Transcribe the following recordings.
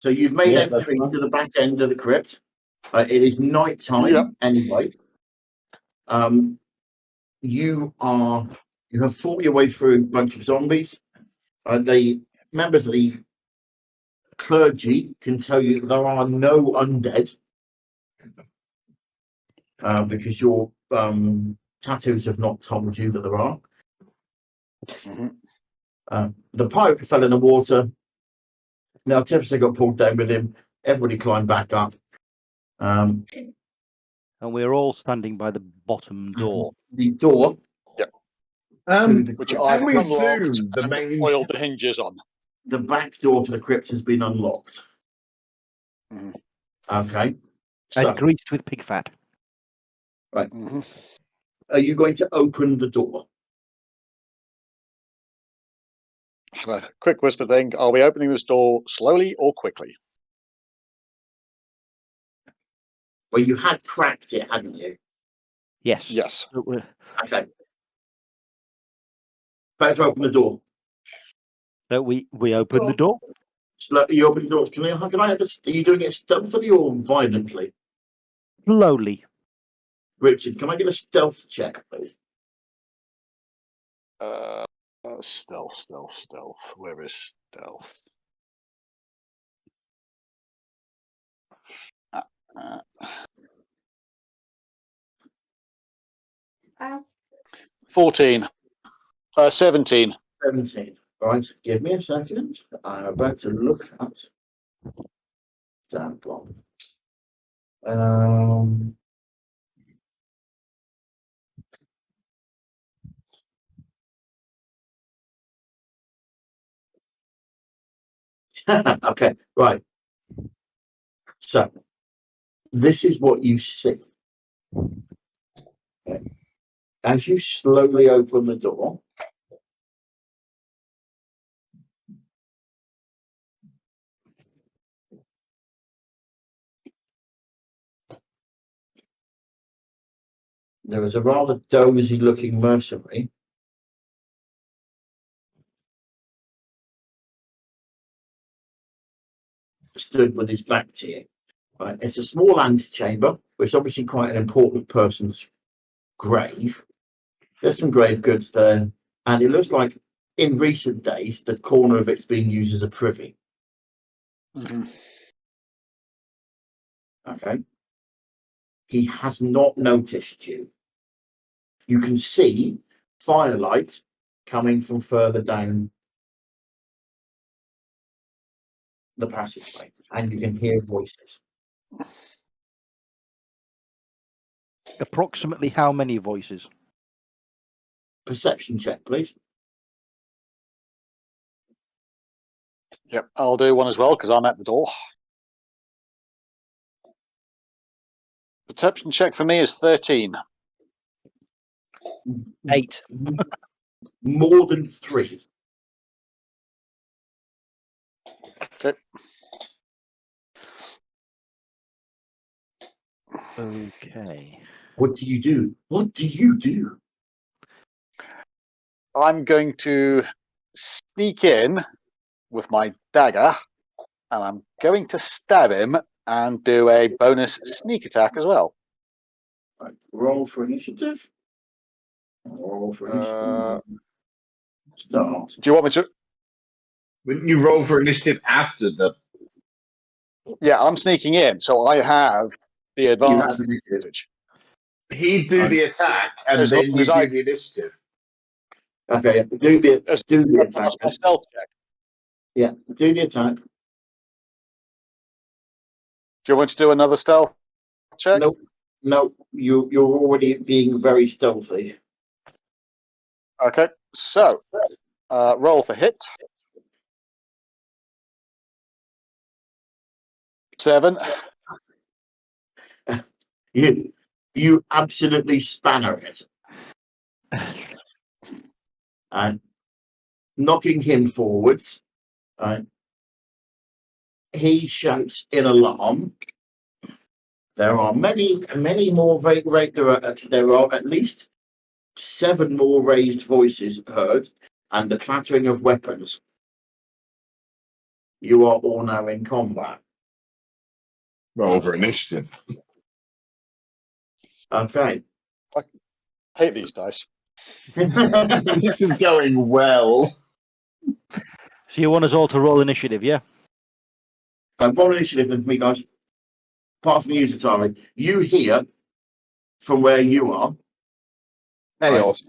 So you've made entry to the back end of the crypt. It is night time anyway. You have fought your way through a bunch of zombies. The members of the clergy can tell you that there are no undead because your tattoos have not told you that there are. The pirate fell in the water. Now Tiffany got pulled down with him. Everybody climbed back up. And we're all standing by the bottom door. The door. Yep. Which I've unlocked the and main... oiled the hinges on. The back door to the crypt has been unlocked. Okay. So, And greased with pig fat. Right. Are you going to open the door? A quick whisper thing. Are we opening this door slowly or quickly? Well, you had cracked it, hadn't you? Yes. Yes. Okay. Better to open the door. So we open the door. You open the door. Can I have a, are you doing it stealthily or violently? Slowly. Richard, can I get a stealth check, please? Stealth. Where is stealth? Uh, 14. 17. 17. Right, give me a second. I'm about to look at that one. Okay, right. So, this is what you see. Okay. As you slowly open the door, there is a rather dozy looking mercenary stood with his back to you. Right. It's a small antechamber, which is obviously quite an important person's grave. There's some grave goods there, and it looks like in recent days the corner of it's been used as a privy. Okay. He has not noticed you. You can see firelight coming from further down the passageway, and you can hear voices. Approximately how many voices? Perception check, please. Yep, I'll do one as well because I'm at the door. Perception check for me is 13. 8. More than 3. Okay. Okay. What do you do? What do you do? I'm going to sneak in with my dagger, and I'm going to stab him and do a bonus sneak attack as well. Right. Roll for initiative. Roll for initiative. Start. Do you want me to? Wouldn't you roll for initiative after the... Yeah, I'm sneaking in, so I have the advantage. He'd do the attack, and then you do the initiative. Okay, do the attack. That's my stealth check. Yeah, do the attack. Do you want to do another stealth check? No, you're already being very stealthy. Okay, so roll for hit. 7. You absolutely spanner it. And knocking him forwards. He shouts in alarm. There are many more there are at least 7 more raised voices heard, and the clattering of weapons. You are all now in combat. Roll for initiative. Okay. Hate these dice. This is going well. So you want us all to roll initiative, yeah? Roll initiative with me, guys. Apart from you, Zatari, you hear from where you are Chaos.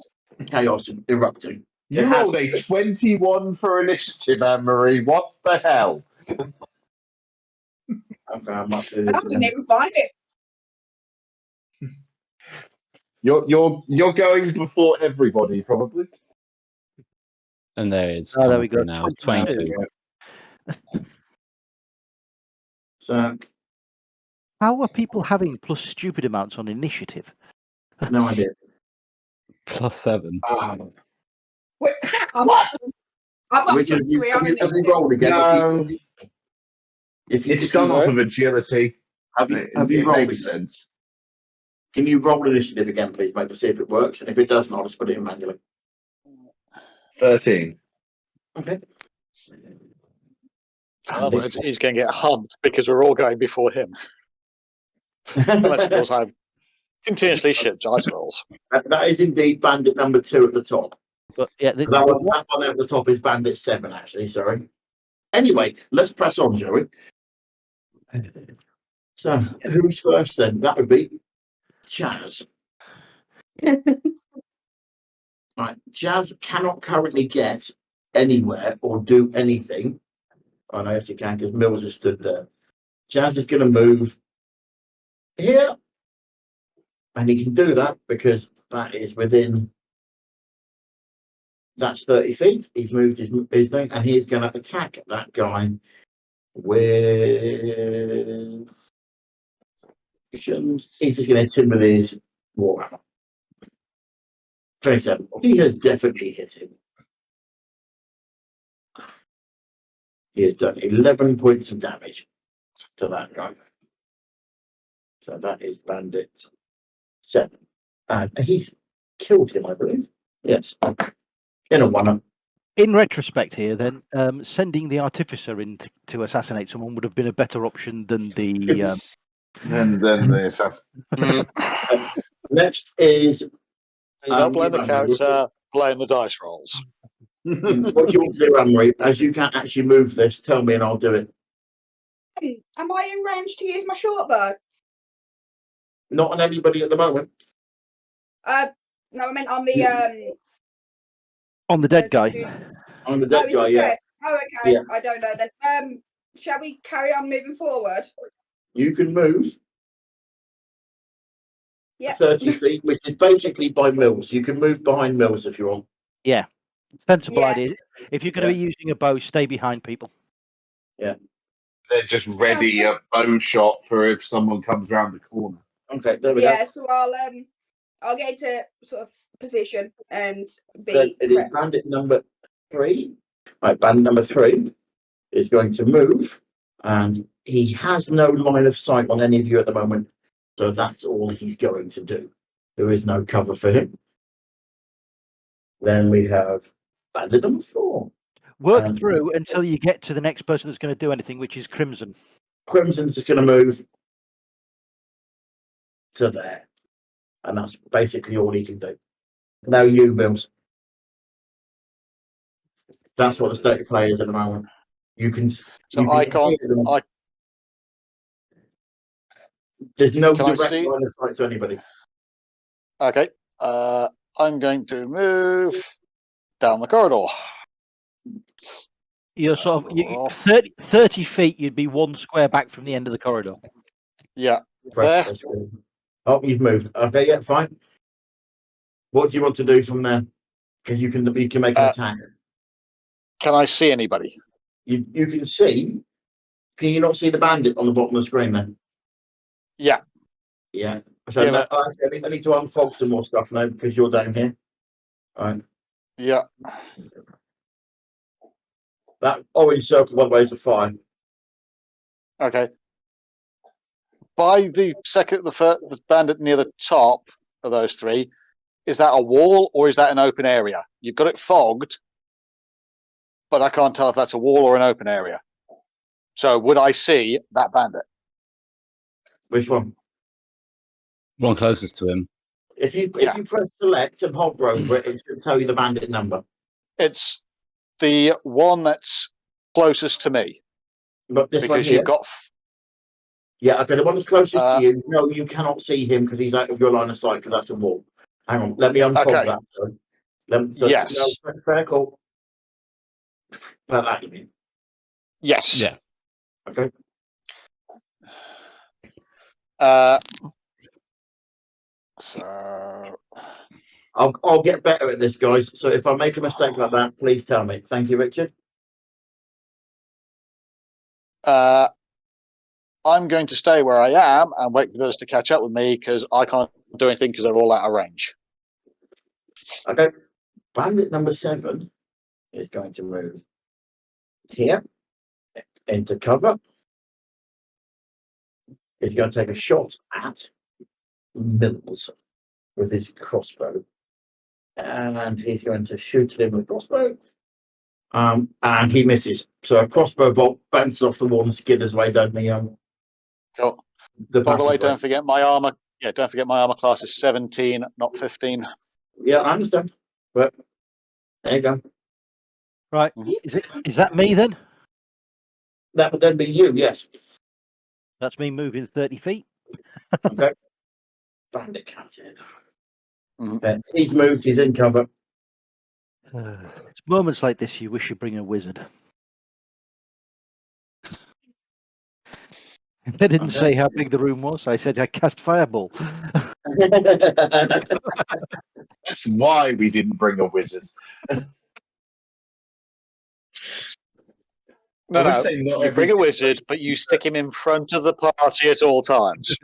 chaos erupting. You rolled a 21 for initiative, Anne-Marie. What the hell? Okay, I'm not doing I this didn't again. even find it. You're going before everybody, probably. And there it's Oh, there coming we through go. now. 22. 22. So, How are people having plus stupid amounts on initiative? no idea. +7. Wait, I'm- what? I've got Which plus have you, 3 on have you initiative. rolled again? No, it's done off roll, of agility. have you It rolled makes again? sense. Can you roll initiative again, please, mate, to see if it works? And if it doesn't, I'll just put it in manually. 13. Okay. In other words, he's going to get humped because we're all going before him. Unless, of course, I have continuously shit dice rolls. That is indeed bandit number 2 at the top. But yeah, That one there at the top is bandit 7, actually, sorry. Anyway, let's press on, shall we? So, who's first then? That would be Chaz. Right, Chaz cannot currently get anywhere or do anything. I know yes, he can because Mills has stood there. Chaz is going to move here, and he can do that because that is within. That's 30 feet. He's moved his thing, and he's going to attack that guy with. He's just going to hit him with his warhammer. 27. He has definitely hit him. He has done 11 points of damage to that guy. So that is bandit 7. And he's killed him, I believe. Yes. In a 1-up. in retrospect here, then sending the artificer in to assassinate someone would have been a better option than the. And then the assassin. Next is. You don't blame the Anne-Marie. character, blame the dice rolls. What do you want to do, Anne-Marie? As you can't actually move this, tell me and I'll do it. Am I in range to use my short bow? Not on anybody at the moment. No, I meant on the on the dead guy. On the Oh, dead is guy, it yeah. dead? Oh, okay. Yeah. I don't know then. Shall we carry on moving forward? You can move Yeah. 30 feet, which is basically by Mills. You can move behind Mills if you want. Yeah, sensible Yeah. idea. If you're going to be using a bow, stay behind people. They're just ready a bow shot for if someone comes around the corner. Okay, there we Yeah. go. So I'll get into sort of position and Then be it is prepped. bandit number 3. Right, bandit number 3 is going to move, and he has no line of sight on any of you at the moment, so that's all he's going to do. There is no cover for him. Then we have bandit number 4. Work through until you get to the next person that's going to do anything, which is Crimson. Crimson's just going to move to there, and that's basically all he can do. Now you, Mills. That's what the state of play is at the moment. You can. So you can I can't. hear them. I There's no Can I direct see? line of sight to anybody. okay. I'm going to move down the corridor. You're sort of Off. 30 feet. You'd be one square back from the end of the corridor. Yeah. Press There. this one. Oh, you've moved. Okay, yeah, fine. What do you want to do from there? Because you can make an attack. Can I see anybody? You can see. Can you not see the bandit on the bottom of the screen then? Yeah. Yeah. So Yeah, no, I need to unfog some more stuff now because you're down here. All right. Yeah. That orange circle, by the way, is a fire. Okay. By the bandit near the top of those three, is that a wall or is that an open area? You've got it fogged, but I can't tell if that's a wall or an open area. So would I see that bandit? Which one? One closest to him. If you Yeah. press select and hover over it, it's going to tell you the bandit number. It's the one that's closest to me. But this one Because here. you've got Yeah, okay, the one that's closest Uh, to you, no, you cannot see him because he's out of your line of sight because that's a wall. Hang on, let me unfold Okay. that. Yes. No, fair call. About that, you mean? Yes. Yeah. Okay. So I'll get better at this, guys. So if I make a mistake like that, please tell me. Thank you, Richard. I'm going to stay where I am and wait for those to catch up with me because I can't do anything because they're all out of range. Okay. Bandit number 7 is going to move here into cover. He's going to take a shot at Mills with his crossbow. And he's going to shoot at him with a crossbow. And he misses. So a crossbow bolt bounces off the wall and skidders way down Cool. the By the way, passageway. don't forget my armor. Yeah, don't forget my armor class is 17, not 15. Yeah, I understand. But there you go. Right. Is that me then? That would then be you, yes. That's me moving 30 feet. Okay. Bandit captain. Mhm. He's moved, he's in cover. It's moments like this you wish you bring a wizard. They didn't Okay. say how big the room was. I said I cast fireball. That's why we didn't bring a wizard. No, I would no. say not You every bring a single wizard, but you stick him in front of the party at all times.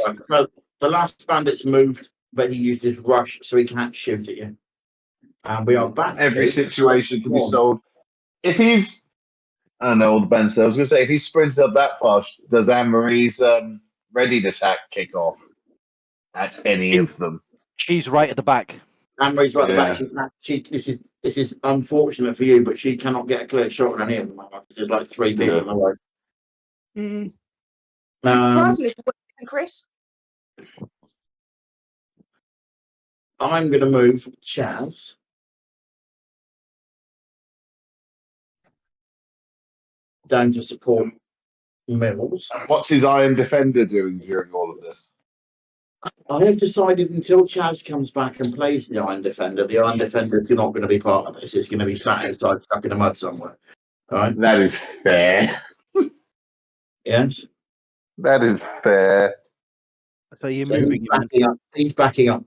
Right, so the last bandit's moved, but he used his rush, so he can't shoot at you. And we are back. Every to situation can be one. solved. If he's, I don't know all the bands. I was going to say, if he sprints up that far, does Anne Marie's readiness hack kick off at any of them? She's right at the back. Anne-Marie's right at the back. Yeah. This is unfortunate for you, but she cannot get a clear shot on any of them. There's like 3 people in the way. Mm. Um, Surprisingly, for women, Chris. I'm going to move Chaz down to support Mills. And what's his Iron Defender doing during all of this? I have decided until Chaz comes back and plays the Iron Defender is not going to be part of this. It's going to be sat inside, stuck in the mud somewhere. All right? That is fair. Yes. That is fair. So you're So moving him. Then. he's backing up.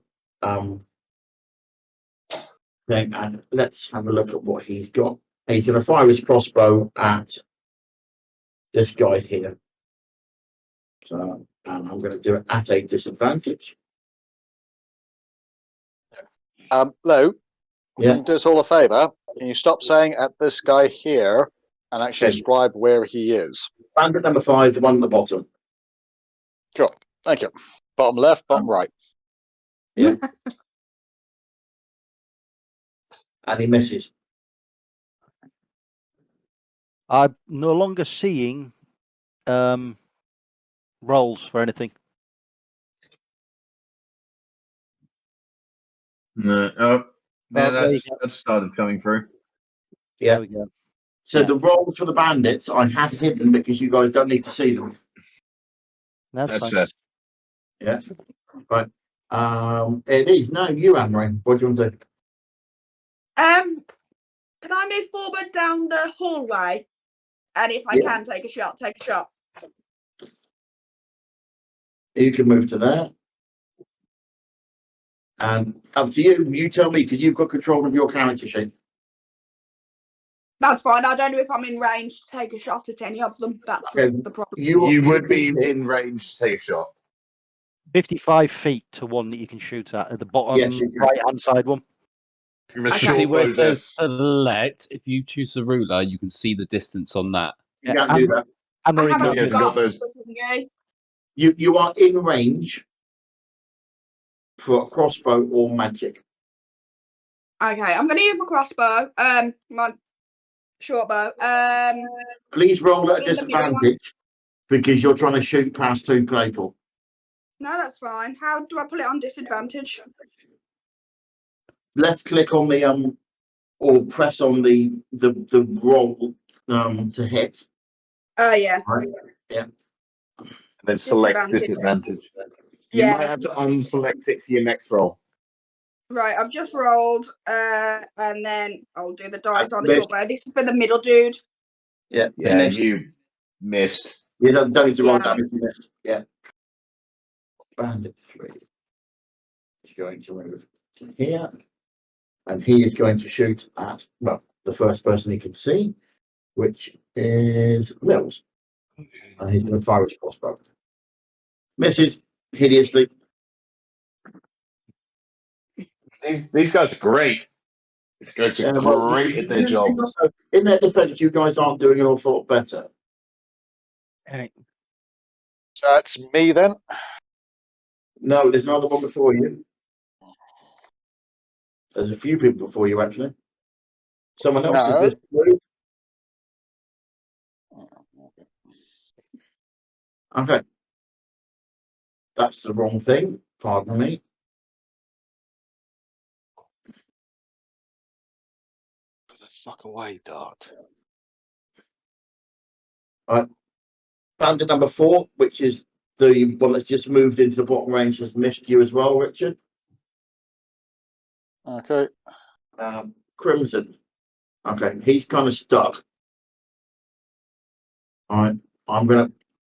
Thing, and let's have a look at what he's got. He's going to fire his crossbow at this guy here. So, and I'm going to do it at a disadvantage. Lou, Yeah. can you do us all a favour? Can you stop saying at this guy here and actually Okay. describe where he is? Bandit number 5, the one at the bottom. Cool. Thank you. Bottom left, bottom right. Yeah. And he misses. I'm no longer seeing rolls for anything. No. Oh, yeah, there you that's started coming through. Yeah. There we go. So Yeah. the rolls for the bandits I had hidden because you guys don't need to see them. That's That's fine. fair. Yeah. Right. It is now you, Anne-Marie. What do you want to do? Can I move forward down the hallway? And if I can take a shot, take a shot. You can move to there. And up to you. You tell me, because you've got control of your character sheet. That's fine. I don't know if I'm in range to take a shot at any of them. That's Okay. the problem. You would be in range to take a shot. 55 feet to one that you can shoot at the bottom Yes, you can. right-hand side one. From a Okay. See short where it bow says disc. select. If you choose the ruler, you can see the distance on that. You can't do that. And I we're haven't Yeah, ignoring got got those. You are in range for a crossbow or magic. Okay, I'm going to use my crossbow. My short bow. Please roll at a In the middle one. disadvantage because you're trying to shoot past two people. No, that's fine. How do I put it on disadvantage? Left click on the or press on the roll to hit. Oh, yeah. Right. And then select Disadvantage. disadvantage. You Yeah. might have to unselect it for your next roll. Right, I've just rolled, and then I'll do the dice on the Missed. short bow. This is for the middle dude. Yeah. Yeah, Missed. you missed. You don't need to roll Yeah. damage. You missed. Yeah. Bandit 3 is going to move to here, and he is going to shoot at the first person he can see, which is Mills, and he's going to fire his crossbow. Misses hideously. These guys are great. These guys are great at their jobs. In their defense, you guys aren't doing an awful lot better. So that's me then. No, there's another one before you. There's a few people before you, actually. Someone else has No. missed through. Okay. That's the wrong thing. Pardon me. Get the fuck away, Dart. Bandit number 4, which is the one that's just moved into the bottom range, has missed you as well, Richard. Okay. Crimson. Okay, he's kind of stuck. All right, I'm going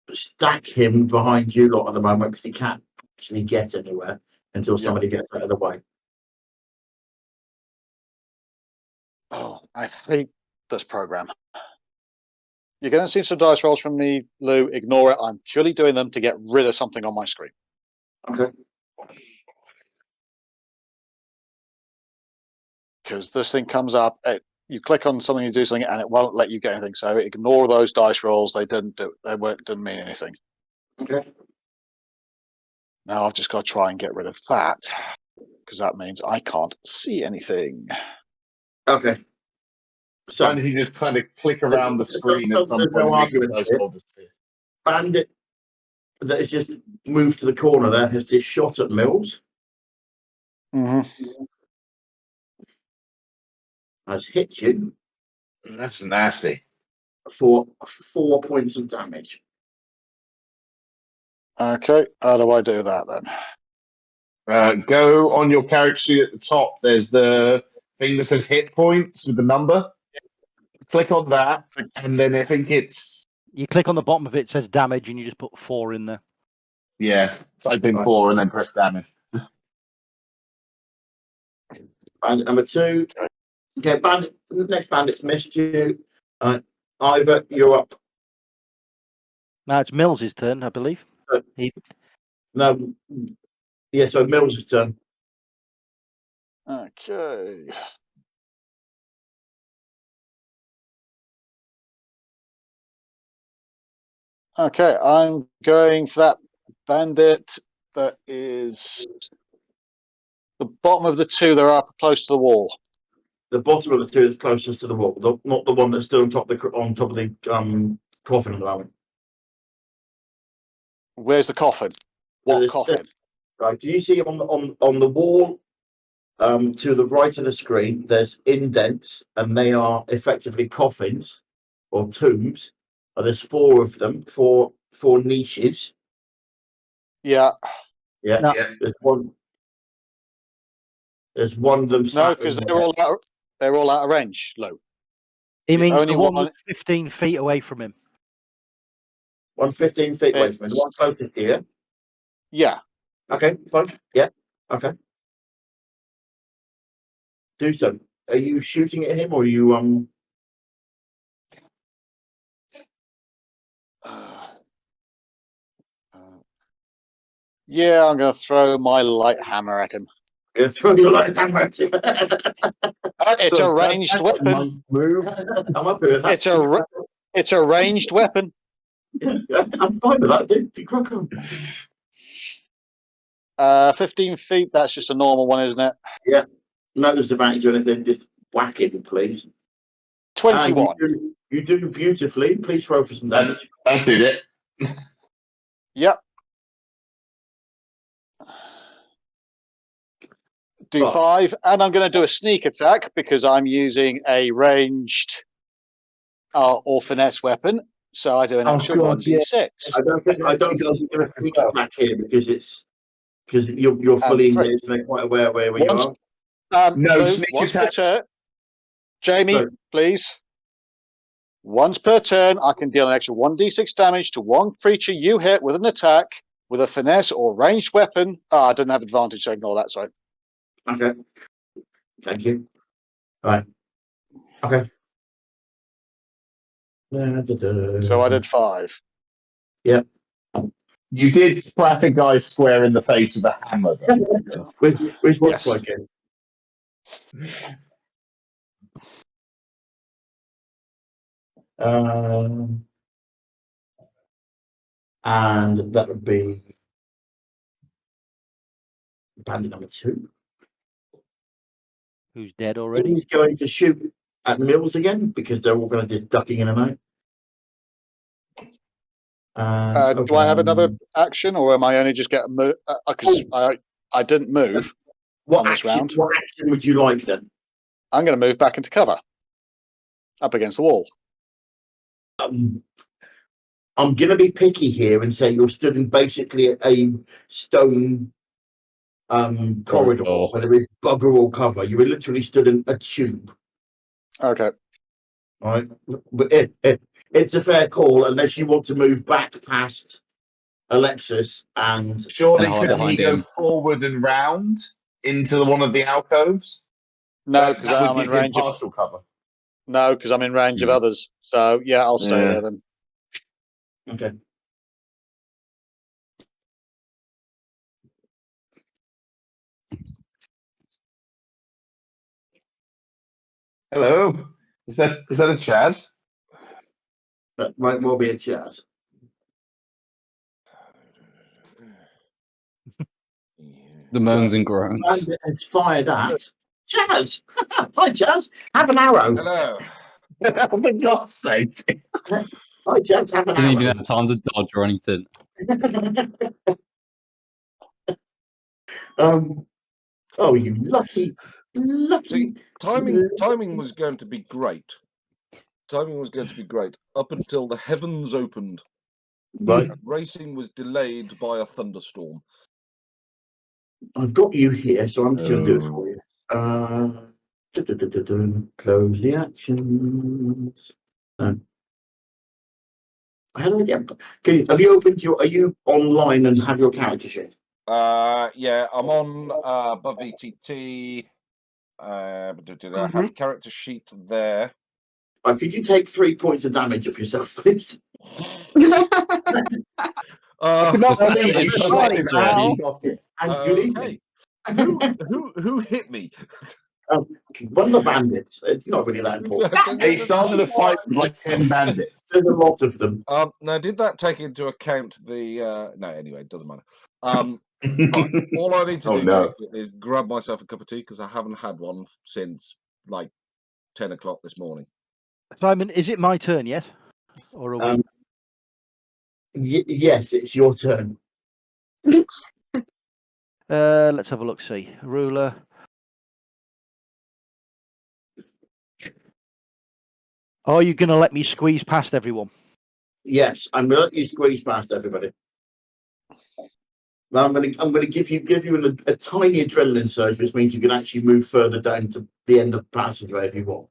to stack him behind you lot at the moment because he can't actually get anywhere until somebody gets out of the way. Oh, I hate this program. You're going to see some dice rolls from me, Lou. Ignore it. I'm purely doing them to get rid of something on my screen. Okay. Because this thing comes up, you click on something, you do something, and it won't let you get anything. So ignore those dice rolls. They didn't mean anything. Okay. Now I've just got to try and get rid of that, because that means I can't see anything. Okay. So And you just kind of click around the screen at some there's point no and makes the argument dice here. roll disappear. Bandit that has just moved to the corner there has just shot at Mills. Mm-hmm. Has hit you That's nasty. for 4 points of damage. Okay, how do I do that then? Go on your character sheet at the top. There's the thing that says hit points with the number. Click on that, and then I think it's You click on the bottom of it, it says damage, and you just put 4 in there. type in Right. 4 and then press damage. Bandit number 2. Okay, bandit. Next bandit's missed you. Ivor, you're up. Now it's Mills's turn, I believe. No. Yeah, so Mills' turn. Okay. Okay, I'm going for that bandit that is the bottom of the two that are up close to the wall. The bottom of the 2 is closest to the wall, not the one that's still on top of the coffin at the moment. Where's the coffin? What There's- coffin? Right? Do you see on the wall to the right of the screen? There's indents, and they are effectively coffins or tombs. There's 4 of them, four niches. Yeah. Yeah, No. Yeah. there's one. There's one of them. No, sat because in they're all out. They're all out of range, Lou. He The means only the one one- that's 15 feet away from him. 115 feet away from me. The one closest to you. Yeah. Okay, fine. Yeah. Okay. Do so. Are you shooting at him or are you Yeah, I'm going to throw my light hammer at him. gonna throw your light hammer at him? It's a ranged that's weapon. A nice move. I'm up with that. It's a ranged weapon. I'm fine with that, dude. Crack on. 15 feet. That's just a normal one, isn't it? No disadvantage or anything. Just whack him, please. 21. And you do beautifully. Please throw for some damage. That did it. Yep. Do 5, and I'm going to do a sneak attack because I'm using a ranged or finesse weapon. So I do an extra 1d6. I don't think you do a sneak attack here because you're fully And 3. engaged and they're quite aware where you are. No Lou, sneak once per attacks. turn. Jamie, So- please. Once per turn, I can deal an extra 1d6 damage to one creature you hit with an attack with a finesse or ranged weapon. I don't have advantage, so ignore that. Sorry. Okay. Thank you. All right. Okay. So I did 5. You did crack a guy square in the face with a hammer, though. Which Yes. looks like it. And that would be bandit number 2. Who's dead already? He's going to shoot at Mills again because they're all going to just ducking in and out. Do I have another action, or am I only just getting move? Because I didn't move on this round. What action would you like then? I'm going to move back into cover, up against the wall. I'm going to be picky here and say you're stood in basically a stone corridor where there is bugger all cover. You were literally stood in a tube. Okay. All right, but it's a fair call unless you want to move back past Alexis and Surely And hide couldn't he behind go him. forward and round into one of the alcoves? No, because That would I'm in give him range of. partial cover. No, because I'm in range of others. So yeah, I'll stay Yeah. there then. okay. Hello. Is that a Chaz? That might well be a chance. The moans and groans. Bandit has fired at Chaz. Hi, Chaz. Have an arrow. Hello. For God's sake. Hi, Chaz. Have an Didn't even arrow. have time to dodge or anything. Oh, you lucky. See, timing was going to be great. Timing was going to be great up until the heavens opened. Right. Racing was delayed by a thunderstorm. I've got you here, so I'm just going to do it for you. Close the actions. No. How do I get? Have you opened your? Are you online and have your character sheet? Yeah, I'm on above ETT. I have a character sheet there. Could you take 3 points of damage of yourself, please? I cannot believe you it's shot him right, as he Al. got it. And good evening. Who hit me? One of the bandits. It's not really that important. He started a fight with like 10 bandits. There's a lot of them. Now, did that take into account the? No, anyway, it doesn't matter. Right, all I need to Oh, do no. very quickly is grab myself a cup of tea because I haven't had one since like 10 o'clock this morning. Simon, is it my turn yet? Or are we? Yes, it's your turn. Let's have a look. See, ruler. Are you going to let me squeeze past everyone? Yes, I'm going to let you squeeze past everybody. Now I'm gonna give you a tiny adrenaline surge, which means you can actually move further down to the end of the passageway if you want.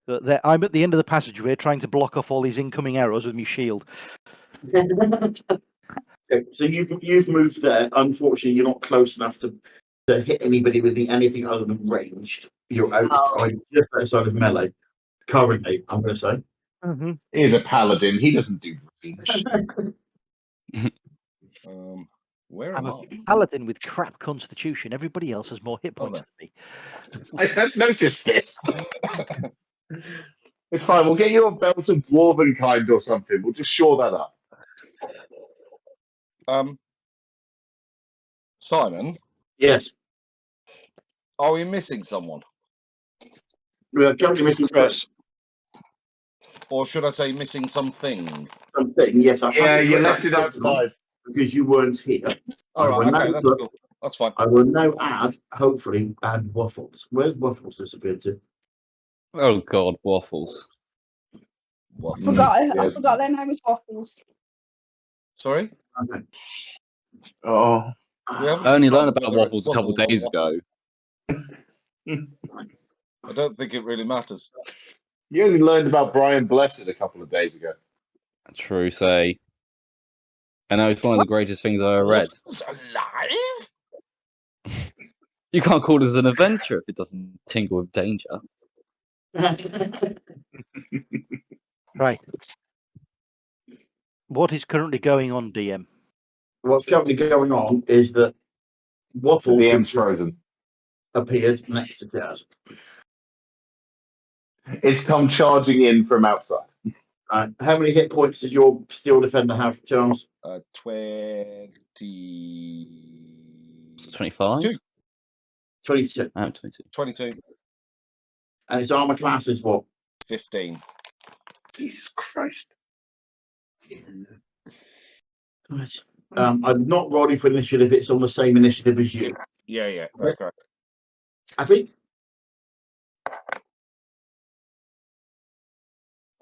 But I'm at the end of the passageway trying to block off all these incoming arrows with my shield. Okay, so you've moved there. Unfortunately, you're not close enough to hit anybody with anything other than ranged. You're just outside of melee. Currently, I'm going to say. Mm-hmm. He's a paladin. He doesn't do range. Where I'm am a I? paladin with crap constitution. Everybody else has more hit Oh, points there. than me. I hadn't noticed this. It's fine. We'll get you a belt of dwarven kind or something. We'll just shore that up. Simon, Yes, are we missing someone? we are currently missing Chris. Or should I say missing something? something. Yes, I Yeah, haven't you put left that it outside. because you weren't here. All I will right, now okay, that's put- cool. That's fine. I will now hopefully add Waffles. Where's Waffles disappeared to? Oh God, waffles. What? I Yes. forgot their name was Waffles. Sorry? Okay. Oh, We haven't I only decided learned about whether it's waffles a couple waffles or days ago. waffles. I don't think it really matters. you only learned about Brian Blessed a couple of days ago. True say. I know it's one of the greatest things I ever read. What's alive? You can't call this an adventure if it doesn't tingle with danger. Right. What is currently going on, DM? What's currently going on is that Waffles The has M's frozen. appeared next to Jazz. It's come charging in from outside. How many hit points does your steel defender have, Charles? 20. 25? 22. 22. 22. And its armor class is what? 15. Jesus Christ. Right. I'm not rolling for initiative. It's on the same initiative as you. Yeah, that's correct. Happy?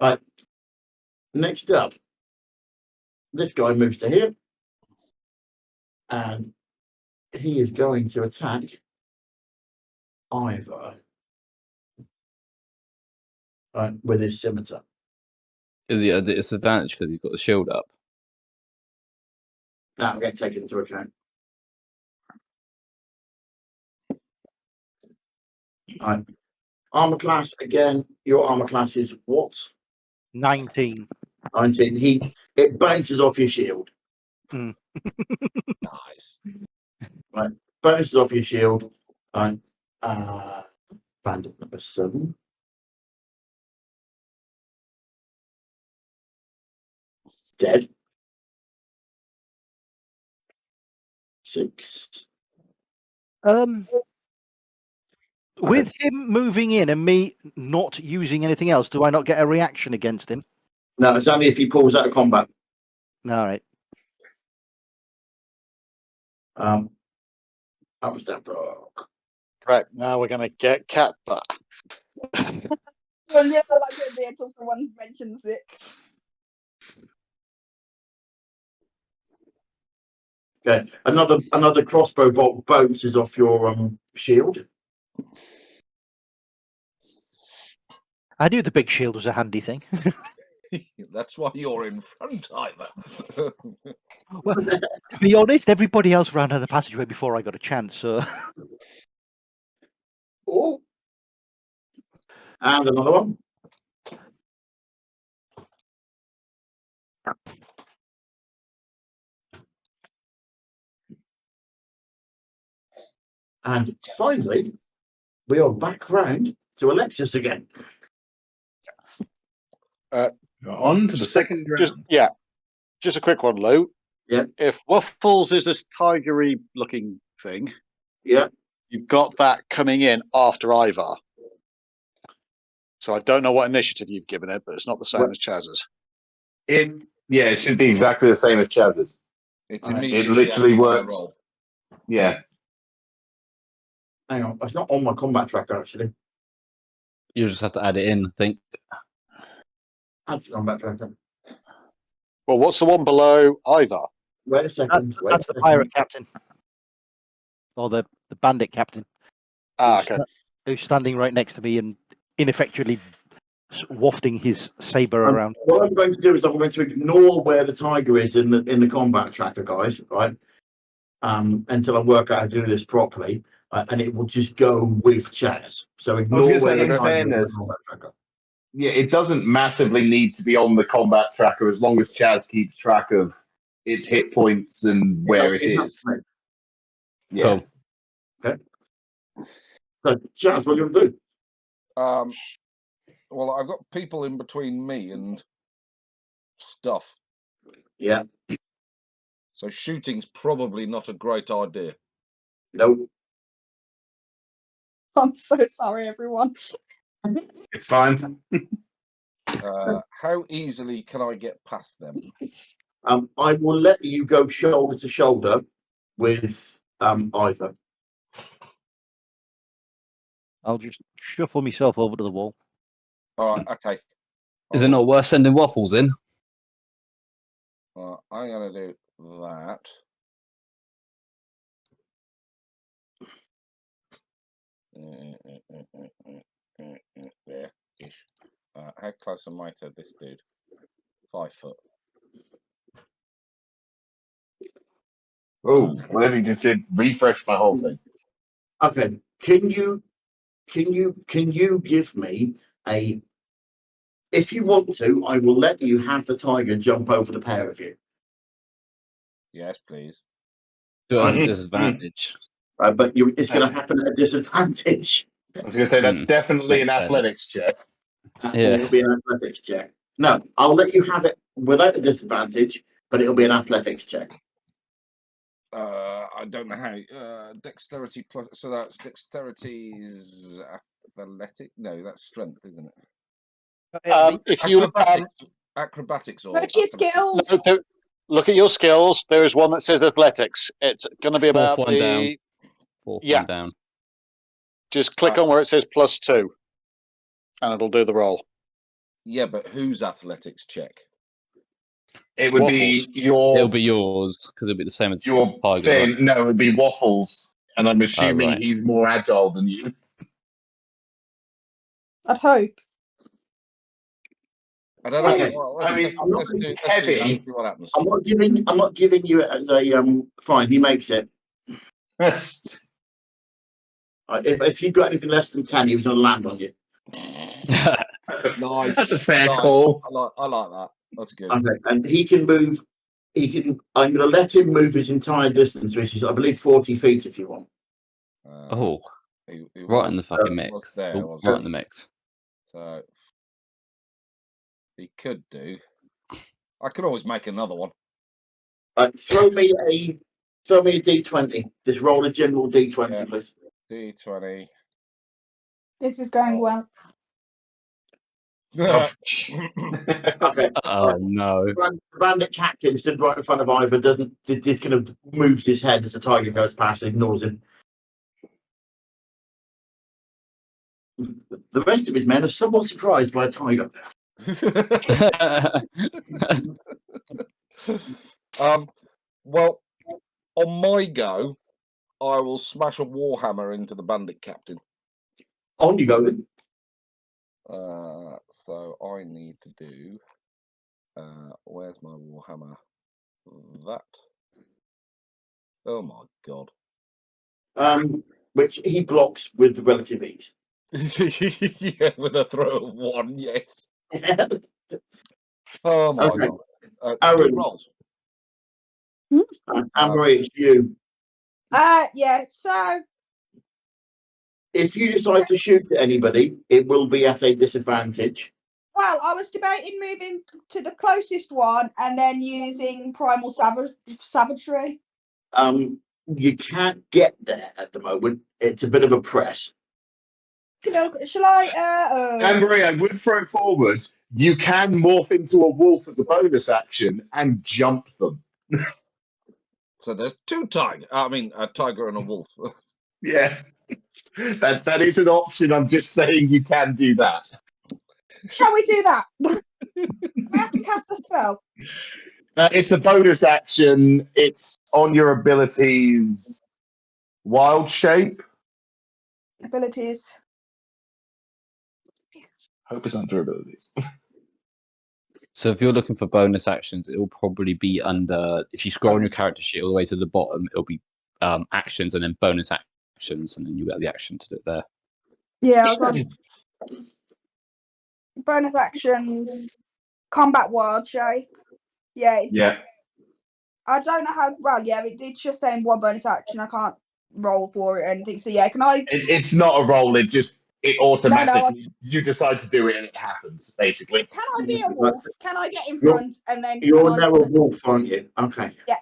Right. Next up, this guy moves to here. And he is going to attack Ivor with his scimitar. Is he at a disadvantage because he's got the shield up? That will get taken into account. Right. Armor class, again, your armor class is what? 19. 19. It bounces off your shield. Nice. Right. Bounces off your shield. Right. Bandit number 7. Dead. 6. With him moving in and me not using anything else, do I not get a reaction against him? No, it's only if he pulls out of combat. All right. That was that block. Right, now we're going to get cat butt. Well, yeah, I like it until someone mentions it. Okay. Another crossbow bolt bounces off your shield. I knew the big shield was a handy thing. That's why you're in front, Ivor. Well, to be honest, everybody else ran out of the passageway before I got a chance. So, Oh. And another one. And finally, we are back round to Alexis again. On to the second round. Just a quick one, Lou. Yeah. If Waffles is this tigery looking thing, Yeah. you've got that coming in after Ivar. So I don't know what initiative you've given it, but it's not the same What? as Chaz's. It should be exactly the same as Chaz's. It's Alright. immediately It literally after my works. roll. Yeah. Hang on. It's not on my combat tracker, actually. You just have to add it in, I think. Add to combat tracker. Well, what's the one below Ivar? Wait a second. Wait that's a the second. pirate captain. or the bandit captain, Ah, who's, okay. who's standing right next to me and ineffectually wafting his saber around. What I'm going to do is I'm going to ignore where the tiger is in the combat tracker, guys. Right. Until I work out how to do this properly, and it will just go with Chaz. So ignore gonna where say, the in tiger is in the fairness, combat tracker. Yeah, it doesn't massively need to be on the combat tracker as long as Chaz keeps track of its hit points and where it is. Yeah. Cool. So Chaz, what are you going to do? Well, I've got people in between me and stuff, Yeah. so shooting's probably not a great idea. No. I'm so sorry, everyone. It's fine. How easily can I get past them? I will let you go shoulder to shoulder with Ivor. I'll just shuffle myself over to the wall. All right, okay. Is it not worth sending waffles in? I'm going to do that. There. Ish. How close am I to this dude? 5 foot. Oh, whatever you just did, refresh my whole thing. Okay. Can you give me a? If you want to, I will let you have the tiger jump over the pair of you. Yes, please. Do it at a disadvantage. But it's going to happen at a disadvantage. I was going to say that's definitely Makes an sense. athletics check. Yeah. It'll be an athletics check. No, I'll let you have it without a disadvantage, but it'll be an athletics check. I don't know how. Dexterity plus. So that's dexterity's athletic. No, that's strength, isn't it? If you Acrobatics or Go to your athletics? skills. look at your skills, there is one that says athletics. It's going to be Fourth about one down. Fourth Yeah. one down. Just click on where it says +2, and it'll do the roll. Yeah, but whose athletics check? It would Waffles. be your It'll be yours because it'll be the same as your Tiger's, thing. right? No, it would be Waffles, and I'm assuming right. he's more agile than you. I'd hope. I don't know. Okay. Well, I mean, I'm not let's gonna do be that and heavy. see what happens. I'm not giving you it as a fine. He makes it. That's If you got anything less than 10, he was going to land on you. Nice. That's a fair Nice. call. I like that. That's good. Okay, and he can move. I'm going to let him move his entire distance, which is, I believe, 40 feet if you want. Oh, he right was- in the fucking was mix. there, Oh, wasn't right he? in the mix. So he could do. I could always make another one. Throw me a D20. Just roll a general D20, Yeah. please. D20. This is going well. Okay. Oh no. The bandit captain stood right in front of Ivor. Just kind of moves his head as the tiger goes past and ignores him. The rest of his men are somewhat surprised by a tiger. Well, on my go, I will smash a warhammer into the bandit captain. On you go then. So I need to do. Where's my warhammer? That. Oh my god. Which he blocks with relative ease. Yeah, with a throw of 1, yes. Oh my Okay. god. Aaron. Good rolls. Anne-Marie, it's you. Yeah. So If you decide to shoot at anybody, it will be at a disadvantage. well, I was debating moving to the closest one and then using primal savagery. You can't get there at the moment. It's a bit of a press. Shall I? Anne-Marie, I would throw forward. You can morph into a wolf as a bonus action and jump them. So there's 2 tigers. I mean, a tiger and a wolf. Yeah, that is an option. I'm just saying you can do that. Shall we do that? I have to cast a spell. It's a bonus action. It's on your abilities. Wild shape. Abilities. Hope it's not through abilities. So if you're looking for bonus actions, it will probably be under. If you scroll on your character sheet all the way to the bottom, it'll be actions and then bonus actions, and then you get the action to do it there. Yeah, I was on bonus actions. Combat wild shape. Yeah, Yeah. I don't know how. Well, yeah, it's just saying one bonus action. I can't roll for it or anything. So yeah, can I? It's not a roll. It automatically. No, you decide to do it and it happens. Basically. Can I be a wolf? Can I get in You're- front and then? You're Can I... now a wolf, aren't you? Okay. Yeah.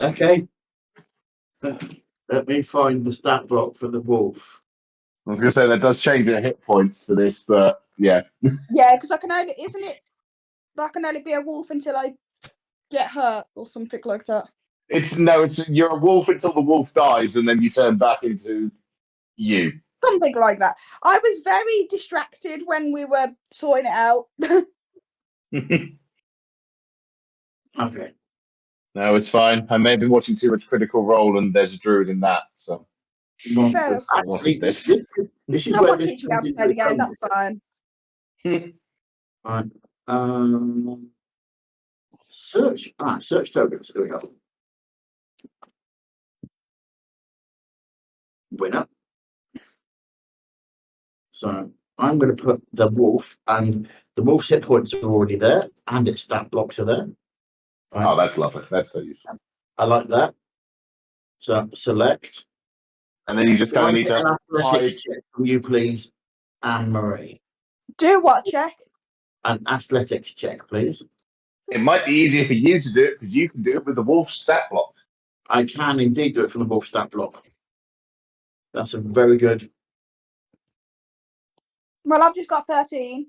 Okay. Let me find the stat block for the wolf. I was going to say that does change your hit points for this, but yeah. Yeah, because I can only. Isn't it? I can only be a wolf until I get hurt or something like that. It's you're a wolf until the wolf dies, and then you turn back into you. Something like that. I was very distracted when we were sorting it out. Okay. No, it's fine. I may have been watching too much Critical Role, and there's a druid in that, so Well, Fair enough. it wasn't this. This is where Someone this teach me how to comes play the into game. That's fine. Right. Search. Search tokens. Here we go. Winner. So I'm going to put the wolf, and the wolf's hit points are already there, and its stat blocks are there. Right. Oh, that's lovely. That's so useful. I like that. So select. And then you just Can kind I of need get an to hide. athletics check from you, please, Anne Marie? Do what check? An athletics check, please. It might be easier for you to do it because you can do it with the wolf stat block. I can indeed do it from the wolf stat block. That's a very good. Well, I've just got 13.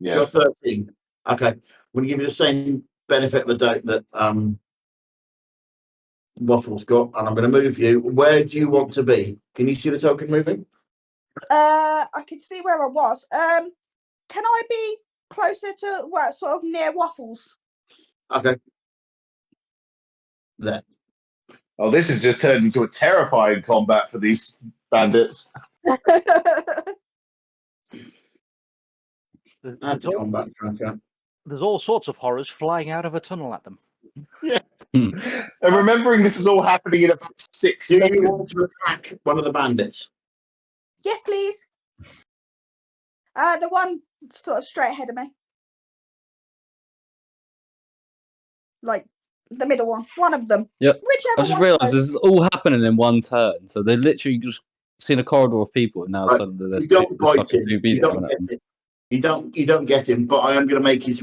It's got 13. Okay. I'm going to give you the same benefit of the doubt that Waffle's got, and I'm going to move you. Where do you want to be? Can you see the token moving? I can see where I was. Can I be closer to sort of near Waffles? Okay. There. Oh, this has just turned into a terrifying combat for these bandits. Add to combat tracker. There's all sorts of horrors flying out of a tunnel at them. And remembering this is all happening in about 6 Do you seconds. want to attack one of the bandits? Yes, please. The one sort of straight ahead of me. Like the middle one of them. Yep. I Whichever just one's realised close. this is all happening in one turn. So they literally just seen a corridor of people, and now Right. suddenly there's You don't there's bite fucking him. two You beasts don't coming at get them. it. You don't get him, but I am going to make his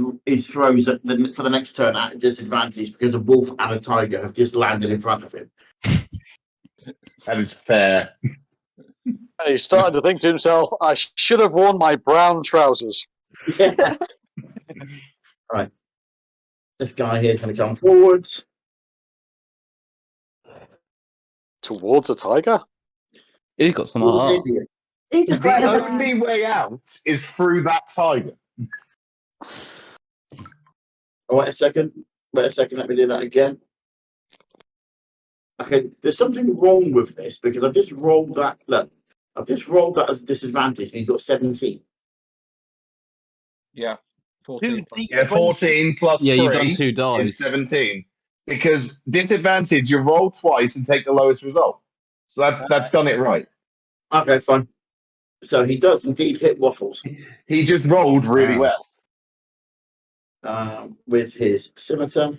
throws for the next turn at a disadvantage because a wolf and a tiger have just landed in front of him. That is fair. And he's starting to think to himself, I should have worn my brown trousers. Yeah. Right. This guy here is going to come forwards. Towards a tiger? He's got some Towards art. India. He's a The brave only man. way out is through that tiger. Oh, wait a second. Let me do that again. Okay, there's something wrong with this because I've just rolled that. Look, I've just rolled that as a disadvantage, and he's got 17. Yeah. 14 plus Yeah, 14 plus Yeah, 3 you've done 2 dice. is 17. Because disadvantage, you roll twice and take the lowest result. So that's done it right. Okay, fine. So he does indeed hit Waffles He just rolled really well. with his scimitar,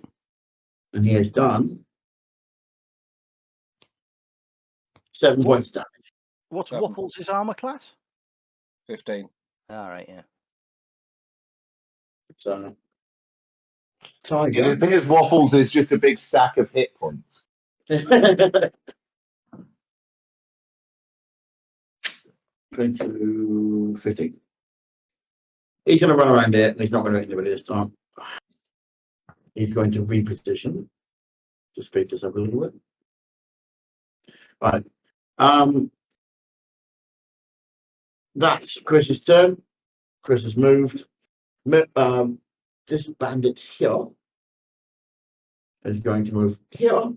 and he has done 7 points of damage. What's 7 Waffles' armor class? 15. All right, yeah. So, It tiger. appears Waffles is just a big stack of hit points. 15. He's going to run around here, and he's not going to hit anybody this time. He's going to reposition to speed this up a little bit. Right. That's Chris's turn. Chris has moved. This bandit here is going to move here.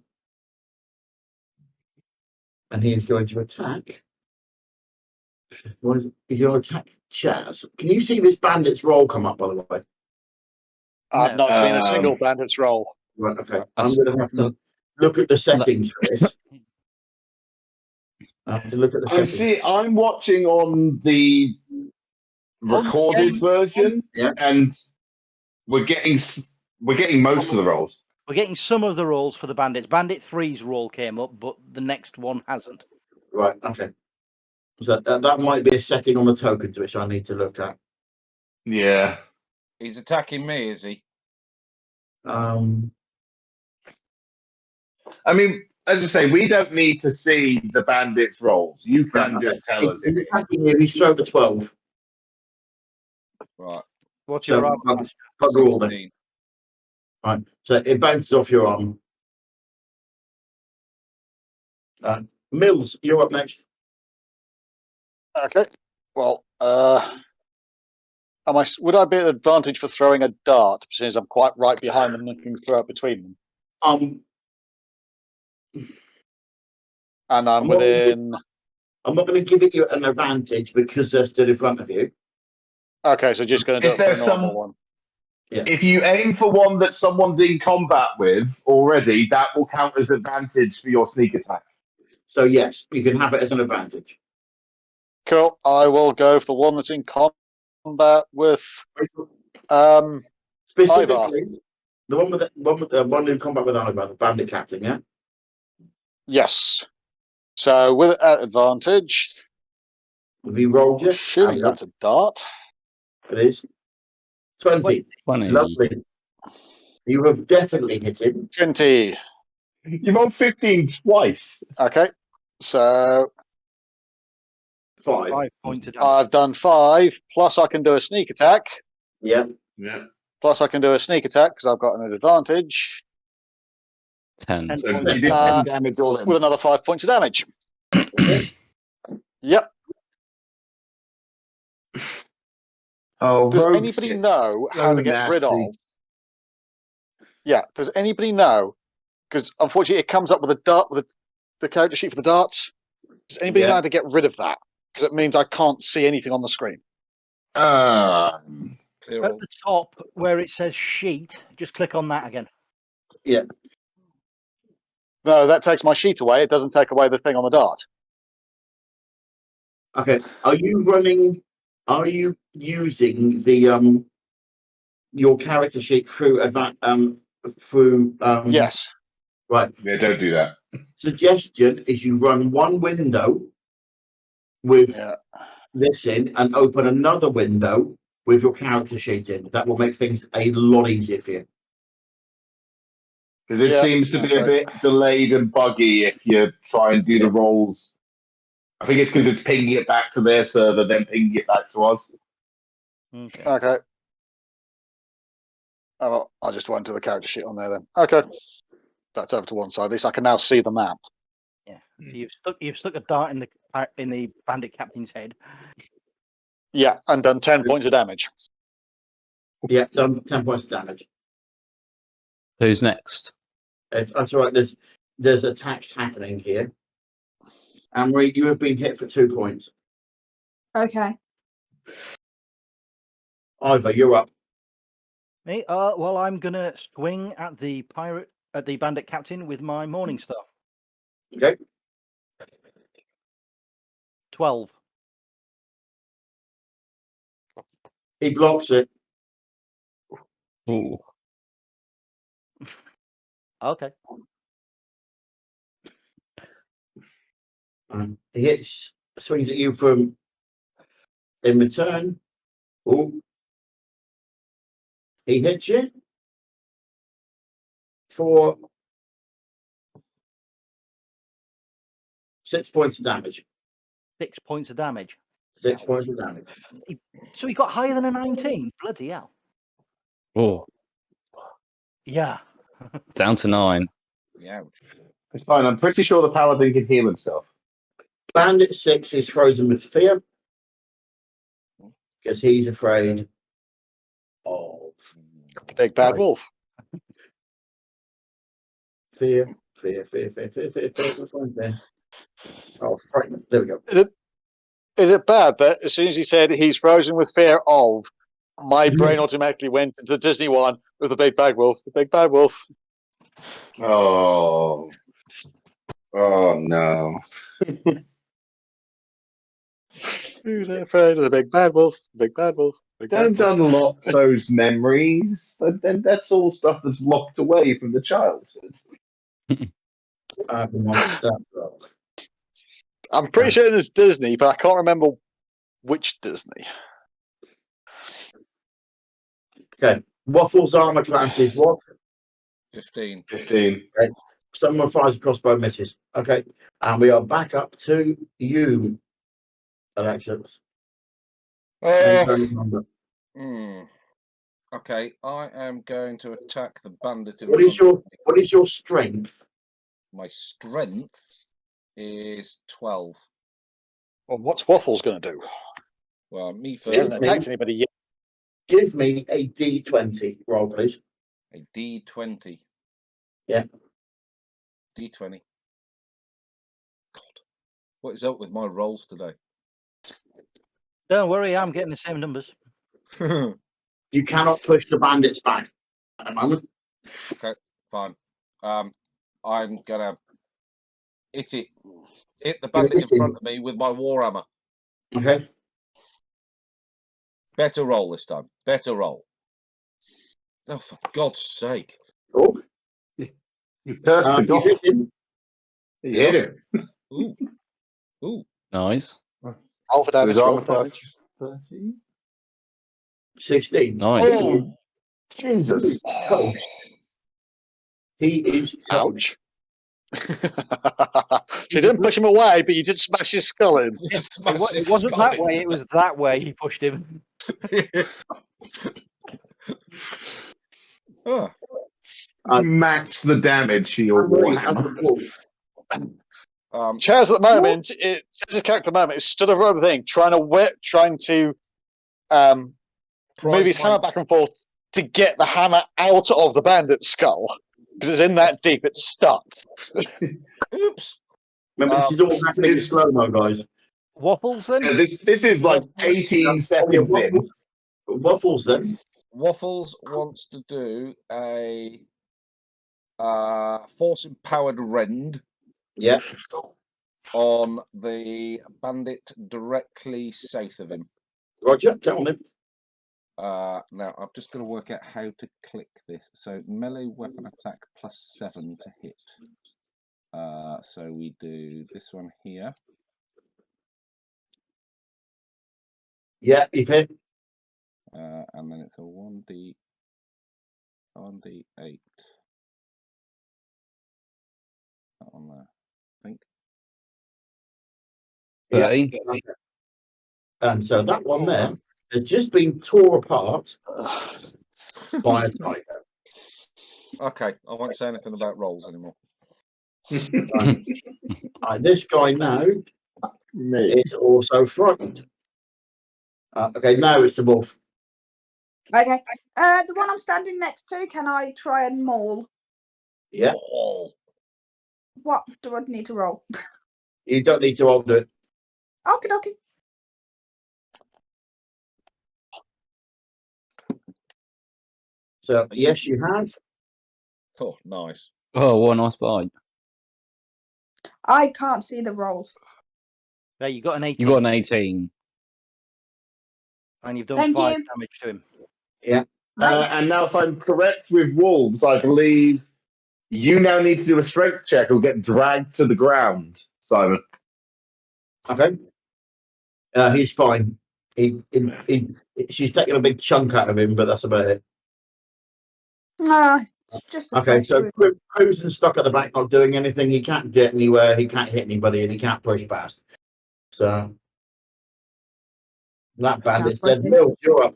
And he is going to attack. He's going to attack Chaz. Can you see this bandit's roll come up, by the way? I've not seen a Um, single bandit's roll. Right, okay. I I'm s- going to have to look at the settings for this. I have to look at the I settings. see. I'm watching on the recorded version, Yeah. and we're getting most of the rolls. We're getting some of the rolls for the bandits. Bandit 3's roll came up, but the next one hasn't. Right, okay. So that might be a setting on the tokens which I need to look at. Yeah. He's attacking me, is he? I mean, as I say, we don't need to see the bandits' rolls. You can Okay. just tell us. He's attacking you. He's thrown the 12. Right. What's So, your armor class? bugger all then. 16. Right. So it bounces off your arm. Mills, you're up next. Okay. Well, would I be at advantage for throwing a dart, since I'm quite right behind them and can throw it between them? And I'm not gonna within. I'm not going to give it you an advantage because they're still in front of you. Okay, so just going to do Is it for there a normal some- one. If you aim for one that someone's in combat with already, that will count as advantage for your sneak attack. So yes, you can have it as an advantage. Cool. I will go for the one that's in combat with. Specifically, the one in combat with Ivar, the bandit captain. Yeah. Yes. So with at advantage, Have you rolled yet? shoot, that's a dart. It is 20. 20. Lovely. You have definitely hit him. 20. You rolled 15 twice. Okay. So 5. 5 points of damage. I've done 5, plus I can do a sneak attack. Yeah. Yeah. Plus I can do a sneak attack because I've got an advantage 10. 10 So points you of did damage. 10 damage all in. with another 5 points of damage. Yep. Oh, Does rogues anybody get know how so to get rid nasty. of? Yeah. Does anybody know? Because unfortunately, it comes up with a dart with the character sheet for the darts. Does anybody know how to get rid of that? Because it means I can't see anything on the screen. Clear At all. the top where it says sheet, just click on that again. No, that takes my sheet away. It doesn't take away the thing on the dart. Okay. Are you using the your character sheet through Yes. right. Yeah, don't do that. Suggestion is you run one window with Yeah. this in and open another window with your character sheet in. That will make things a lot easier for you. Because it Yeah, seems to be a okay. bit delayed and buggy if you try and do the rolls. I think it's because it's pinging it back to their server, then pinging it back to us. Okay. Okay. Oh, well, I'll just went to the character sheet on there then. Okay. That's over to one side. At least I can now see the map. You've stuck a dart in the bandit captain's head. Yeah, and done 10 points of damage. Yeah, done 10 points of damage. Who's next? That's all right. There's attacks happening here. Anne-Marie, you have been hit for 2 points. Okay. Ivor, you're up. Me? Well, I'm gonna swing at the bandit captain with my morning star. Okay. 12. He blocks it. Ooh. Okay. He swings at you from in return. Oh, he hits you for 6 points of damage. 6 points of damage. 6 points of damage. So he got higher than a 19. Bloody hell. Oh, Yeah. down to 9. Yeah. It's fine. I'm pretty sure the paladin can heal himself. Bandit 6 is frozen with fear because he's afraid of The big bad Right. wolf. fear. Fear. What's wrong there? Oh, frightened. There we go. Is it bad that as soon as he said he's frozen with fear of, my brain automatically went into the Disney one with the big bad wolf? The big bad wolf. Oh. Oh no. Who's afraid of the big bad wolf? The big bad wolf. Big bad Don't wolf. unlock those memories. That's all stuff that's locked away from the childhood. I haven't watched that. I'm pretty sure it's Disney, but I can't remember which Disney. Okay. Waffles armor class is what? 15. 15. Someone fires a crossbow, misses. Okay. And we are back up to you, Alexis. Hmm. Okay, I am going to attack the bandit in What is front of me. what is your strength? My strength is 12. Well, what's Waffles going to do? Well, me He first. hasn't attacked anybody yet. Give me a D20 roll, please. A D20. Yeah. D20. God, what is up with my rolls today? Don't worry, I'm getting the same numbers. You cannot push the bandits back at the moment. Okay, fine. I'm gonna hit the bandit in front of me with my warhammer. Okay. Better roll this time. Better roll. Oh, for God's sake! Oh, You cursed the you god. hit him. You hit him. Ooh, ooh. Nice. Roll for damage. His Roll armor for damage. class 13. 16. Nice. Oh, Jesus. Toast. He is toast. Ouch. You didn't push him away, but you did smash his skull in. It wasn't that way, it was that way he pushed him. Oh, Max the damage to your Henry and the warhammer. wolf. Chaz at the moment, Chaz's character at the moment is stood over everything, trying to move his hammer back and forth to get the hammer out of the bandit's skull. Because it's in that deep, it's stuck. oops. Remember, this is all happening in slow-mo, guys. Waffles then? Yeah, this is like 18 seconds in. Waffles then. Waffles wants to do a force empowered rend Yeah. on the bandit directly south of him. Roger, get on him. Now I'm just going to work out how to click this. So melee weapon attack +7 to hit. So we do this one here. Yeah, you've hit. And then it's a 1d8. That one there, I think. Yeah. 13. And so that one there has just been tore apart by a tiger. Okay, I won't say anything about rolls anymore. This guy now is also frightened. Okay, now it's the wolf. Okay. The one I'm standing next to, can I try and maul? Yeah. Maul. What do I need to roll? You don't need to hold it. Okie dokie. So yes, you have. Oh, nice. Oh, what a nice bite. I can't see the rolls. Yeah, you got an 18. You got an 18. And you've done Thank 5 you. damage to him. Yeah. And now, if I'm correct with wolves, I believe you now need to do a strength check or get dragged to the ground, Simon. Okay. He's fine. She's taking a big chunk out of him, but that's about it. It's just a Okay, flesh so wound. Crimson's stuck at the back, not doing anything. He can't get anywhere. He can't hit anybody, and he can't push past. So that bandit's dead. Sounds Mills, you're up.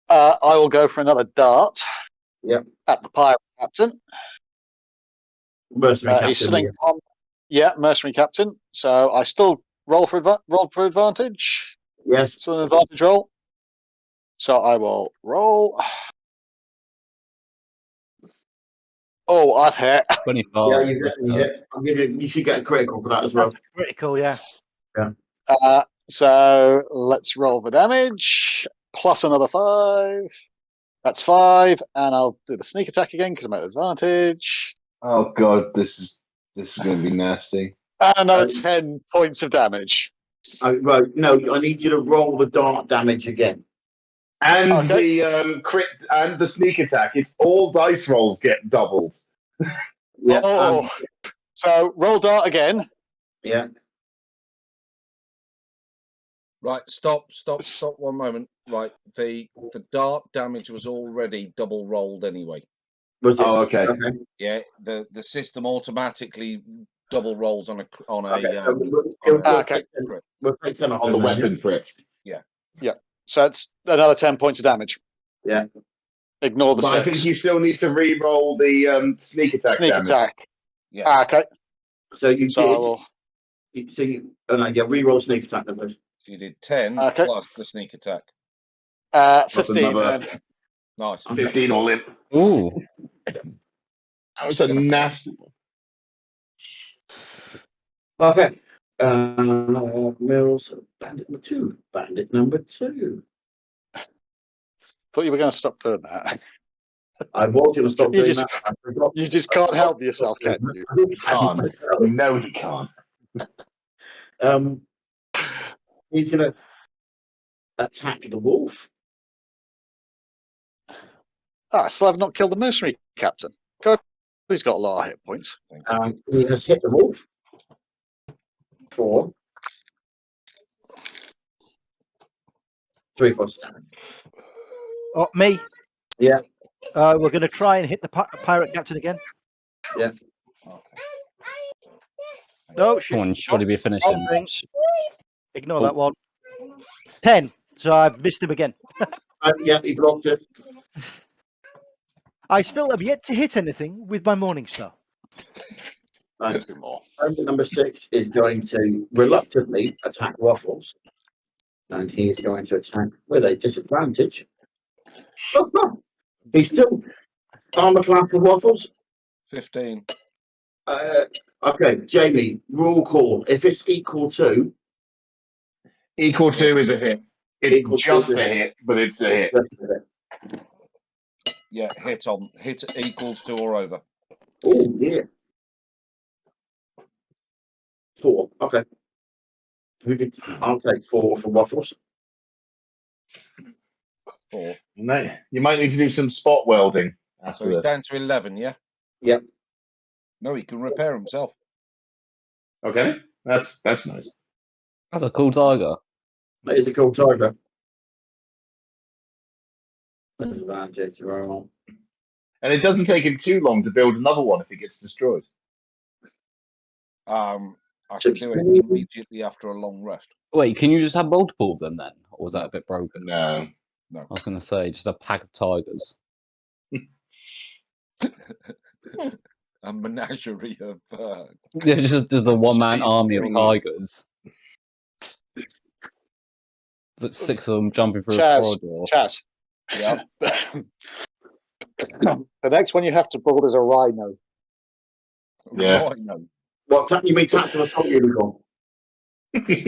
I will go for another dart. Yep. At the pirate captain. Mercenary He's captain. sitting on. Yeah, mercenary captain. So I still roll for advantage. Yes. Still an advantage roll. So I will roll. Oh, I've hit. 25. Yeah, you definitely hit. I'll give you. You should get a critical for that as well. That's critical, yeah. So let's roll the damage. Plus another 5. That's 5. And I'll do the sneak attack again because I'm at advantage. Oh god, this is going to be nasty. And another 10 points of damage. Right. No, I need you to roll the dart damage again. And Okay. the crit and the sneak attack. It's all dice rolls get doubled. Yeah. Oh, so roll dart again. Yeah. Right, stop 1 moment. Right, the dart damage was already double rolled anyway. Was it? Oh, okay. Okay. Yeah, the system automatically double rolls on a Okay. So Okay. we'll take 10 off On the then, weapon crit. So it's another 10 points of damage. Yeah. Ignore the But I 6. think you still need to re-roll the sneak attack Sneak damage. attack. Yeah. Okay. So you So I did. will. So you. Oh no, yeah. Re-roll sneak attack then, please. So you did 10 Okay. plus the sneak attack. 15 another- then. Nice. 15 all in. Ooh. That was a nasty one. Okay. Mills. Bandit number 2. Bandit number 2. Thought you were going to stop doing that. I was going to stop You doing just- that. I forgot. You just can't help yourself, can you? Can't. No, he can't. He's going to attack the wolf. I still have not killed the mercenary captain. God, he's got a lot of hit points. He has hit the wolf. 4. 3 points of damage. Oh, me. Yeah. We're going to try and hit the pirate captain again. Yeah. Okay. No, Come on, surely be finishing. wrong thing. Ignore that one. 10. So I've missed him again. Yeah, he blocked it. I still have yet to hit anything with my morning star. Right. 2 more. Bandit number 6 is going to reluctantly attack Waffles. And he's going to attack with a disadvantage. Oh, no. He's still armor class for Waffles. 15. Okay, Jamie, rule call. If it's equal to. Equal to is a hit. It's Equal to just is a hit, but it's a hit. Yeah, hit equals to or over. Oh, yeah. 4. Okay. I'll take 4 for Waffles. 4. You might need to do some spot welding So after he's this. down to 11, yeah? Yep. No, he can repair himself. Okay, that's nice. That's a cool tiger. That is a cool tiger. Disadvantage roll. And it doesn't take him too long to build another one if it gets destroyed. I can do it immediately after a long rest. Wait, can you just have multiple of them then? Or was that a bit broken? No. I was going to say, just a pack of tigers. A menagerie of. Yeah, just a one-man Steve army of Ringo. tigers. 6 of them jumping through a Chaz. corridor. Chaz. Yeah. The next one you have to build is a rhino. Yeah. Rhino. What, you mean tactical assault unicorn? You can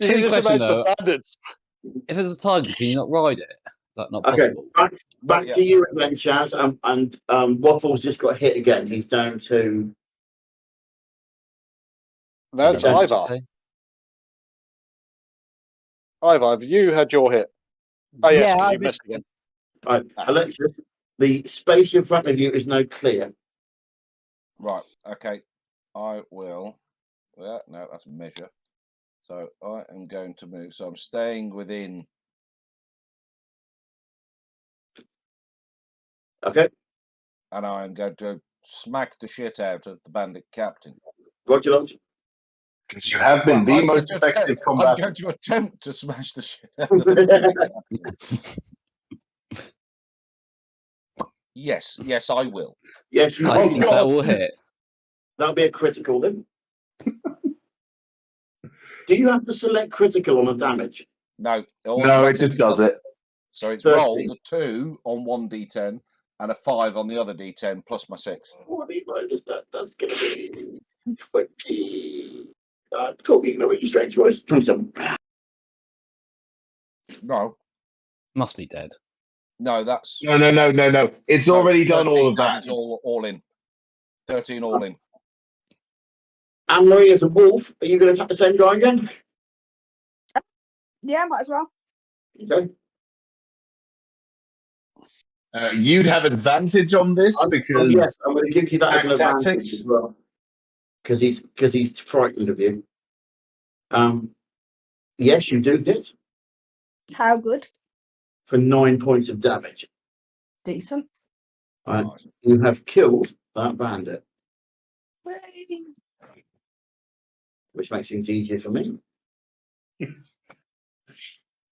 Silly just question, imagine though. the bandits. If it's a tiger, can you not ride it? Is that not Okay, possible? back yet. to you again, Chaz. And Waffles just got hit again. He's down to. No, it's Okay. Ivar. Ivar, have you had your hit? Oh, yes, Yeah, I you missed again. Right, Alexis, the space in front of you is now clear. Right. Okay. I will. Yeah, no, that's a measure. So I am going to move. So I'm staying within. Okay, And I am going to smack the shit out of the bandit captain. Roger, Lodge. Because you have been Well, the I'm most going to effective I'm going combatant. to attempt to smash the shit out of the bandit captain. Yes, I will. Yes, you I oh, think that God. will hit. That'll be a critical then. Do you have to select critical on the damage? No, No, it just does it. So it's 13. rolled a 2 on 1d10 and a 5 on the other D10 plus my 6. 40 minus that, that's going to be 20. I'm talking in a really strange voice. 27. No, Must be dead. no, that's No. It's no, already it's done all 13 of that. damage all in. 13 all in. Anne Marie as a wolf. Are you going to attack the same guy again? Yeah, might as well. Okay. You'd have advantage on this because yes, I'm going to give you that as an pack advantage tactics. as well. Because he's frightened of you. Yes, you do hit How good? for 9 points of damage. Decent. Right. Nice. You have killed that bandit, Whee! which makes things easier for me.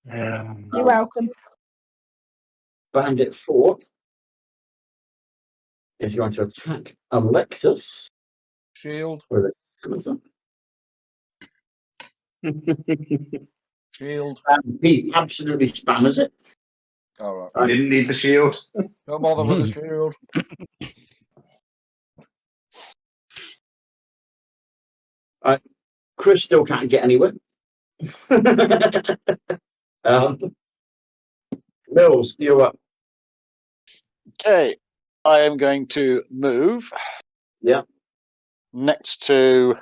You're welcome. Bandit 4 is going to attack Alexis Shield, with a scimitar. shield. He absolutely spammers it. All right. I didn't need the shield. Don't bother with the shield. Chris still can't get anywhere. Mills, you're up. Okay, I am going to move. Yeah. Next to,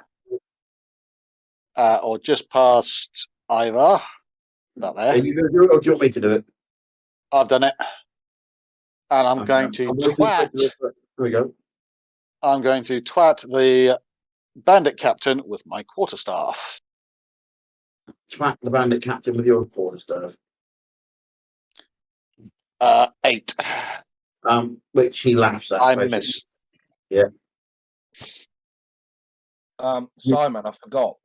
or just past Ira. About Are there. you going to do it or do you want me to do it? I've done it. And I'm Okay. going to I'm waiting for twat. it to- Here we go. I'm going to twat the bandit captain with my quarterstaff. Smack the bandit captain with your quarterstaff. 8. Which he laughs at. I basically. miss. Simon, I forgot.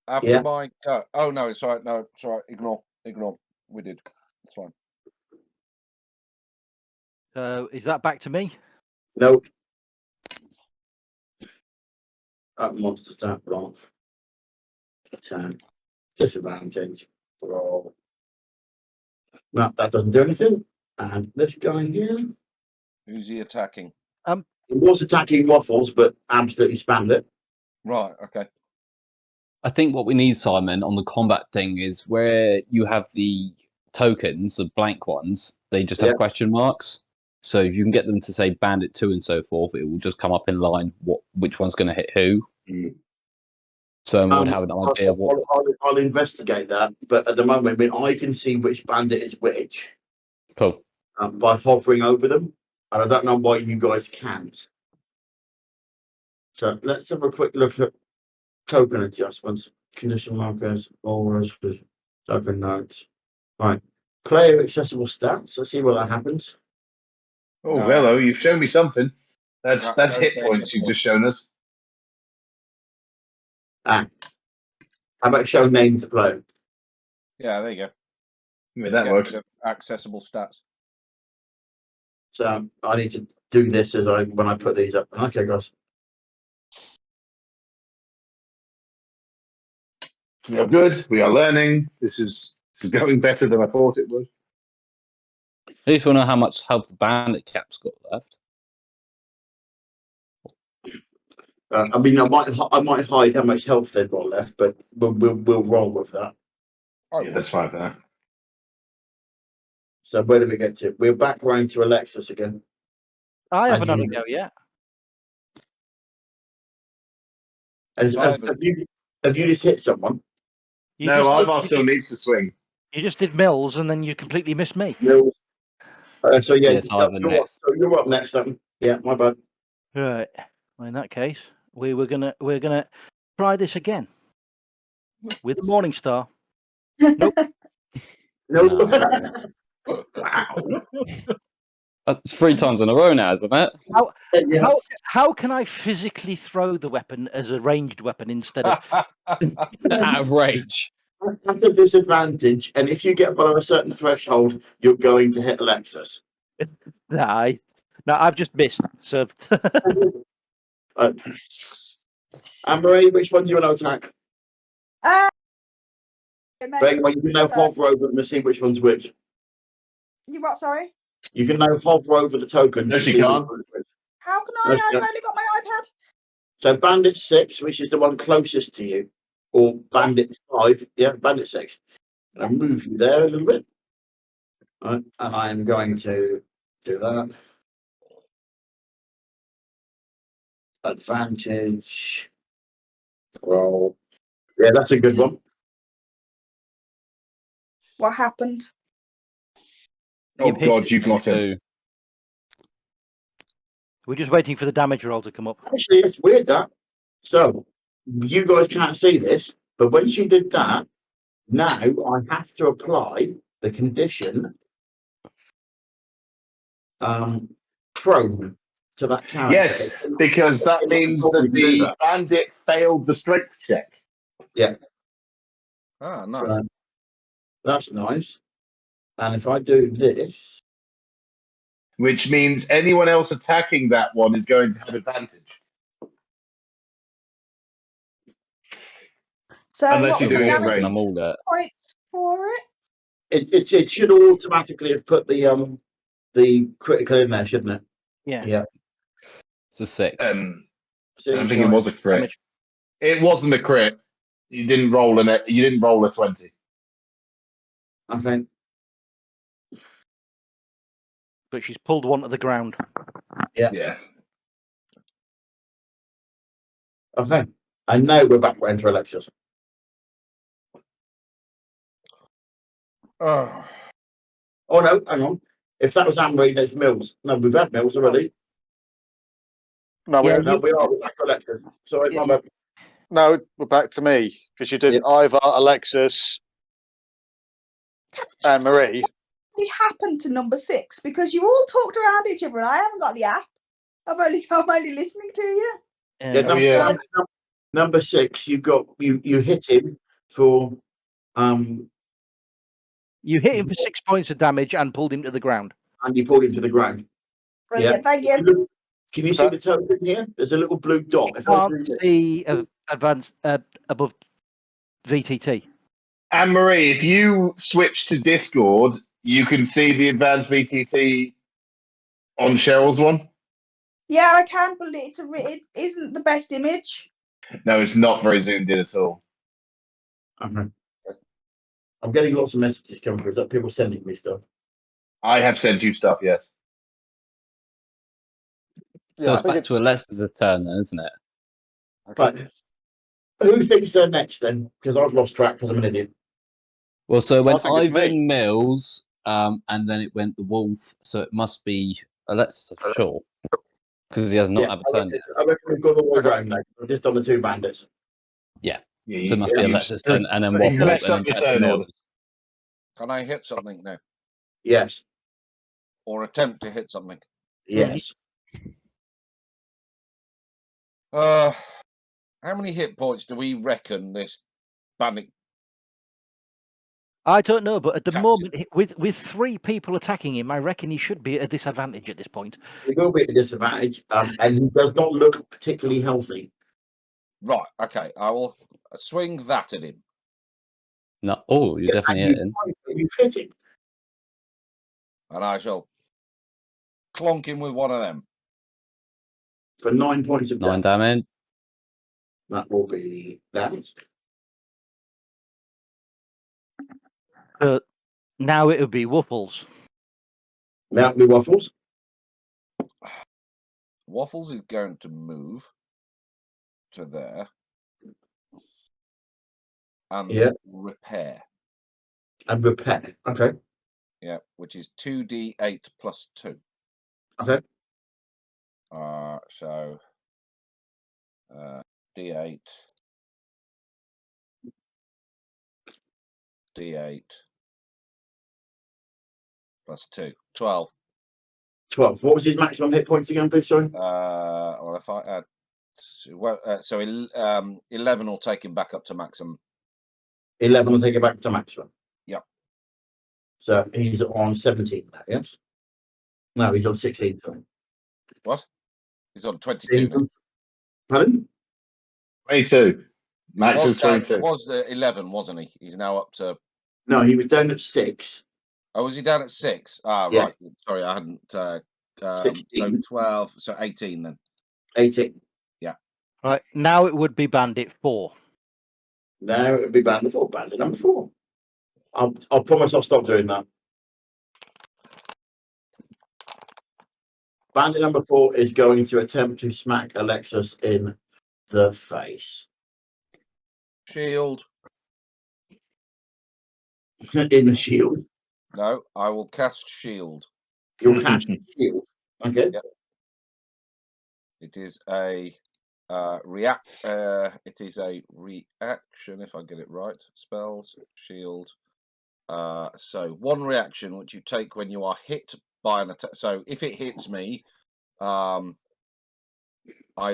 After Yeah. my go. Oh no, it's all right. No, it's all right. Ignore. We did. It's fine. So is that back to me? No. Monster stat block. Attack. Disadvantage. Roll. No, that doesn't do anything. And this guy here. Who's he attacking? He was attacking Waffles, but absolutely spammed it. Right. Okay. I think what we need, Simon, on the combat thing is where you have the tokens, the blank ones, they just have Yeah. question marks. So if you can get them to say bandit 2 and so forth, it will just come up in line which one's going to hit who. So we would have an idea of what. I'll investigate that, but at the moment, I can see which bandit is which Cool. by hovering over them, and I don't know why you guys can't. So let's have a quick look at token adjustments, condition markers, auras, token notes. Right, player accessible stats. Let's see what that happens. Oh, No. hello! You've shown me something. That's That's hit their points hit you've just points. shown us. How about show name to player? Yeah, there you go. Yeah, that Get works. rid of accessible stats. So I need to do this when I put these up. Okay, guys. We are good. We are learning. This is going better than I thought it would. I just want to know how much health the bandit cap's got left. I mean, I might hide how much health they've got left, but we'll roll with that. Oh, Yeah, that's fine for that. So where do we get to? We're back round to Alexis again. I haven't had a you- go yet. Have you just hit someone? You No, just did- Ivar you still just- needs to swing. You just did Mills, and then you completely missed me. No. So yeah, Yes, Ivan next. you're up next. Yeah, my bad. Right. Well, in that case, we're gonna try this again with the Morning Star. No. No. Wow. That's 3 times in a row now, isn't it? Yeah. How can I physically throw the weapon as a ranged weapon instead of? Out of range. At a disadvantage, and if you get below a certain threshold, you're going to hit Alexis. No, I've just missed. So Anne-Marie, which one do you want to attack? And then Bearing in mind you can now hover over them and see which one's which. you what? Sorry. You can now hover over the token. No, to she see can't. what it is. How can No, I? she I've can't. only got my iPad. So Bandit 6, which is the one closest to you, or Bandit 5, yeah, Bandit 6. I'll move you there a little bit. And I'm going to do that. Advantage. Roll. Yeah, that's a good one. What happened? Oh You've hit God, you got him. Two. We're just waiting for the damage roll to come up. Actually, it's weird that. So, you guys can't see this, but when she did that, now I have to apply the condition prone to that character. Yes, because that means that the bandit failed the strength check. Ah, nice. So, that's nice. And if I do this, Which means anyone else attacking that one is going to have advantage. So Unless what you're was the doing it damage range. I'm all there. points for it? it should automatically have put the critical in there, shouldn't it? Yeah. Yeah. It's a 6. I So don't think it was a crit. Damage. It wasn't a crit. You didn't roll You didn't roll a 20. okay. But she's pulled one to the ground. Yeah. Okay. And now we're back into Alexis. Oh, Oh no, hang on. If that was Anne-Marie, there's Mills. No, we've had Mills already. No, Yeah, No, we're back to Alexis. Sorry, Yeah, my bad. no, we're back to me because you did Yeah. Ivor, Alexis, and Marie. What happened to number 6? Because you all talked around each other and I haven't got the app. I'm only listening to you. Yeah, Um, number, number 6, you hit him for you hit him for 6 points of damage and pulled him to the ground. and you pulled him to the ground. Brilliant, thank you. Can you see the token here? There's a little blue dot. If I Can't zoom in. see advanced above VTT. Anne Marie, if you switch to Discord, you can see the advanced VTT on Cheryl's one. Yeah, I can, but it isn't the best image. No, it's not very zoomed in at all. Okay. I'm getting lots of messages coming through. Is that people sending me stuff? I have sent you stuff, yes. So Yeah, I it's think back to Alexis's turn then, isn't it? But who thinks they're next then? Because I've lost track because I'm an idiot. Well, so it went think it's me. Ivan, Mills, and then it went the Wolf. So it must be Alexis, I'm sure, because he has not had a turn yet. I reckon we've gone all the way around now. We're just on the two bandits. Yeah, So it must be Alexis turn, and then But Waffles, Alexa- and then Your Jeff turn, Mills. can I hit something now? Yes. Or attempt to hit something? Yes. How many hit points do we reckon this bandit? I don't know, but at the Captain. moment, with 3 people attacking him, I reckon he should be at a disadvantage at this point. He will be at a disadvantage, and he does not look particularly healthy. Right, okay, I will swing that at him. No, oh, you're definitely hitting. You've hit him. And I shall clonk him with one of them. For 9 points of 9 damage. damage. That will be that. Now it would be Waffles. Now it'll be Waffles. Waffles is going to move to there and repair. And repair. Okay. Yeah, which is 2d8 plus 2. Okay. So d8, d8 plus 2, 12. 12. What was his maximum hit points again, please? Sorry. Well, if I add, so 11 will take him back up to maximum. 11 will take it back to maximum. Yep. So he's on 17 now, yes? No, he's on 16. Sorry. What? He's on 22 now. Pardon? 22. Max is Was 22. 11, wasn't he? He's now up to. No, he was down at 6, Oh, was he down at 6? Ah, Yeah. right. Sorry, I hadn't. So 16. 12. So 18 then. 18. Right, now it would be Bandit 4. Now it'll be bandit 4. Bandit number 4. I'll promise I'll stop doing that. Bandit number 4 is going to attempt to smack Alexis in the face. Shield. In the shield. No, I will cast shield. You'll cast the shield. Okay. Yep. It is a it is a reaction, if I get it right. Spells, shield. So one reaction which you take when you are hit by an attack. So if it hits me, I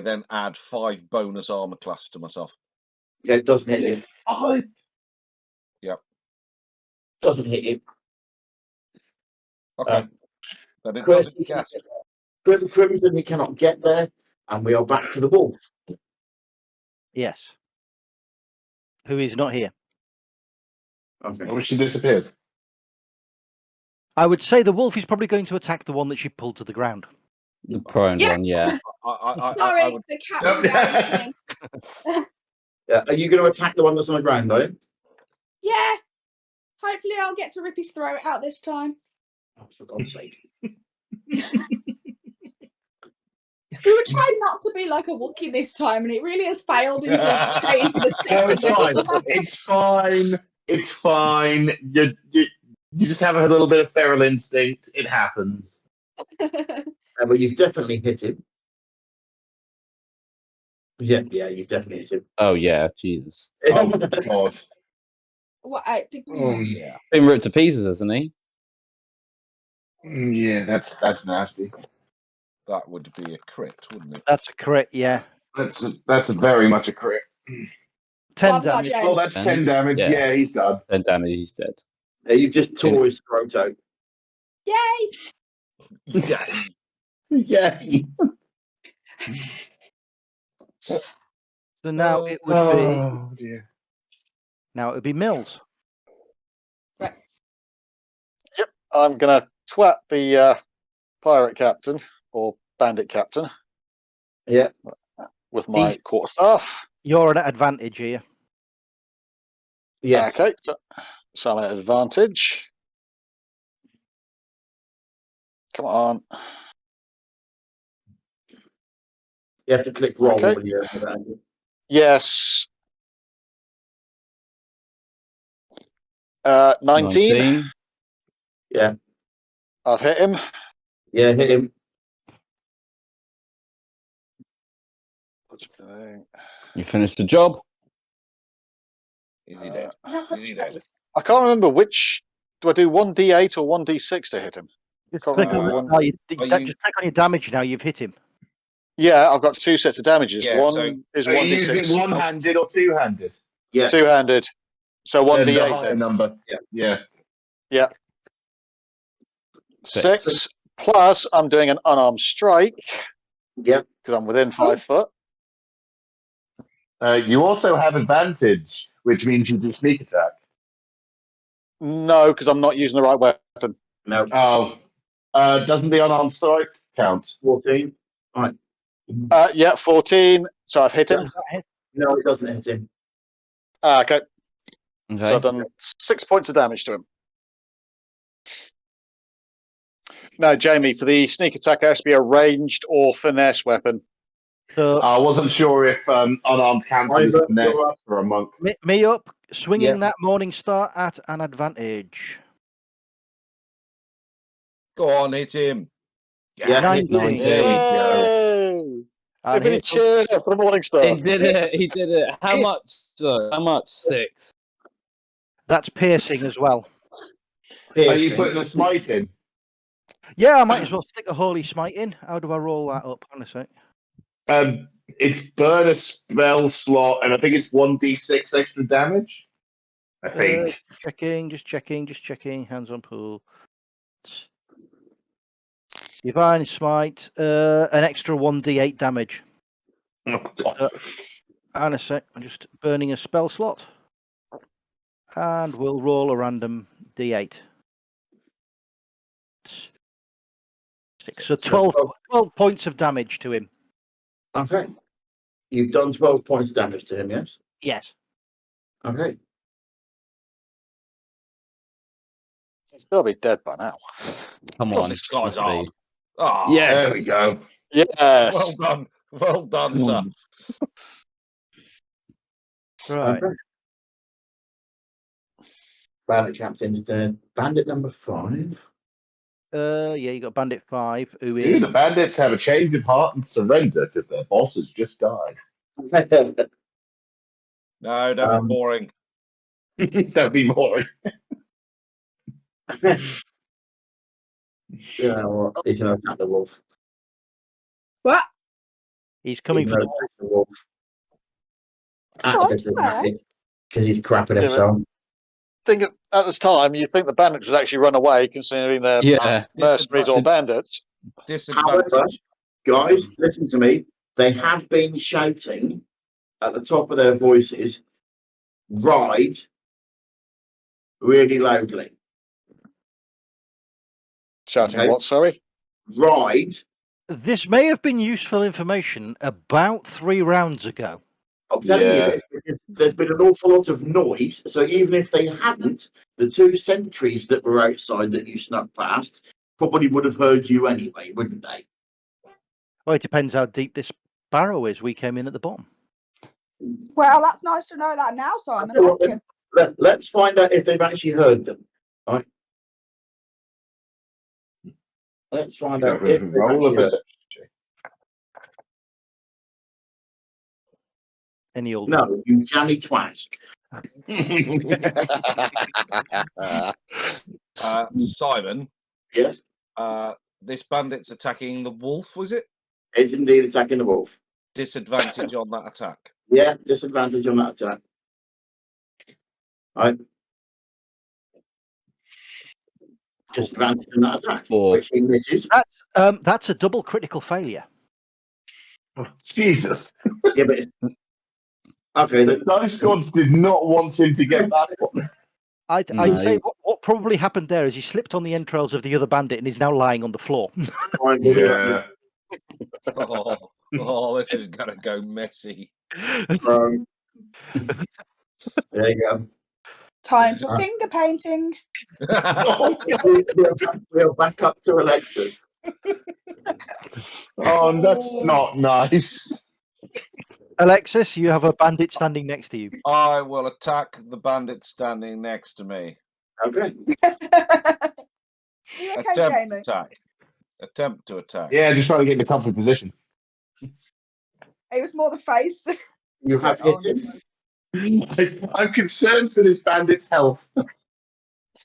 then add 5 bonus armor class to myself. Yeah, it doesn't hit you. Oh, Doesn't hit you. Okay. But it Chris, doesn't cast. Crimson, he cannot get there, and we are back to the wolf. Yes. Who is not here. Okay. I wish she disappeared. I would say the wolf is probably going to attack the one that she pulled to the ground. The prone Yeah. one, yeah. I Sorry, would, the cat was down listening. Yeah, are you going to attack the one that's on the ground, are you? Yeah. Hopefully I'll get to rip his throat out this time. Oh, for God's sake. We were trying not to be like a Wookiee this time, and it really has failed and sort of straight into the No, it's fine. second. It's fine. It's fine. You just have a little bit of feral instinct. It happens. But you've definitely hit him. Yeah, you've definitely hit him. Oh, yeah, Jesus. Oh God. What, yeah. Been ripped to pieces, hasn't he? Yeah, that's nasty. That would be a crit, wouldn't it? That's a crit, yeah. That's very much a crit. 10 Well, damage. yeah. Oh, that's 10 damage. Yeah. Yeah, he's done. 10 damage, he's dead. You've just tore his throat out. Yay! Yeah. Yeah. So now it would Oh dear. be Mills. I'm gonna twat the pirate captain or bandit captain Yeah. with my He's- quarterstaff. You're at advantage here. Yes. Okay, so I'm at advantage. Come on. You have to click roll Okay. when you're at advantage. Yes. 19. Yeah. I've hit him. Yeah, hit him. You finished the job. Is he dead? Is he dead? I can't remember which. Do I do 1d8 or 1d6 to hit him? Just Can't click remember on, one. no, you, Are that- you- just click on your damage now. You've hit him. Yeah, I've got 2 sets of damages. Yeah, One so- is Are you using 1d6. one-handed or two-handed? Yeah. 2-handed. So Then the 1d8 higher then. number. Yeah. Yeah. 6 plus I'm doing an unarmed strike Yep. because I'm within 5 foot. You also have advantage, which means you do sneak attack. No, because I'm not using the right weapon. No. Oh. Doesn't the unarmed strike count? 14. Right. Yeah, 14. So I've hit him. No, it doesn't hit him. Okay. Okay. So I've done 6 points of damage to him. No, Jamie, for the sneak attack, it has to be a ranged or finesse weapon. So I wasn't sure if unarmed counts as Ivor, a finesse you're up. for a monk. me up, swinging Yeah. that morning star at an advantage. Go on, hit him. Yeah. 19. There we go. Yay! And Everybody hit- cheer for the morning star. He did it. He did it. How much? How much? 6. That's piercing as well. Are you putting a smite in? Yeah, I might as well stick a holy smite in. How do I roll that up? Hang on a sec. It's burn a spell slot, and I think it's 1d6 extra damage. I think. Just checking. Hands on pool. Divine smite, an extra 1d8 damage. Oh, God. Hang on a sec. I'm just burning a spell slot. And we'll roll a random d8. 6. So 12 points of damage to him. Okay. You've done 12 points of damage to him, yes? Yes. Okay. He's got to be dead by now. Come God, on. this guy's must be. hard. Ah, Yes. There we go. Yes. Well done, sir. Right. Okay. Bandit captain's dead. Bandit number 5. Yeah, you got Bandit 5, who Do is the bandits have a change of heart and surrender because their boss has just died? No, don't be boring. Don't be boring. Yeah, well, he's going to attack the wolf. What? he's coming He's for going the to attack the wolf. At Oh, a disadvantage because he's crapping Yeah, himself. Think at this time, you think the bandits would actually run away, considering they're Yeah. mercenaries or bandits. Disadvantage. Guys, listen to me. They have been shouting at the top of their voices, ride, really loudly. Shouting Okay. what? Sorry. Ride. This may have been useful information about 3 rounds ago. I'm telling you Yeah. this because there's been an awful lot of noise. So even if they hadn't, the 2 sentries that were outside that you snuck past probably would have heard you anyway, wouldn't they? Well, it depends how deep this barrow is. We came in at the bottom. Well, that's nice to know that now, Simon. Okay, well, Thank then, you. let's find out if they've actually heard them. All right. Let's find out if they've Roll a actually heard. perception. Any old No, you jammy twat. Simon, Yes, this bandit's attacking the wolf, was it? it's indeed attacking the wolf. Disadvantage on that attack. Yeah, disadvantage on that attack. Right. Disadvantage on that attack, 4. which he misses. That's a double critical failure. Jesus. Yeah, but it's... Okay, The dice gods did not want him to get that one. I'd No. say what probably happened there is he slipped on the entrails of the other bandit and is now lying on the floor. Yeah. This is gonna go messy. There you go. Time for Right. finger painting. We'll back up to Alexis. Oh, that's not nice. Alexis, you have a bandit standing next to you. I will attack the bandit standing next to me. Okay. You okay, Attempt Jamie? attack. Attempt to attack. Yeah, just trying to get in a comfy position. It was more the face. You have hit him. I'm concerned for this bandit's health.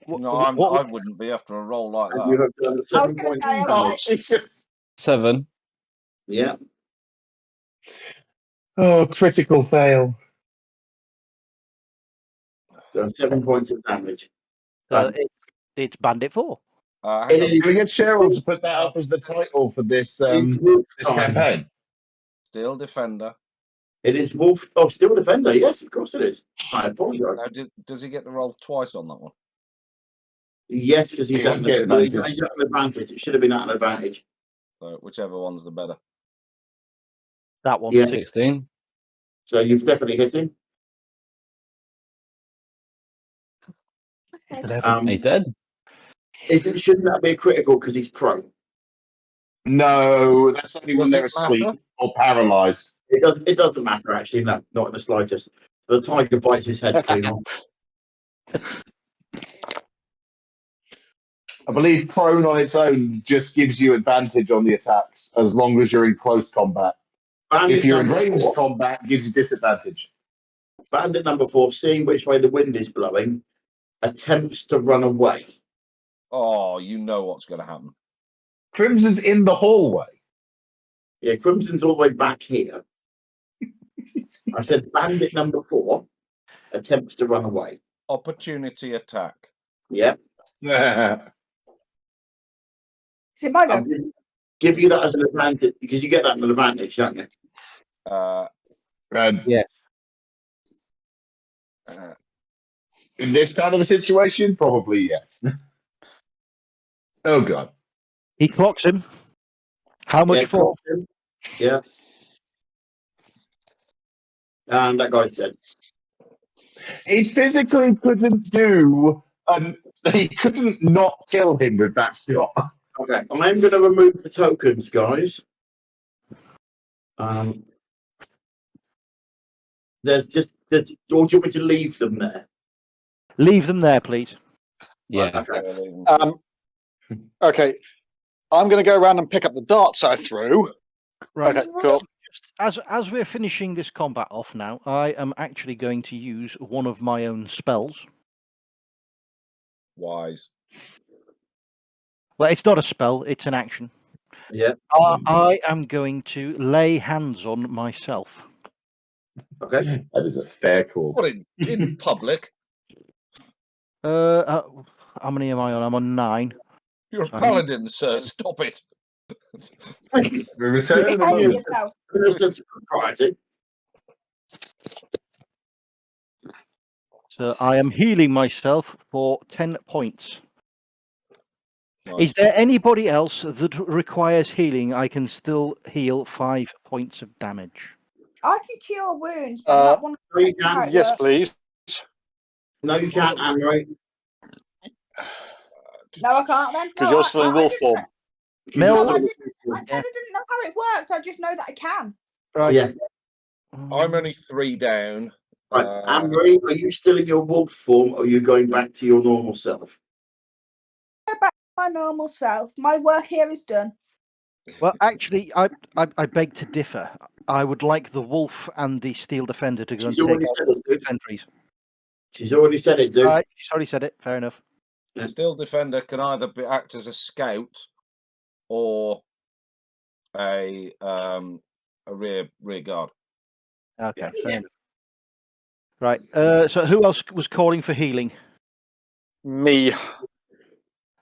No, I wouldn't be after a roll like And you that. have done I was 7 gonna points. say, of I'm Oh, damage. Jesus. 7. Yeah. Oh, critical fail. So 7 points of damage. It's Bandit 4. Hang It on. is Can we get Cheryl to put that up as the title for this it's wolf this time. campaign? Still defender. It is wolf. Oh, still defender. Yes, of course it is. I apologise. Does he get the roll twice on that one? Yes, because he's He at won't get an advantage. he's at an advantage. It should have been at an advantage. So whichever one's the better. That one. Yeah. 16. So you've definitely hit him. He's dead. Shouldn't that be a critical because he's prone? No, that's only when Does they're it matter? asleep or paralyzed. It doesn't matter actually. No, not in the slightest. The tiger bites his head clean off. I believe prone on its own just gives you advantage on the attacks as long as you're in close combat. Bandit If you're in number ranged 4, combat, it gives you disadvantage. bandit number 4, seeing which way the wind is blowing, attempts to run away. Oh, you know what's going to happen. Crimson's in the hallway. Yeah, Crimson's all the way back here. I said bandit number 4 attempts to run away. Opportunity attack. Yeah. Is it my go? I'll give you that as an advantage because you get that as an advantage, don't you? And Uh, in this kind of a situation, probably, yeah. Oh, God. He clocks him. How much Yeah, for? cost him. Yeah. And that guy's dead. He physically couldn't do, and he couldn't not kill him with that shot. Okay, I'm going to remove the tokens, guys. There's or do you want me to leave them there? Leave them there, please. Yeah. Okay. Okay. I'm going to go around and pick up the darts I threw. Right. Okay, cool. As we're finishing this combat off now, I am actually going to use one of my own spells. Wise. Well, it's not a spell; it's an action. Yeah. I am going to lay hands on myself. Okay. That is a fair call. What in public? How many am I on? I'm on 9. You're a Sorry. paladin, sir. Stop it. We return in a Behave moment. yourself. That's propriety. So I am healing myself for 10 points. Nice. Is there anybody else that requires healing? I can still heal 5 points of damage. I can cure wounds, but I'm not one No, you can't. Yes, please. No, you can't, Anne-Marie. No, I can't then. Because No, you're still in wolf form. Mel- No, I said Yeah. I didn't know how it worked. I just know that I can. Right. Yeah. I'm only 3 down. Right. Anne-Marie, are you still in your wolf form, or are you going back to your normal self? Go back to my normal self. My work here is done. Well, actually, I beg to differ. I would like the wolf and the steel defender to go and She's take already out said the it, dude. sentries. She's already said it, dude. Right, she's already said it. Fair enough. Still defender can either act as a scout or a rear guard. Okay, fair enough. Right. So who else was calling for healing? Me,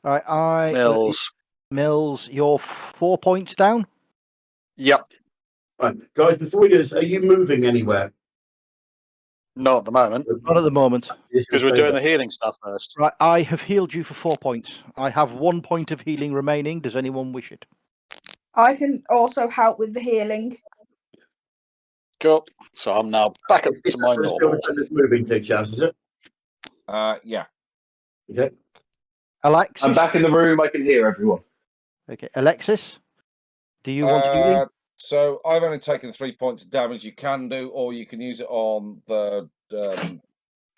All right, Mills, you're 4 points down. Yep. Right, guys, before we do this, are you moving anywhere? Not at the moment. Not at the moment. Because we're doing the healing stuff first. Right, I have healed you for 4 points. I have 1 point of healing remaining. Does anyone wish it? I can also help with the healing. Cool. So I'm now back up to my normal. It's moving to Chaz, is it? Yeah. Okay. Alexis? I'm back in the room. I can hear everyone. Okay, Alexis, do you want healing? So I've only taken 3 points of damage. You can do, or you can use it on the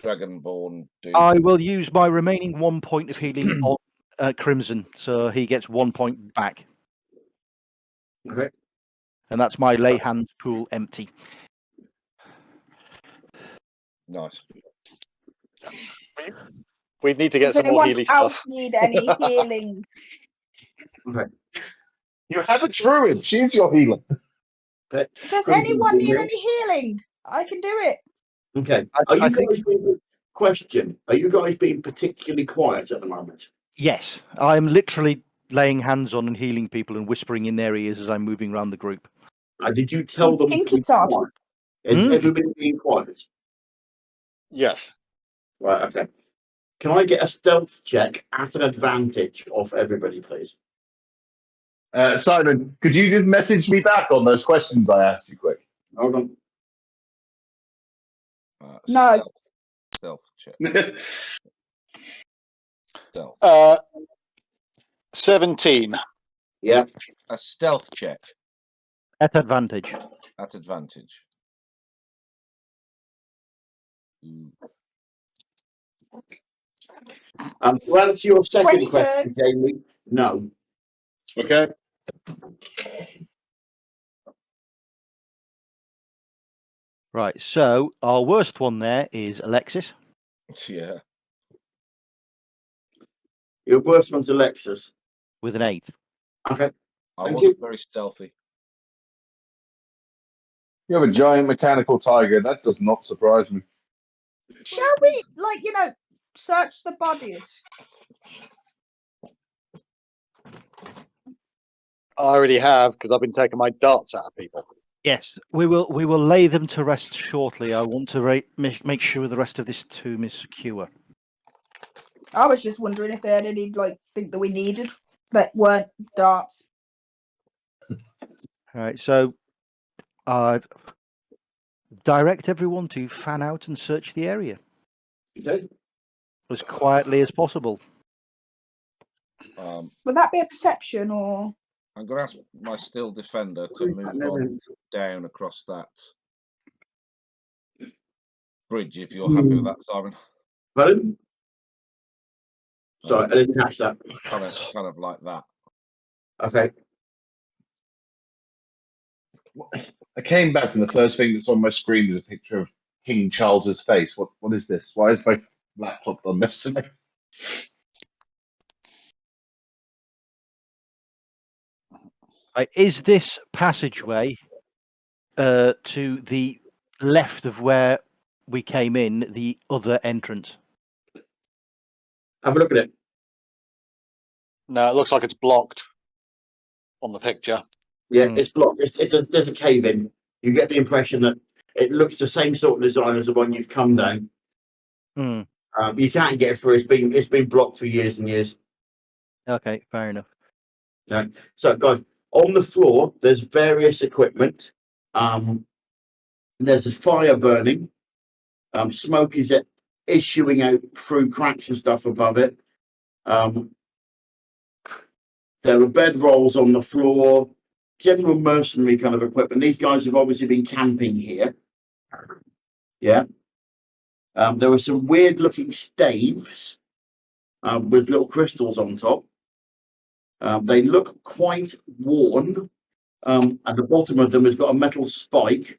Dragonborn dude. I will use my remaining 1 point of healing on Crimson, so he gets 1 point back. Okay. And that's my lay hands pool empty. Nice. We need to get Does some more anyone healing else stuff. need any healing? Okay. You have a druid. She's your healer. Okay. Does Crimson anyone need heal. any healing? I can do it. Okay. I think- Are you guys being particularly quiet at the moment? Yes, I'm literally laying hands on and healing people and whispering in their ears as I'm moving around the group. Did you tell You them think to be it's odd? quiet? Is Hmm? everybody being quiet? Yes. Right, okay. Can I get a stealth check at an advantage of everybody, please? Simon, could you just message me back on those questions I asked you quick? Hold on. No. Stealth check. Stealth. 17. Yeah. A stealth check At advantage. at advantage. To answer your second 22. question, Jamie, no. Okay. Right, so our worst one there is Alexis. Yeah. Your worst one's Alexis. With an 8. Okay. I Thank wasn't very stealthy. You have a giant mechanical tiger. That does not surprise me. Shall we, search the bodies? I already have, because I've been taking my darts out of people. Yes, we will lay them to rest shortly. I want to make sure the rest of this tomb is secure. I was just wondering if they had any, think that we needed that weren't darts. Right. So, direct everyone to fan out and search the area Okay. as quietly as possible. Would that be a perception or? I'm going to ask my still defender to move on down across that bridge if you're happy with that, Simon. Pardon? Sorry, I didn't catch that. Kind of like that. Okay. I came back and the first thing that's on my screen is a picture of King Charles's face. What is this? Why is my laptop done this to me? Right, is this passageway to the left of where we came in the other entrance? Have a look at it. No, it looks like it's blocked on the picture. Yeah, it's blocked. There's a cave in. You get the impression that it looks the same sort of design as the one you've come down. You can't get through. It's been blocked for years and years. Okay, fair enough. Okay. So, guys, on the floor, there's various equipment. There's a fire burning. Smoke is issuing out through cracks and stuff above it. There are bed rolls on the floor. General mercenary kind of equipment. These guys have obviously been camping here. Yeah. There were some weird looking staves with little crystals on top. They look quite worn. And the bottom of them has got a metal spike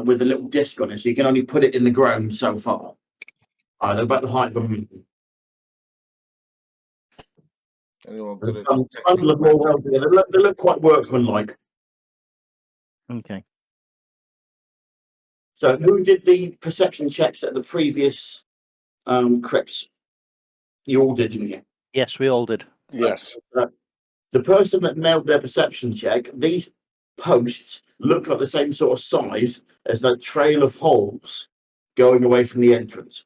with a little disc on it, so you can only put it in the ground so far. They're about the height of a moon. Anyone good at They look quite workmanlike. Okay. So, who did the perception checks at the previous crypts? You all did, didn't you? Yes, we all did. Yes. The person that nailed their perception check, these posts look like the same sort of size as that trail of holes going away from the entrance.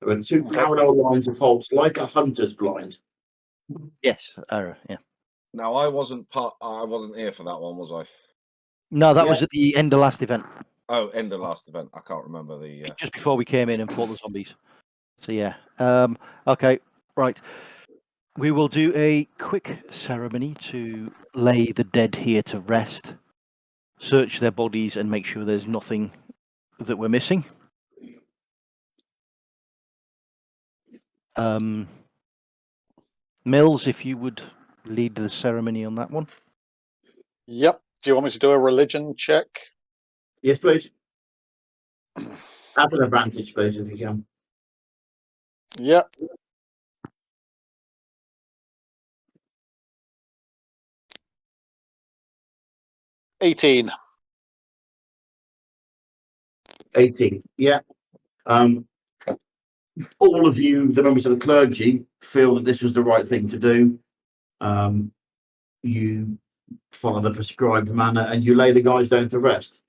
There were two parallel lines of holes, like a hunter's blind. Yes. Yeah. Now I wasn't here for that one, was I? No, that was at the end of last event. Oh, end of last event. I can't remember the. Just before we came in and fought the zombies. So yeah. Okay. Right. We will do a quick ceremony to lay the dead here to rest, search their bodies, and make sure there's nothing that we're missing. Mills, if you would lead the ceremony on that one. Yep. Do you want me to do a religion check? Yes, please. Have an advantage, please, if you can. Yep. $18. 18. Yeah. All of you, the members of the clergy, feel that this was the right thing to do. You follow the prescribed manner and you lay the guys down to rest.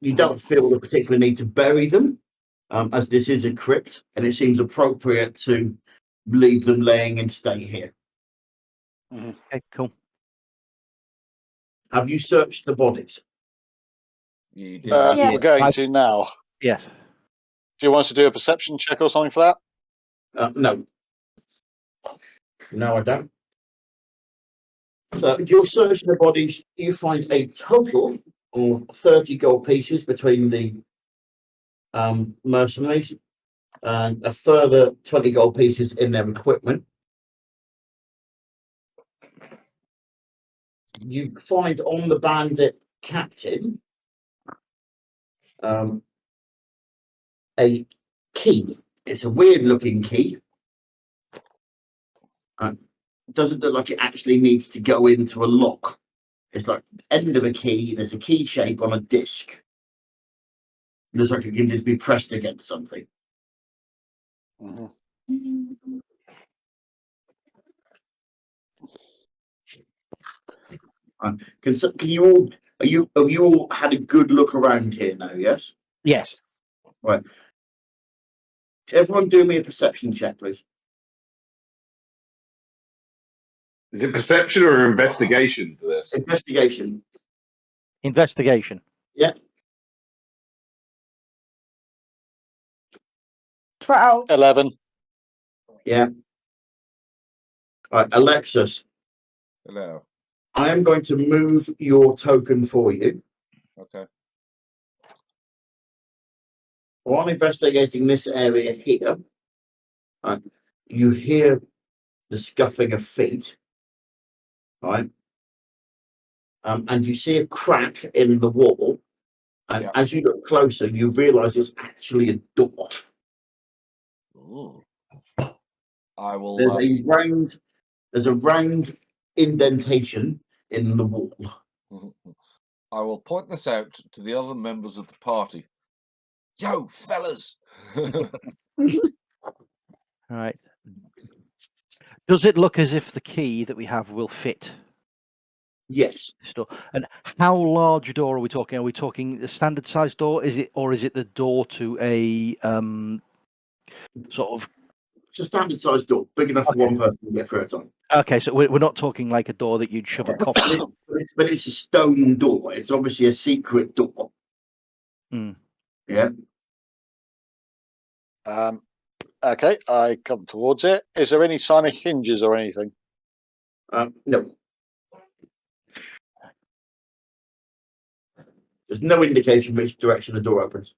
You don't feel the particular need to bury them, as this is a crypt, and it seems appropriate to leave them laying and stay here. Okay, cool. Have you searched the bodies? You did. Yes. We're going to now. Yes. Do you want us to do a perception check or something for that? No. No, I don't. So you're searching the bodies, you find a total of 30 gold pieces between the mercenaries and a further 20 gold pieces in their equipment. You find on the bandit captain a key. It's a weird looking key. Doesn't look like it actually needs to go into a lock. It's like end of a key. There's a key shape on a disc. It looks like it can just be pressed against something. Can you all? Have you all had a good look around here now? Yes. Yes. Right. Everyone, do me a perception check, please. Is it perception or investigation for this? Investigation. Investigation. 12. 11. Yeah. All right, Alexis, Hello. I am going to move your token for you. Okay. While investigating this area here, you hear the scuffing of feet, right? And you see a crack in the wall. And Yeah. as you look closer, you realise it's actually a door. Ooh. I will. There's a round indentation in the wall. I will point this out to the other members of the party. Yo, fellas! All right. Does it look as if the key that we have will fit Yes. this door? And how large a door are we talking? Are we talking a standard size door? Is it the door to a sort of? It's a standard sized door, big enough for one person to get through at a time. Okay, so we're not talking like a door that you'd shove a coffin. But it's a stone door. It's obviously a secret door. Mm. Yeah. Okay, I come towards it. Is there any sign of hinges or anything? No. There's no indication which direction the door opens.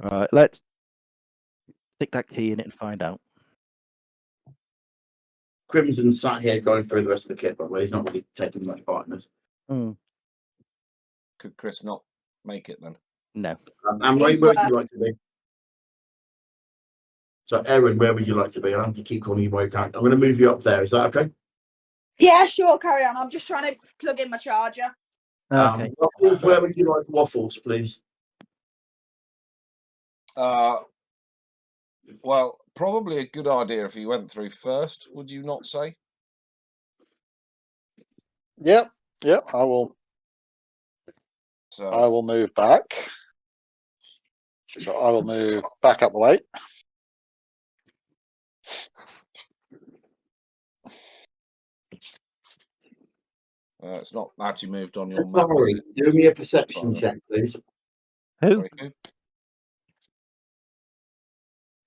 All right, let's stick that key in it and find out. Crimson sat here going through the rest of the kit, by the way. He's not really taking much part in this. Mm. Could Chris not make it then? No. Amray, He's where would work. you like to be? So, Erin, where would you like to be? I have to keep calling you my character. I'm going to move you up there. Is that okay? Yeah, sure, carry on. I'm just trying to plug in my charger. Okay. Waffles, where would you like waffles, please? Well, probably a good idea if he went through first, would you not say? Yep, I will So move back. So I will move back up the way. it's not actually moved on your map. Sorry, Is it? do me a perception Sorry. check, please. Who? Sorry,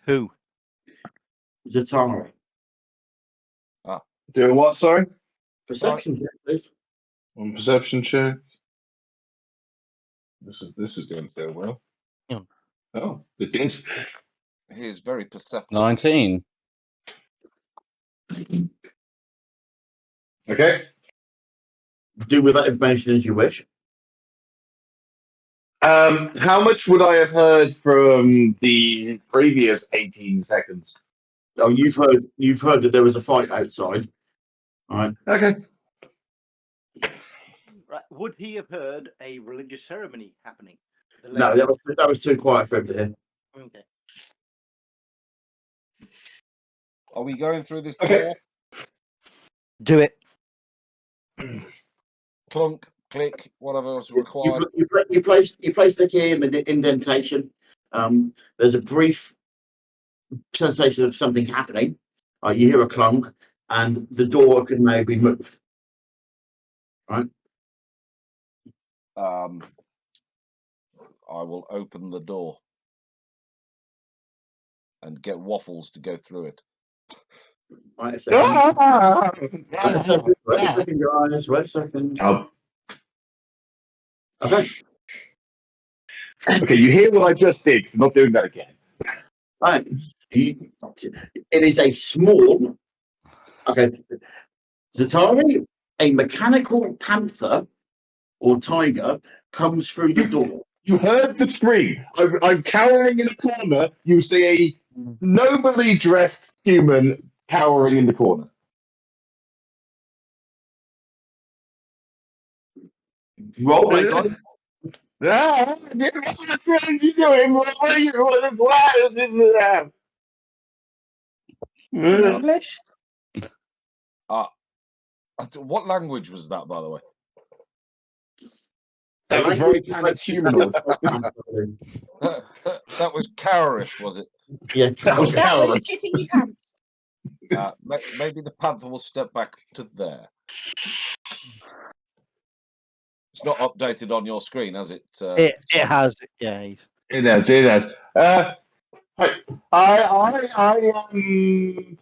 Who? Zatara. Do what? Sorry. Perception check, please. On perception check. This is going to go well. Yeah. Oh, it did. He is very perceptive. 19. Okay. Do with that information as you wish. How much would I have heard from the previous 18 seconds? Oh, you've heard that there was a fight outside. All right. Okay. Right. Would he have heard a religious ceremony happening? No, that was too quiet for him to hear. Okay. Are we going through this Okay. door? Do it. Clunk, click, whatever is required. You place the key in the indentation. There's a brief sensation of something happening. You hear a clunk, and the door can now be moved. Right. I will open the door and get Waffles to go through it. Wait a second. Wait a second, guys. Wait a second. Oh. Okay. Okay, you hear what I just did, so I'm not doing that again. Right. It is a small. Okay. Zatari, a mechanical panther or tiger comes through the door. You heard the scream. I'm cowering in a corner. You see a nobly dressed human cowering in the corner. Roll my dice. Ah, what are you doing? What are you doing? In English? What language was that, by the way? That was very kind of humanoid. That was cowerish, was it? Yeah. That was That was cowering. shitting your pants. Maybe the panther will step back to there. It's not updated on your screen, has it? It has. Yeah. It has. It has. I am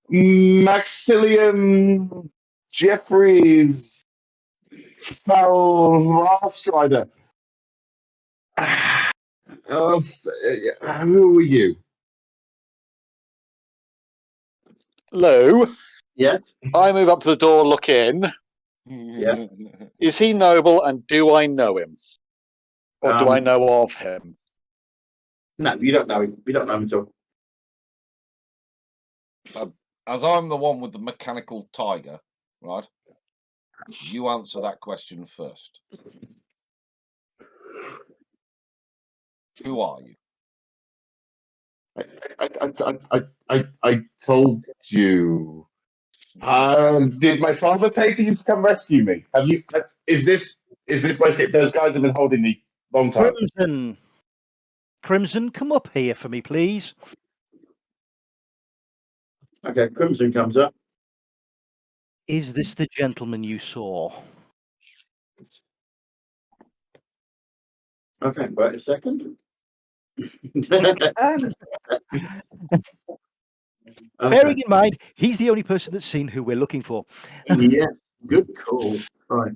Maximilian Jeffries Strider. Who are you? Lou, Yes. I move up to the door, look in. Yeah. Is he noble, and do I know him? Or do I know of him? No, you don't know him. You don't know him at all. As I'm the one with the mechanical tiger, right? You answer that question first. Who are you? I told you. Did my father pay for you to come rescue me? Have you? Is this my ship? Those guys have been holding me long time. Crimson, come up here for me, please. Okay, Crimson comes up. Is this the gentleman you saw? Okay, wait a second. Bearing in mind, he's the only person that's seen who we're looking for. Yes, good call. Right.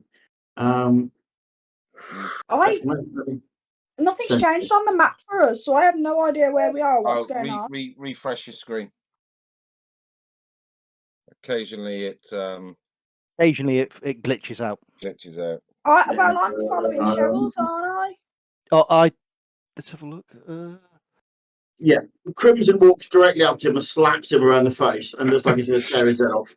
Nothing's changed on the map for us, so I have no idea where we are. What's going on? Refresh your screen. Occasionally, it glitches out. Glitches out. Well, I'm following Shovels, aren't I? Let's have a look. Yeah, Crimson walks directly up to him and slaps him around the face, and looks like he's going to tear his head off.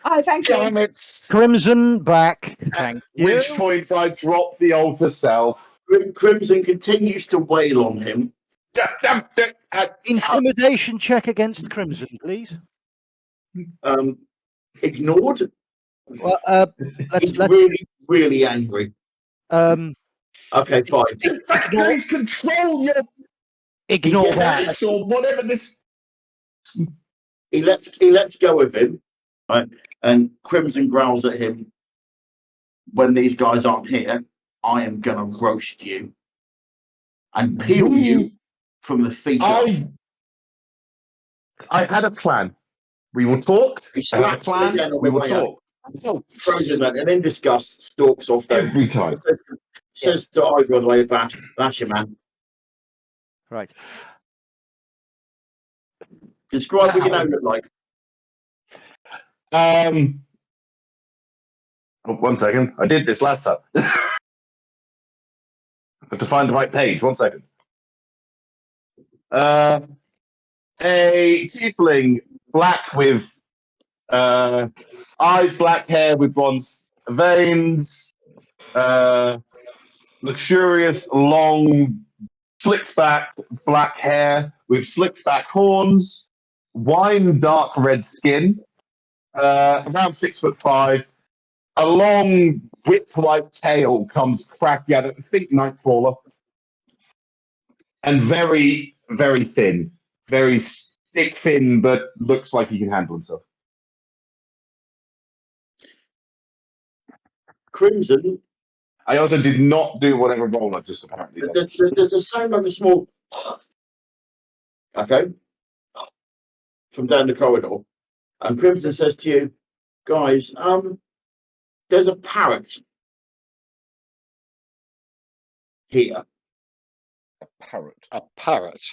Oh, thank you. Damn it! Crimson back. Thank you. Which point I drop the altar self. Crimson continues to wail on him. Intimidation check against Crimson, please. Ignored. Well, he's really, really angry. Okay, fine. Please control your. Ignore that. Or whatever this. He lets go of him, right? And Crimson growls at him. When these guys aren't here, I am gonna roast you and peel you from the feet up. I had a plan. We will talk. He slaps him again on we the will way talk. out. Throws him out, and in disgust stalks off there. Every time. Says to Ivor on the way back, "That's your man." Right. Describe what you know look like. Oh, 1 second. I did this last time. I have to find the right page. 1 second. A tiefling, black with eyes, black hair with bronze veins, luxurious, long, slicked back black hair with slicked back horns, wine dark red skin, around 6'5". A long whip-like tail comes cracking out of think Nightcrawler, and very, very thin, very stick thin, but looks like he can handle himself. Crimson. I also did not do whatever roll I just apparently did. There's a sound like a small. Okay. From down the corridor, and Crimson says to you, guys, there's a parrot here. A parrot. A parrot.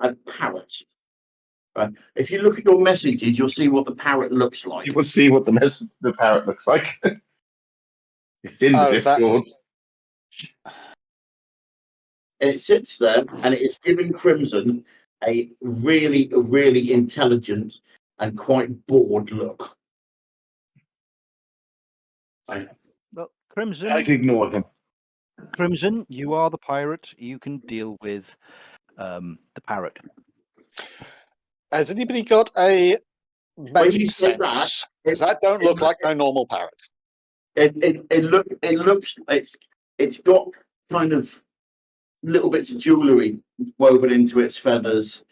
A parrot. Right. If you look at your messages, you'll see what the parrot looks like. You will see what the parrot looks like. It's in the Discord. And it sits there, and it is giving Crimson a really, really intelligent and quite bored look. Well, Crimson. I ignore them. Crimson, you are the pirate. You can deal with the parrot. Has anybody got a magic sense? Because that don't look like no normal parrot. It looks it's got kind of little bits of jewellery woven into its feathers.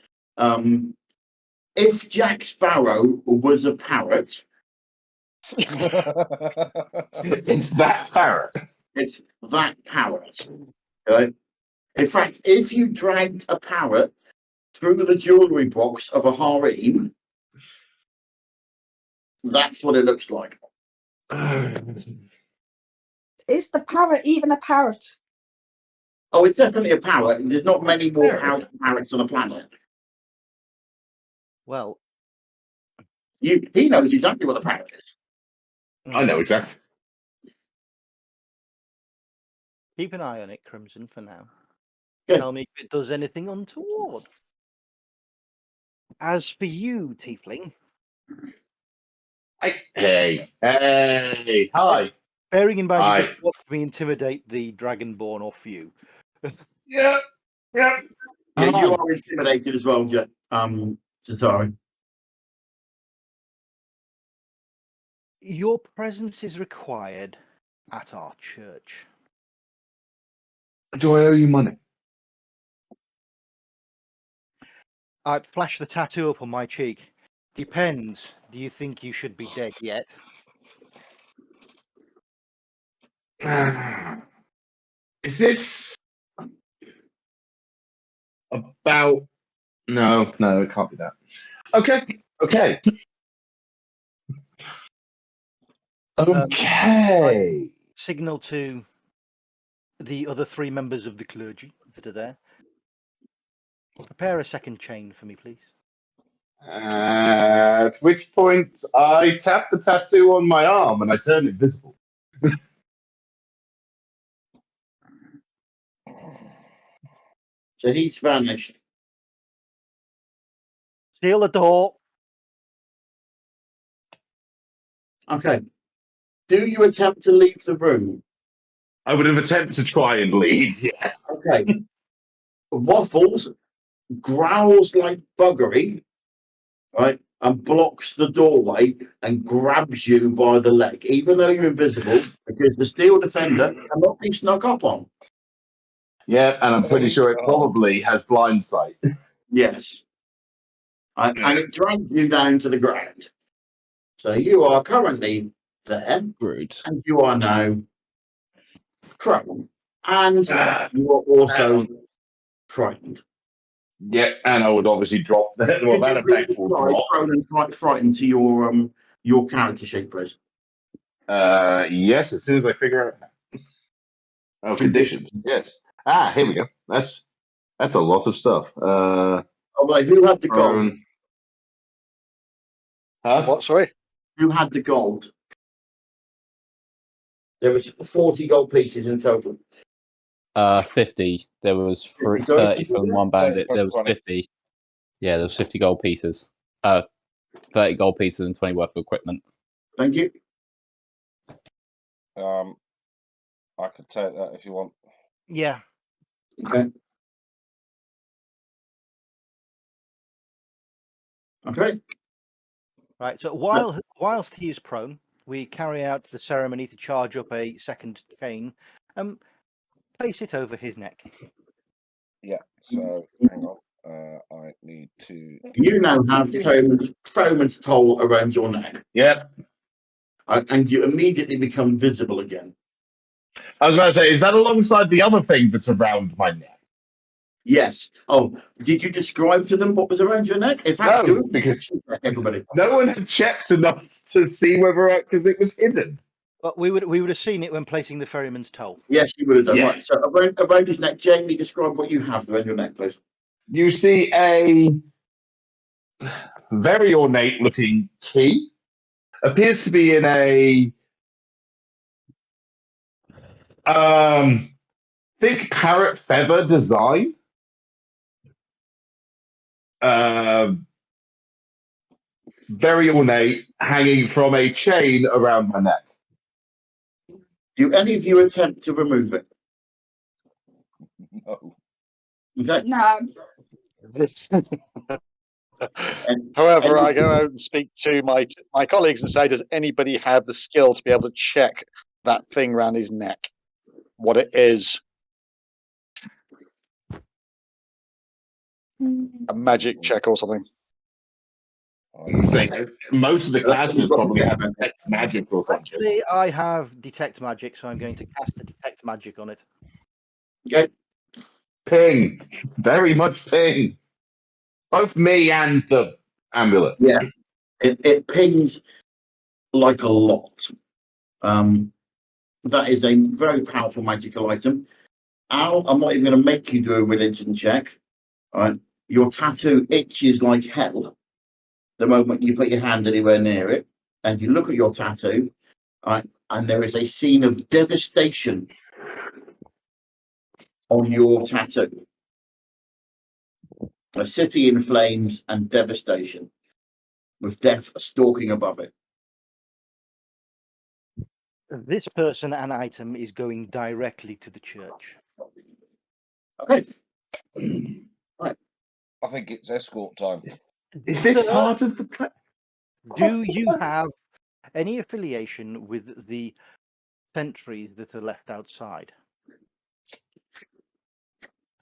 if Jack Sparrow was a parrot, It's that parrot. it's that parrot. Okay? In fact, if you dragged a parrot through the jewellery box of a harem, that's what it looks like. Is the parrot even a parrot? Oh, it's definitely a parrot. There's not many more Parrot. parrots on the planet. Well, He knows exactly what the parrot is. I know exactly. keep an eye on it, Crimson, for now. Good. Tell me if it does anything untoward. As for you, Tiefling, Hey, hi. bearing in mind you Aye. just watched me intimidate the Dragonborn off you, Yeah. Yeah, you are intimidated as well, Satari. your presence is required at our church. Do I owe you money? I'd flash the tattoo up on my cheek. Depends. Do you think you should be dead yet? Is this about? No, it can't be that. Okay. Okay. Signal to the other 3 members of the clergy that are there. Prepare a second chain for me, please. At which point I tap the tattoo on my arm and I turn invisible. So he's vanished. Seal the door. Okay. Do you attempt to leave the room? I would have attempted to try and leave. Yeah. Okay. Waffles growls like buggery, right, and blocks the doorway and grabs you by the leg, even though you're invisible, because the steel defender cannot be snuck up on. Yeah, and I'm pretty sure it God. probably has blind sight. Yes. And it drags you down to the ground. So you are currently there, Rude. and you are now prone. And you are also frightened. Yeah, and I would obviously drop that. Well, that effect will drop. Prone and frightened to your character sheet, please. Yes, as soon as I figure out. Oh, conditions. Yes. Here we go. That's a lot of stuff. Although, who had the gold? Huh? What? Sorry. Who had the gold? There was 40 gold pieces in total. 50. There was Sorry? 30 from one bandit. 30 There was 20. 50. Yeah, there was 50 gold pieces. 30 gold pieces and 20 worth of equipment. Thank you. I could take that if you want. Yeah. Okay. Okay. Right. So whilst he is prone, we carry out the ceremony to charge up a second chain and place it over his neck. Yeah. So hang on. I need to. You now have Foeman's toll around your neck. Yep. And you immediately become visible again. I was about to say, is that alongside the other thing that's around my neck? Yes. Oh, did you describe to them what was around your neck? In fact, No, because everybody. no one had checked enough to see whether because it was hidden. But we would have seen it when placing the ferryman's toll. Yes, you would have done. Yeah. Right. So around his neck, Jamie, describe what you have around your neck, please. You see a very ornate-looking key. Appears to be in a thick parrot feather design. Very ornate, hanging from a chain around my neck. Do any of you attempt to remove it? No. Okay. No. However, I go out and speak to my colleagues and say, does anybody have the skill to be able to check that thing around his neck? What it is? A magic check or something? Say, most of the classes probably have detect magic or something. Actually, I have detect magic, so I'm going to cast the detect magic on it. Okay. Ping. Very much ping. Both me and the amulet. Yeah. It pings like a lot. That is a very powerful magical item. Al, I'm not even going to make you do a religion check. All right. Your tattoo itches like hell the moment you put your hand anywhere near it, and you look at your tattoo, all right, and there is a scene of devastation on your tattoo. A city in flames and devastation, with death stalking above it. This person and item is going directly to the church. Okay. I think it's escort time. Is this Sir, part of the plan? do you have any affiliation with the sentries that are left outside?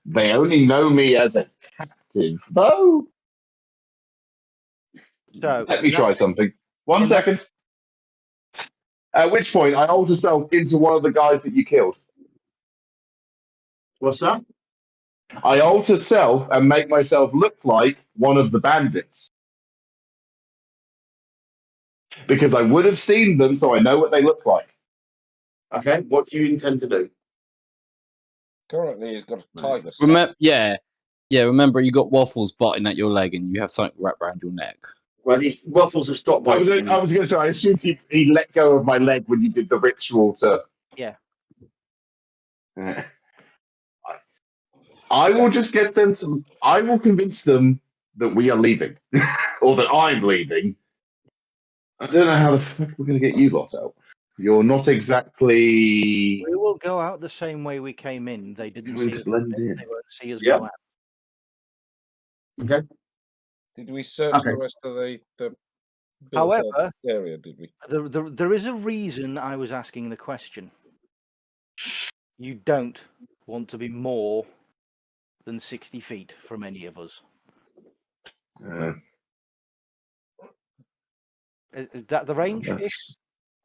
They only know me as a captive, though. So Let me try something. One in that- second. At which point, I alter self into one of the guys that you killed. What's that? I alter self and make myself look like one of the bandits. Because I would have seen them, so I know what they look like. Okay. What do you intend to do? Currently, he's got a tiger. Remember, yeah. Remember, you got Waffles biting at your leg, and you have something wrapped around your neck. Well, these waffles have stopped I was biting. going to say, I assumed he let go of my leg when you did the ritual to. Yeah. I will just get them to. I will convince them that we are leaving, or that I'm leaving. I don't know how the fuck we're going to get you lot out. You're not exactly We will go out the same way we came in. They didn't going see to us. blend They in. won't see us Yeah. go out. Okay. Did we search Okay. the rest of the built-up However, area? Did we? there is a reason I was asking the question. You don't want to be more than 60 feet from any of us. Is that the range? That's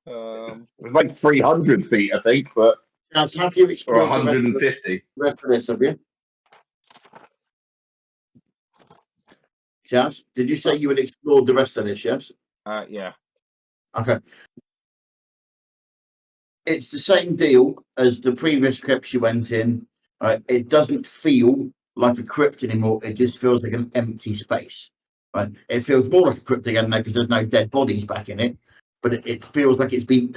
Um, it's like 300 feet, I think, but Now, so have you or explored the 150. rest of this, have you? Jazz, did you say you had explored the rest of this, yes? yeah. Okay. It's the same deal as the previous crypts you went in. It doesn't feel like a crypt anymore. It just feels like an empty space. Right? It feels more like a crypt again now because there's no dead bodies back in it, but it feels like it's been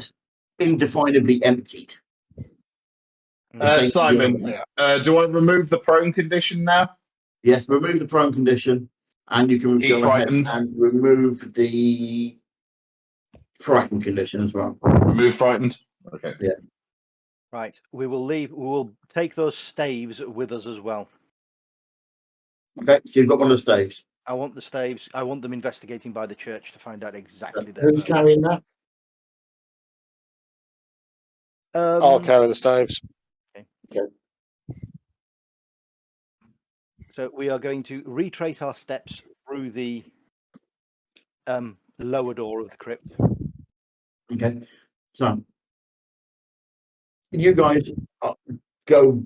indefinably emptied. The same Simon, deal. do I remove the prone condition now? Yes, remove the prone condition, and you can Be go ahead frightened. and remove the frightened condition as well. Remove frightened. Okay. Yeah. Right. We will leave. We will take those staves with us as well. Okay, so you've got one of the staves. I want the staves. I want them investigating by the church to find out exactly their Who's purpose. carrying that? I'll carry the staves. So we are going to retrace our steps through the lower door of the crypt. Okay, so you guys go.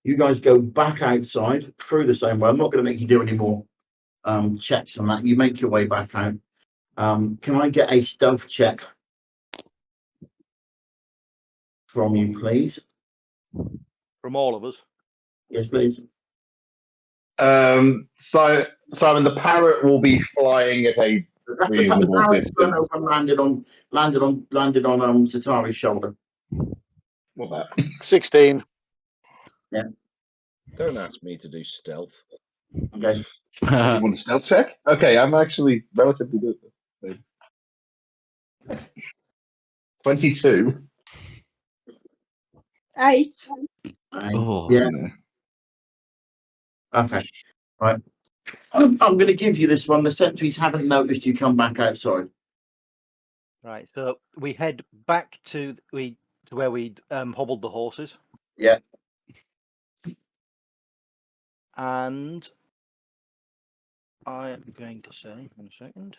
You guys go back outside through the same way. I'm not going to make you do any more checks on that. You make your way back out. Can I get a stealth check from you, please? From all of us. Yes, please. So Simon, the parrot will be flying at a reasonable The parrot's flown distance. over and landed on Satari's shoulder. What that? 16. Don't ask me to do stealth. Okay. You want a stealth check? Okay, I'm actually relatively good at this. 22. 8. Oh. Yeah. Okay. Right. I'm going to give you this one. The sentries haven't noticed you come back outside. Right. So we head back to where we hobbled the horses. Yeah. And I am going to say in a second.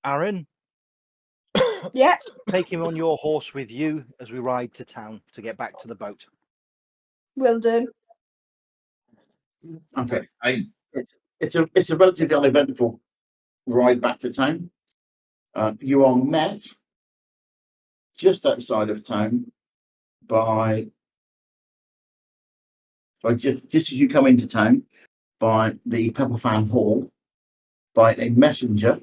Aaron, Yeah. take him on your horse with you as we ride to town to get back to the boat. Will do. Okay. I It's a relatively uneventful ride back to town. You are met just outside of town by just as you come into town by the Pepper Fan Hall by a messenger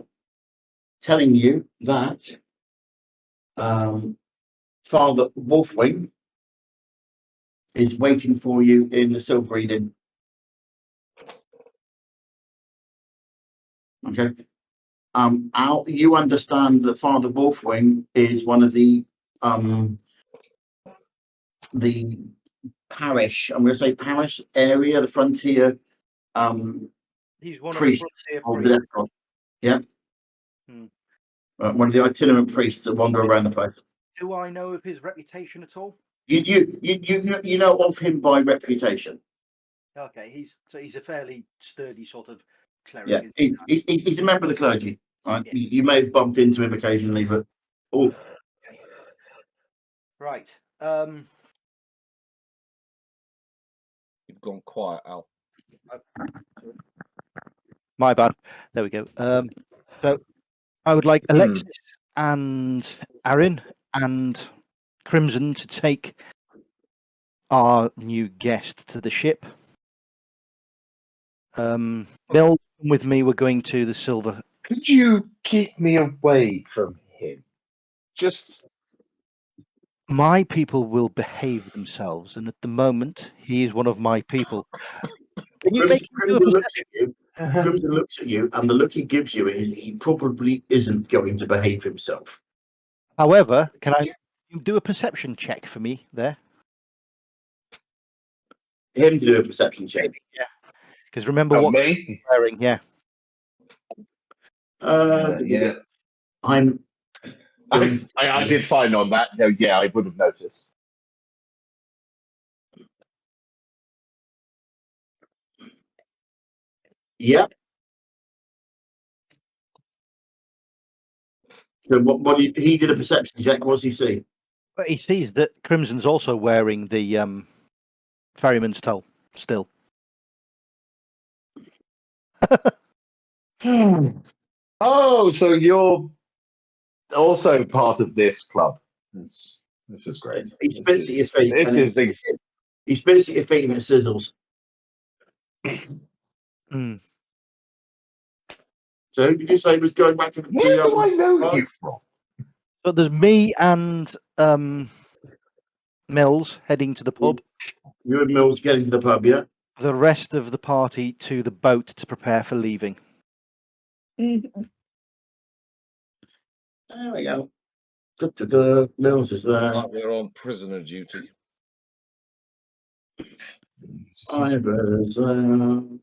telling you that Father Wolfwing is waiting for you in the Silver Eden. Okay. Al, you understand that Father Wolfwing is one of the parish, I'm going to say parish area, the frontier He's one priests of the of frontier the priests. Death God. Yeah. Hmm. One of the itinerant priests that wander around the place. Do I know of his reputation at all? You know of him by reputation. Okay, he's a fairly sturdy sort of Yeah, cleric. he's a member of the clergy. Right? Yeah. You may have bumped into him occasionally, but Okay. Right. You've gone quiet, Al. My bad. There we go. So I would like Alexis and Aaron and Crimson to take our new guest to the ship. They'll come with me. We're going to the Silver. could you keep me away from him? Just My people will behave themselves, and at the moment, he is one of my people. Can you make him do a Crimson looks perception? at you. Crimson looks at you, and the look he gives you is he probably isn't going to behave himself. However, can I do a perception check for me there? Him to do a perception check. Yeah. Because remember oh, what me? he's wearing. Yeah. Yeah, I'm. I did fine on that. No, yeah, I would have noticed. Yeah. So what he did a perception check. What's he see? But he sees that Crimson's also wearing the ferryman's towel still. Oh, so you're also part of this club. This is great. He spits at your feet. This and is he spits at your feet and it sizzles. Mm. So who did you say was going back to the? Where do I know you from? So there's me and Mills heading to the pub. You and Mills getting to the pub, yeah. The rest of the party to the boat to prepare for leaving. Mhm. There we go. Da-da-da. Mills is there. Like we're on prisoner duty. Ivers there.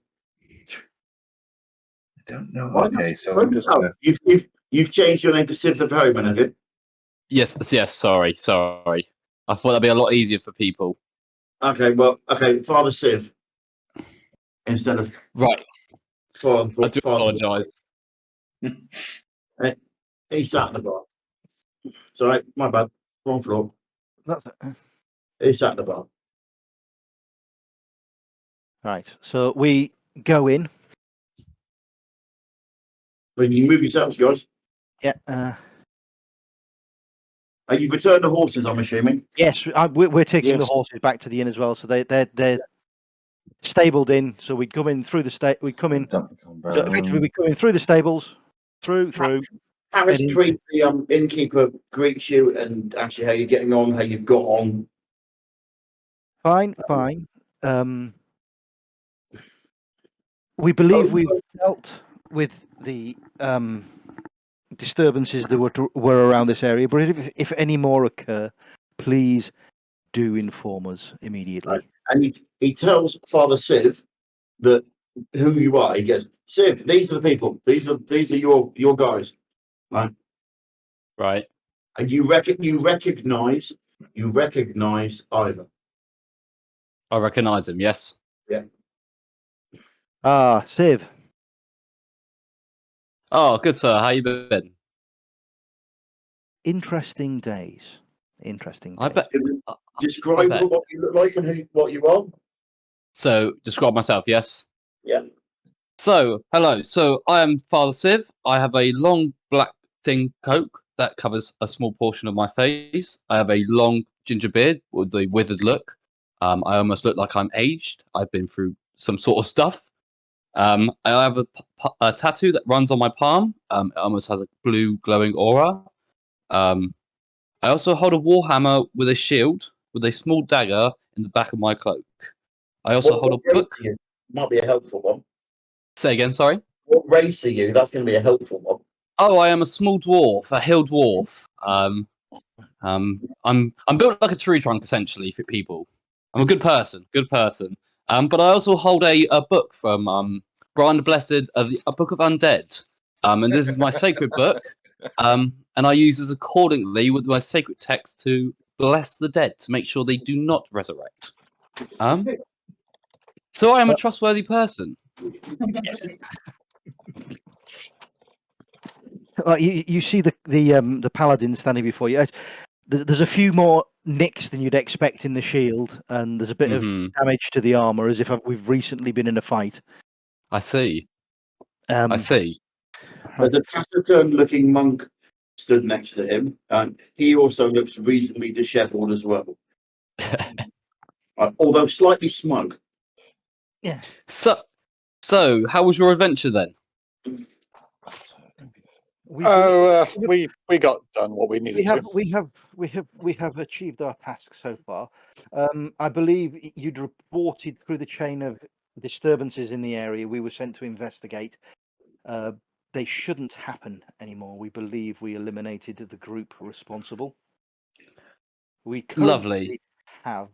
I don't know. Oh, Okay, so I'm just gonna. you've changed your name to Civ the Ferryman, have you? Yes. Sorry. I thought that'd be a lot easier for people. Okay, well, Father Civ instead of Right. Father. I do apologise. He sat at the bar. Sorry, my bad. Wrong floor. That's it. He sat at the bar. Right. So we go in. But you move yourselves, guys. Yeah. You've returned the horses, I'm assuming. Yes, we're taking the Yes. horses back to the inn as well. So they're stabled in. So we come in through the we come in. So effectively, we come in through the stables, through. Harris Eddie. Tweed, the innkeeper, greets you and asks you how you're getting on, how you've got on. Fine. We believe we've dealt with the disturbances that were around this area, but if any more occur, please do inform us immediately. And he tells Father Civ that who you are. He goes, Civ, these are the people. These are your guys. Right? Right. And you recognize Ivor. I recognise him. Yes. Ah, Civ. Oh, good sir. How you been? interesting days. Interesting I days. bet. Describe bet. what you look like and what you are. So, describe myself, yes? Yeah. So, hello. So, I am Father Civ. I have a long black thin coat that covers a small portion of my face. I have a long ginger beard with a withered look. I almost look like I'm aged. I've been through some sort of stuff. I have a tattoo that runs on my palm. It almost has a blue glowing aura. I also hold a warhammer with a shield with a small dagger in the back of my cloak. I also hold a What race book. are you? Might be a helpful one. Say again, sorry. What race are you? That's going to be a helpful one. Oh, I am a small dwarf, a hill dwarf. I'm built like a tree trunk essentially for people. I'm a good person, good person. But I also hold a book from Brian the Blessed, a book of undead. And this is my sacred book. And I use this accordingly with my sacred text to bless the dead to make sure they do not resurrect. So I am a trustworthy person. You see the paladin standing before you. There's a few more nicks than you'd expect in the shield, and there's a bit of damage to the armor, as if we've recently been in a fight. I see. I see. There's a taciturn-looking monk stood next to him. He also looks reasonably dishevelled as well, although slightly smug. Yeah. So how was your adventure then? We got done what we needed to. We have achieved our task so far. I believe you'd reported through the chain of disturbances in the area. We were sent to investigate. They shouldn't happen anymore. We believe we eliminated the group responsible. We currently have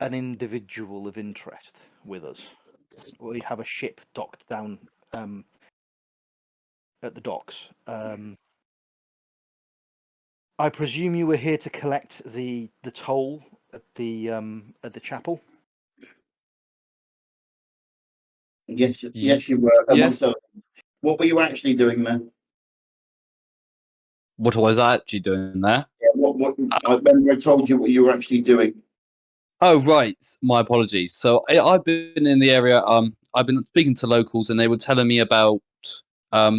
an individual of interest with us. We have a ship docked down at the docks. I presume you were here to collect the toll at the chapel. Yes, you were. Amongst others. What were you actually doing there? What was I actually doing there? Yeah, I remember I told you what you were actually doing. Oh, right. My apologies. So I've been in the area. I've been speaking to locals, and they were telling me about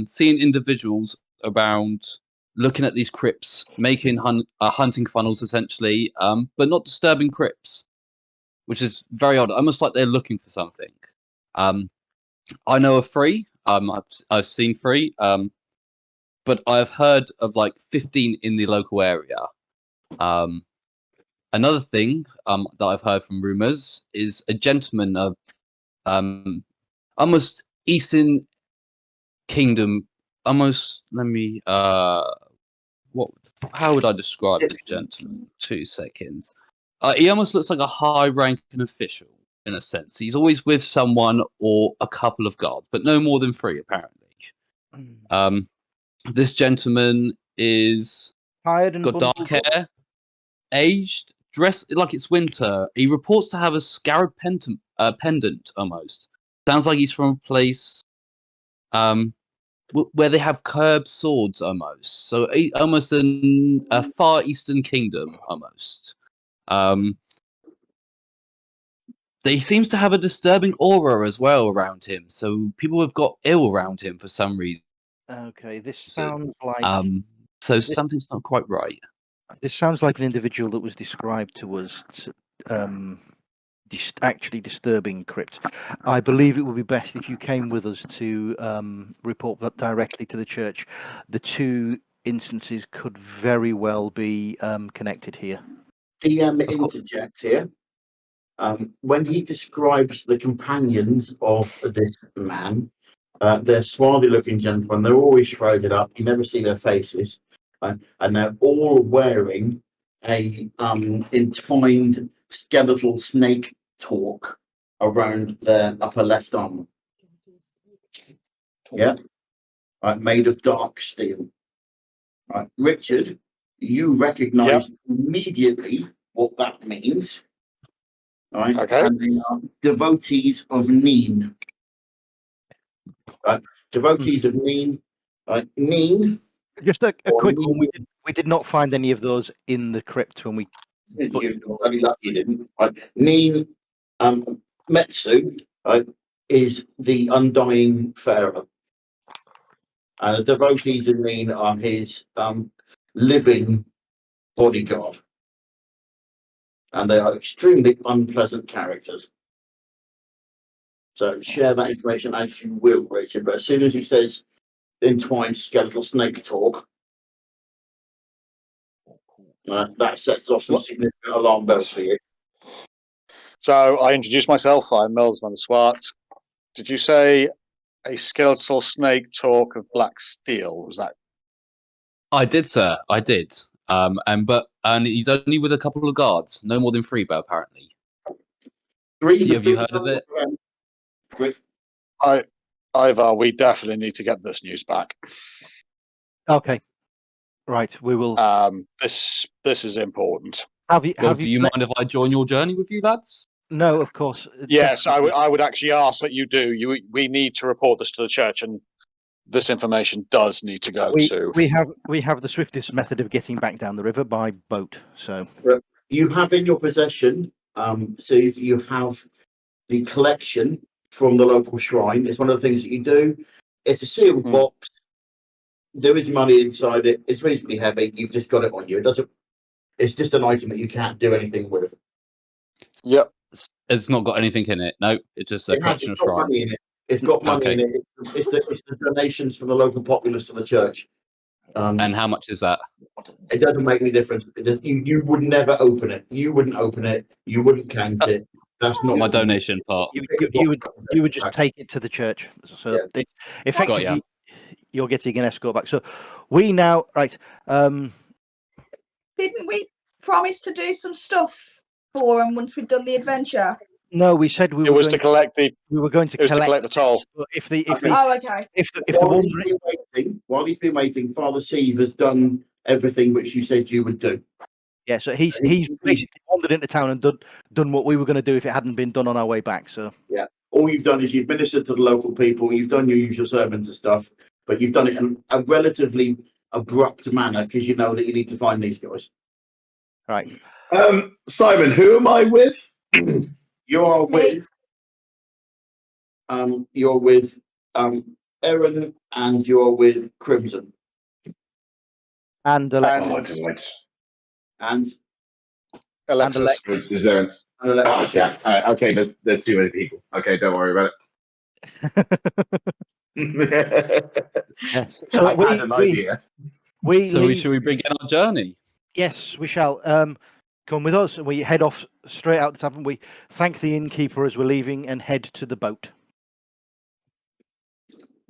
seeing individuals around looking at these crypts, making hunting funnels essentially, but not disturbing crypts, which is very odd. Almost like they're looking for something. I know of 3. I've seen 3. But I've heard of like 15 in the local area. Another thing that I've heard from rumors is a gentleman of almost Eastern Kingdom. Almost, let me. What? How would I describe this gentleman? 2 seconds. He almost looks like a high-ranking official in a sense. He's always with someone or a couple of guards, but no more than 3 apparently. This gentleman is Tired and got dark bundled up. hair, aged, dressed like it's winter. He reports to have a scarab pendant almost. Sounds like he's from a place where they have curved swords almost. So almost in a Far Eastern kingdom almost. They seems to have a disturbing aura as well around him. So people have got ill around him for some reason. Okay, this sounds like so something's not quite right. This sounds like an individual that was described to us actually disturbing crypt. I believe it would be best if you came with us to report that directly to the church. The 2 instances could very well be connected here. Interject here. When he describes the companions of this man, they're swarthy-looking gentlemen. They're always shrouded up. You never see their faces, and they're all wearing a entwined skeletal snake talk around their upper left arm. Yeah, made of dark steel. Right, Richard, you recognise immediately what that means. Right, Okay. and they are devotees of Neen. Right, devotees of Neen. Neen Just a Or quick Neen- one. We did not find any of those in the crypt when we. You're very lucky you didn't. Neen Metsu is the undying pharaoh. The devotees in Neen are his living bodyguard. And they are extremely unpleasant characters. So share that information as you will, Richard. But as soon as he says entwined skeletal snake talk, that sets off some significant alarm bells for you. So I introduced myself. I'm Mills van der Swart. Did you say a skeletal snake talk of black steel? Was that? I did, sir. I did. And he's only with a couple of guards, no more than 3, but apparently. Have you heard of it? Ivar, we definitely need to get this news back. Okay. Right. We will. This is important. Have you? Well, Have do you? you mind if I join your journey with you, lads? No, of course. Yes, definitely. I would actually ask that you do. We need to report this to the church, and this information does need to go to. We have the swiftest method of getting back down the river by boat. So You have in your possession, so if you have the collection from the local shrine, it's one of the things that you do. It's a sealed box. There is money inside it. It's reasonably heavy. You've just got it on you. It doesn't. It's just an item that you can't do anything with. Yep. It's not got anything in it. No, it's just a collection of It's got shrines. money in it. It's got money Okay. in it. It's the donations from the local populace to the church. And how much is that? It doesn't make any difference. You would never open it. You wouldn't open it. You wouldn't count it. That's not My donation part. you would just take it to the church. So effectively, you're getting an escort back. So we now right. Didn't we promise to do some stuff for them once we'd done the adventure? No, we said we It were was going to collect the. we were going to It was to collect collect the toll. But if the While he's been waiting, Father Steve has done everything which you said you would do. yeah, so he's basically wandered into town and done what we were going to do if it hadn't been done on our way back. So Yeah, all you've done is you've ministered to the local people. You've done your usual sermons and stuff, but you've done it in a relatively abrupt manner because you know that you need to find these guys. Right. Simon, who am I with? You're with Erin and you're with Crimson And Alexis. and Alexis. Is there? Alexis. Yeah. Okay, there's too many people. Okay, don't worry about it. Yes. So I had an idea. Should we begin our journey? Yes, we shall. Come with us, and we head off straight out the tavern. We thank the innkeeper as we're leaving and head to the boat.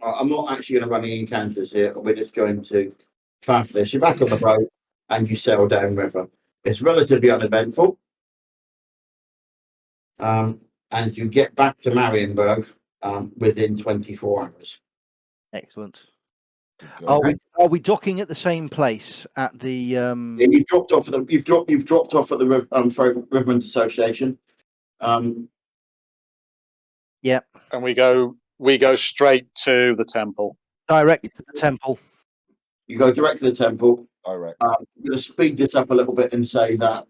I'm not actually going to run any encounters here. We're just going to faff this. You're back on the boat and you sail downriver. It's relatively uneventful. And you get back to Marienburg within 24 hours. Excellent. Are we docking at the same place at the? You've dropped off at the you've dropped off at the Rivermen's Association. Yeah. And we go straight to the temple. Direct to the temple. You go direct to the temple. Direct. I'm going to speed this up a little bit and say that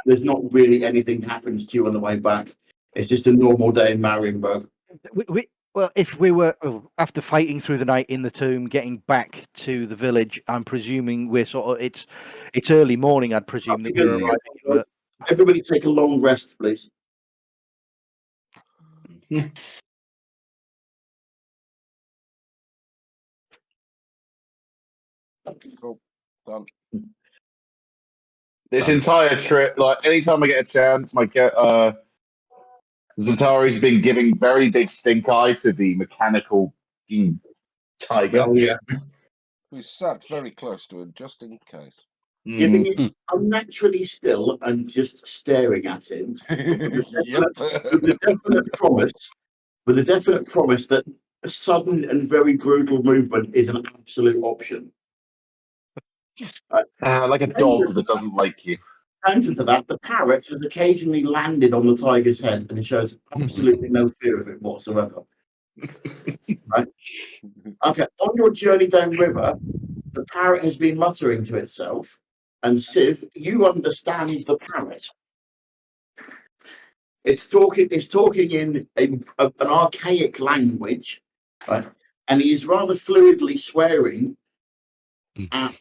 there's not really anything happens to you on the way back. It's just a normal day in Marienburg. Well, if we were after fighting through the night in the tomb, getting back to the village, I'm presuming we're sort of it's early morning. I'd presume that we're arriving. Everybody, take a long rest, please. Cool. Done. This entire trip, like anytime I get a chance, Zatari's been giving very big stink eye to the mechanical tiger. Oh, yeah. We sat very close to him just in case. Giving it unnaturally still and just staring at him with a definite promise that a sudden and very brutal movement is an absolute option. Like a dog that doesn't like you. Counter to that, the parrot has occasionally landed on the tiger's head and shows absolutely no fear of it whatsoever. Right? Okay, on your journey downriver, the parrot has been muttering to itself, and Civ, you understand the parrot. It's talking in an archaic language, right? And he is rather fluidly swearing at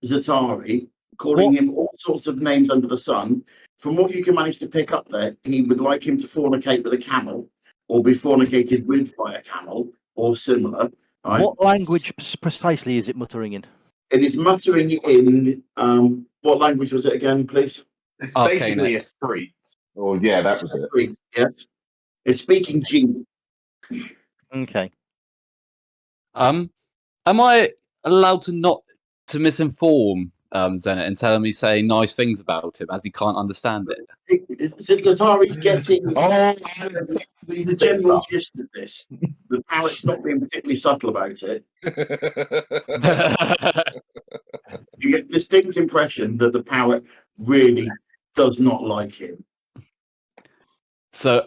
Zatari, calling him all sorts of names under the sun. From what you can manage to pick up there, he would like him to fornicate with a camel, or be fornicated with by a camel, or similar. Right? What language precisely is it muttering in? It is muttering in what language was it again, please? It's Arcane. basically a street. Or yeah, that was it. Yes. It's speaking G. Okay. Am I allowed to not to misinform Zenit and tell him he's saying nice things about him as he can't understand it? Zatari's getting Oh, the general gist of this. The parrot's not being particularly subtle about it. You get the distinct impression that the parrot really does not like him. So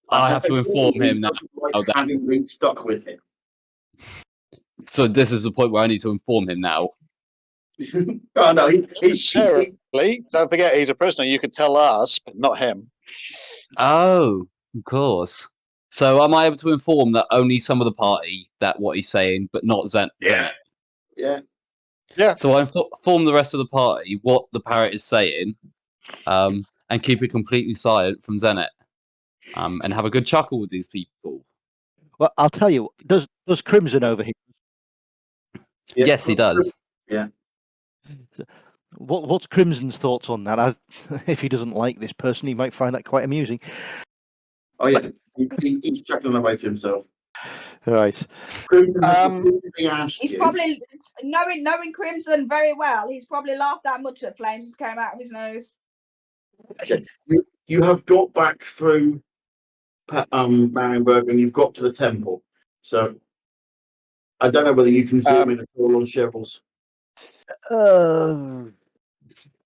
I have to inform him now. Doesn't like that- having been stuck with him. So this is the point where I need to inform him now. Oh no, Necessarily. Don't forget, he's a prisoner. You could tell us, but not him. Oh, of course. So am I able to inform that only some of the party that what he's saying, but not Zenit? Yeah. So I inform the rest of the party what the parrot is saying, and keep it completely silent from Zenit, and have a good chuckle with these people. Well, I'll tell you. Does Crimson over here? Yes, he does. Yeah. What's Crimson's thoughts on that? If he doesn't like this person, he might find that quite amusing. Oh yeah, he's chuckling away to himself. Right. He's probably knowing Crimson very well. He's probably laughed that much at flames that came out of his nose. Okay, you have got back through Marienburg and you've got to the temple. So I don't know whether you can zoom in at all on Cheryl's.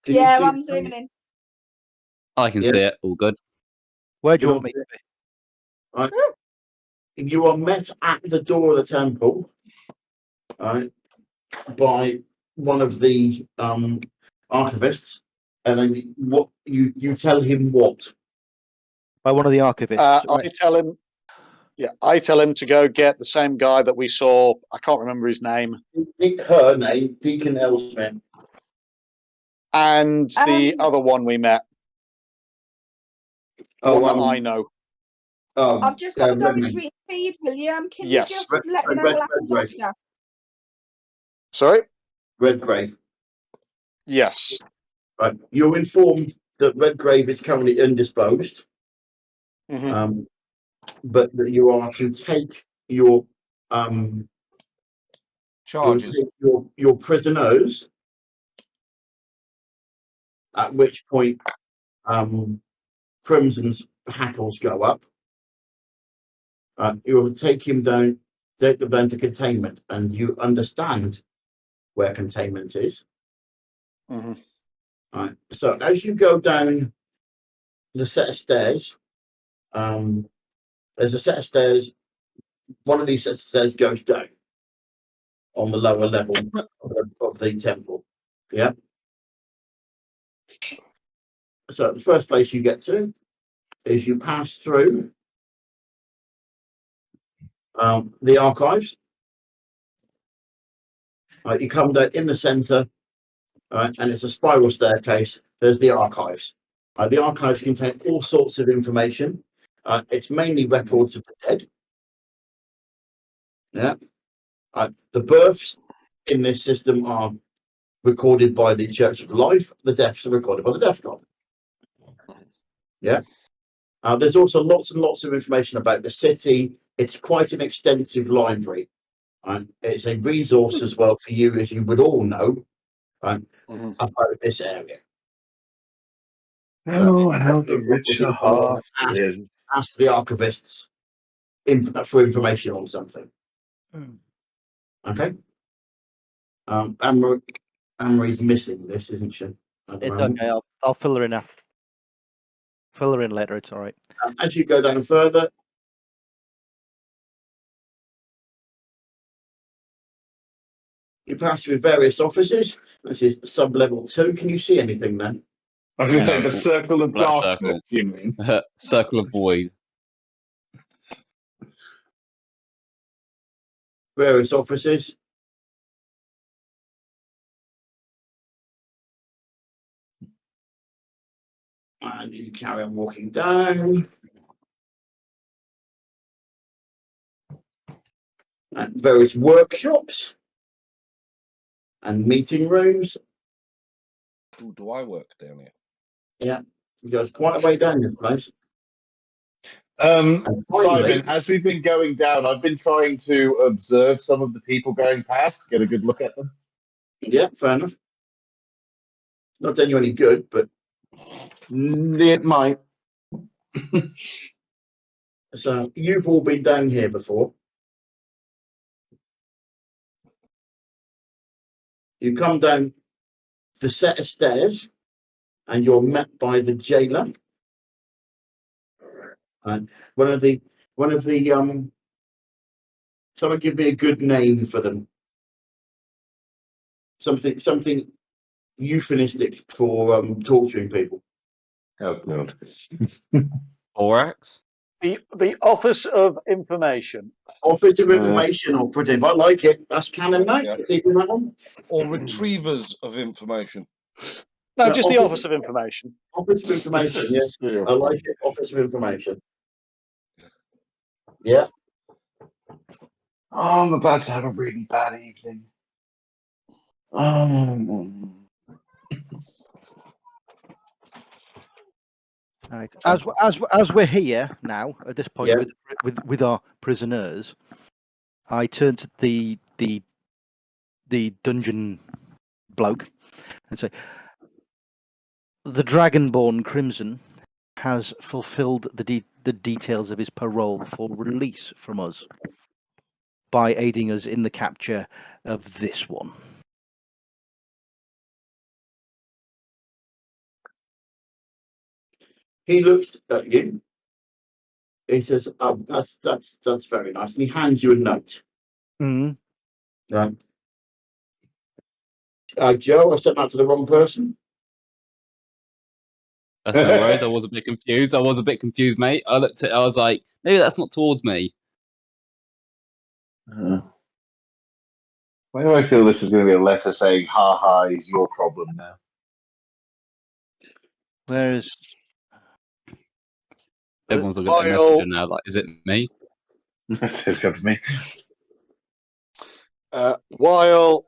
Yeah, I'm zooming in. I can see it. All good. Where do you want me to be? Right. You are met at the door of the temple, right, by one of the archivists, and then what you tell him what? By one of the archivists. I tell him to go get the same guy that we saw. I can't remember his name. Her name, Deacon Elsmith. And the other one we met. One that I know. I've just got to go and treat feed, William. Can you just let me know what happens after? Sorry? Redgrave. Yes. Right. You're informed that Redgrave is currently indisposed. Mm-hmm. But that you are to take your charges, your prisoners, at which point Crimson's hackles go up. You will take him down, take them down to containment, and you understand where containment is. Mm-hmm. Right. So as you go down the set of stairs, there's a set of stairs. One of these sets of stairs goes down on the lower level of the temple. Yeah. So the first place you get to is you pass through the archives. You come down in the centre, and it's a spiral staircase. There's the archives. The archives contain all sorts of information. It's mainly records of the dead. Yeah. The births in this system are recorded by the Church of Life. The deaths are recorded by the Death God. Yeah. There's also lots and lots of information about the city. It's quite an extensive library. It's a resource as well for you, as you would all know, about this area. Oh, how the rich your heart is. Ask the archivists for information on something. Okay. Anne-Marie's missing this, isn't she? It's okay. I'll fill her in now. Fill her in later. It's all right. As you go down further, You pass through various offices. This is sub-level 2. Can you see anything then? I was going to say No, the circle of black darkness. You mean? Circle of void. Various offices. And you carry on walking down. And various workshops and meeting rooms. Ooh, do I work down here? Yeah, it goes quite a way down this place. Um, And finally, Simon, as we've been going down, I've been trying to observe some of the people going past, get a good look at them. yeah, fair enough. Not done you any good, but It might. so you've all been down here before. You come down the set of stairs, and you're met by the jailer. And one of the someone give me a good name for them. Something euphemistic for torturing people. Oh, God. Borax? The Office of Information. Office of Information Operative. I like it. That's canon, mate. Yeah. Keeping that one. Or retrievers of information. No, Yeah, just the Office of Information. Office of Information. Yes, Yeah. I like it. Office of Information. Yeah. Oh, I'm about to have a really bad evening. Right. As we're here now at this point Yeah. with our prisoners, I turn to the dungeon bloke and say, "The Dragonborn Crimson has fulfilled the details of his parole for release from us by aiding us in the capture of this one." He looks at you. He says, "Oh, that's very nice." And he hands you a note. Mm. Right. Joe, I sent that to the wrong person. That's no worries. I was a bit confused. Mate. I looked at it, I was like, maybe that's not towards me. Why do I feel this is going to be a letter saying, "Ha ha, is your problem now"? Whereas Everyone's looking at the messenger now, like, is it me? It's good for me. While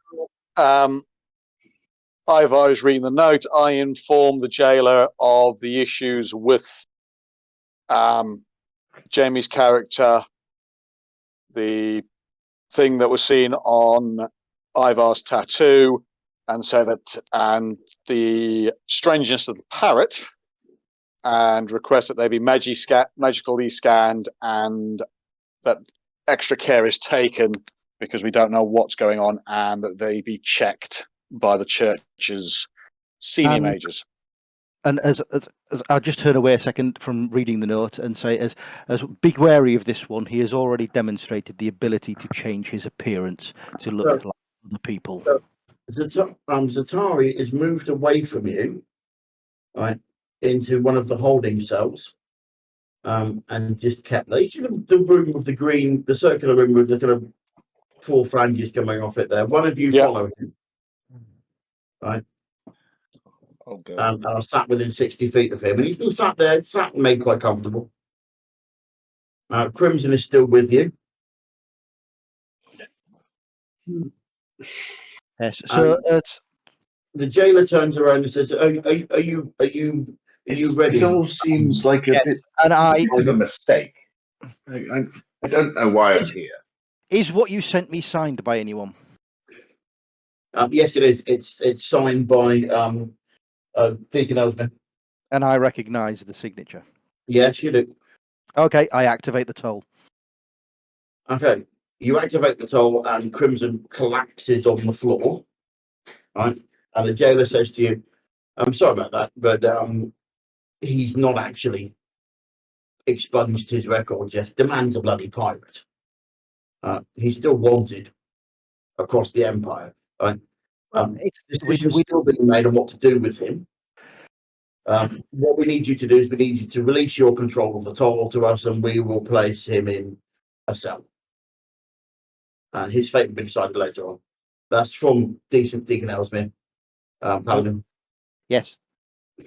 Ivar is reading the note, I inform the jailer of the issues with Jamie's character, the thing that was seen on Ivar's tattoo, and the strangeness of the parrot, and request that they be magically scanned, and that extra care is taken because we don't know what's going on, and that they be checked by the church's senior mages. And as I'll just turn away a second from reading the note and say, as big wary of this one, he has already demonstrated the ability to change his appearance to look like other people. Zatari is moved away from you, right, into one of the holding cells, and just kept there. You see the room with the circular room with the kind of 4 flanges coming off it there. One of you follow him, right? Oh, good. And I sat within 60 feet of him, and he's been sat and made quite comfortable. Crimson is still with you. Yes. So the jailer turns around and says, "Are you ready?" It all seems like a bit of a mistake. I don't know why I'm here. Is what you sent me signed by anyone? Yes, it is. It's signed by Deacon Elsman. And I recognise the signature. Yes, you do. Okay, I activate the toll. Okay, you activate the toll, and Crimson collapses on the floor. Right, and the jailer says to you, "I'm sorry about that, but he's not actually expunged his record yet. The man's a bloody pirate. He's still wanted across the empire. Right? Well, Decisions still being made on what to do with him. What we need you to do is we need you to release your control of the toll to us, and we will place him in a cell. And his fate will be decided later on. That's from Decent Deacon Ellesmere, Paladin. yes,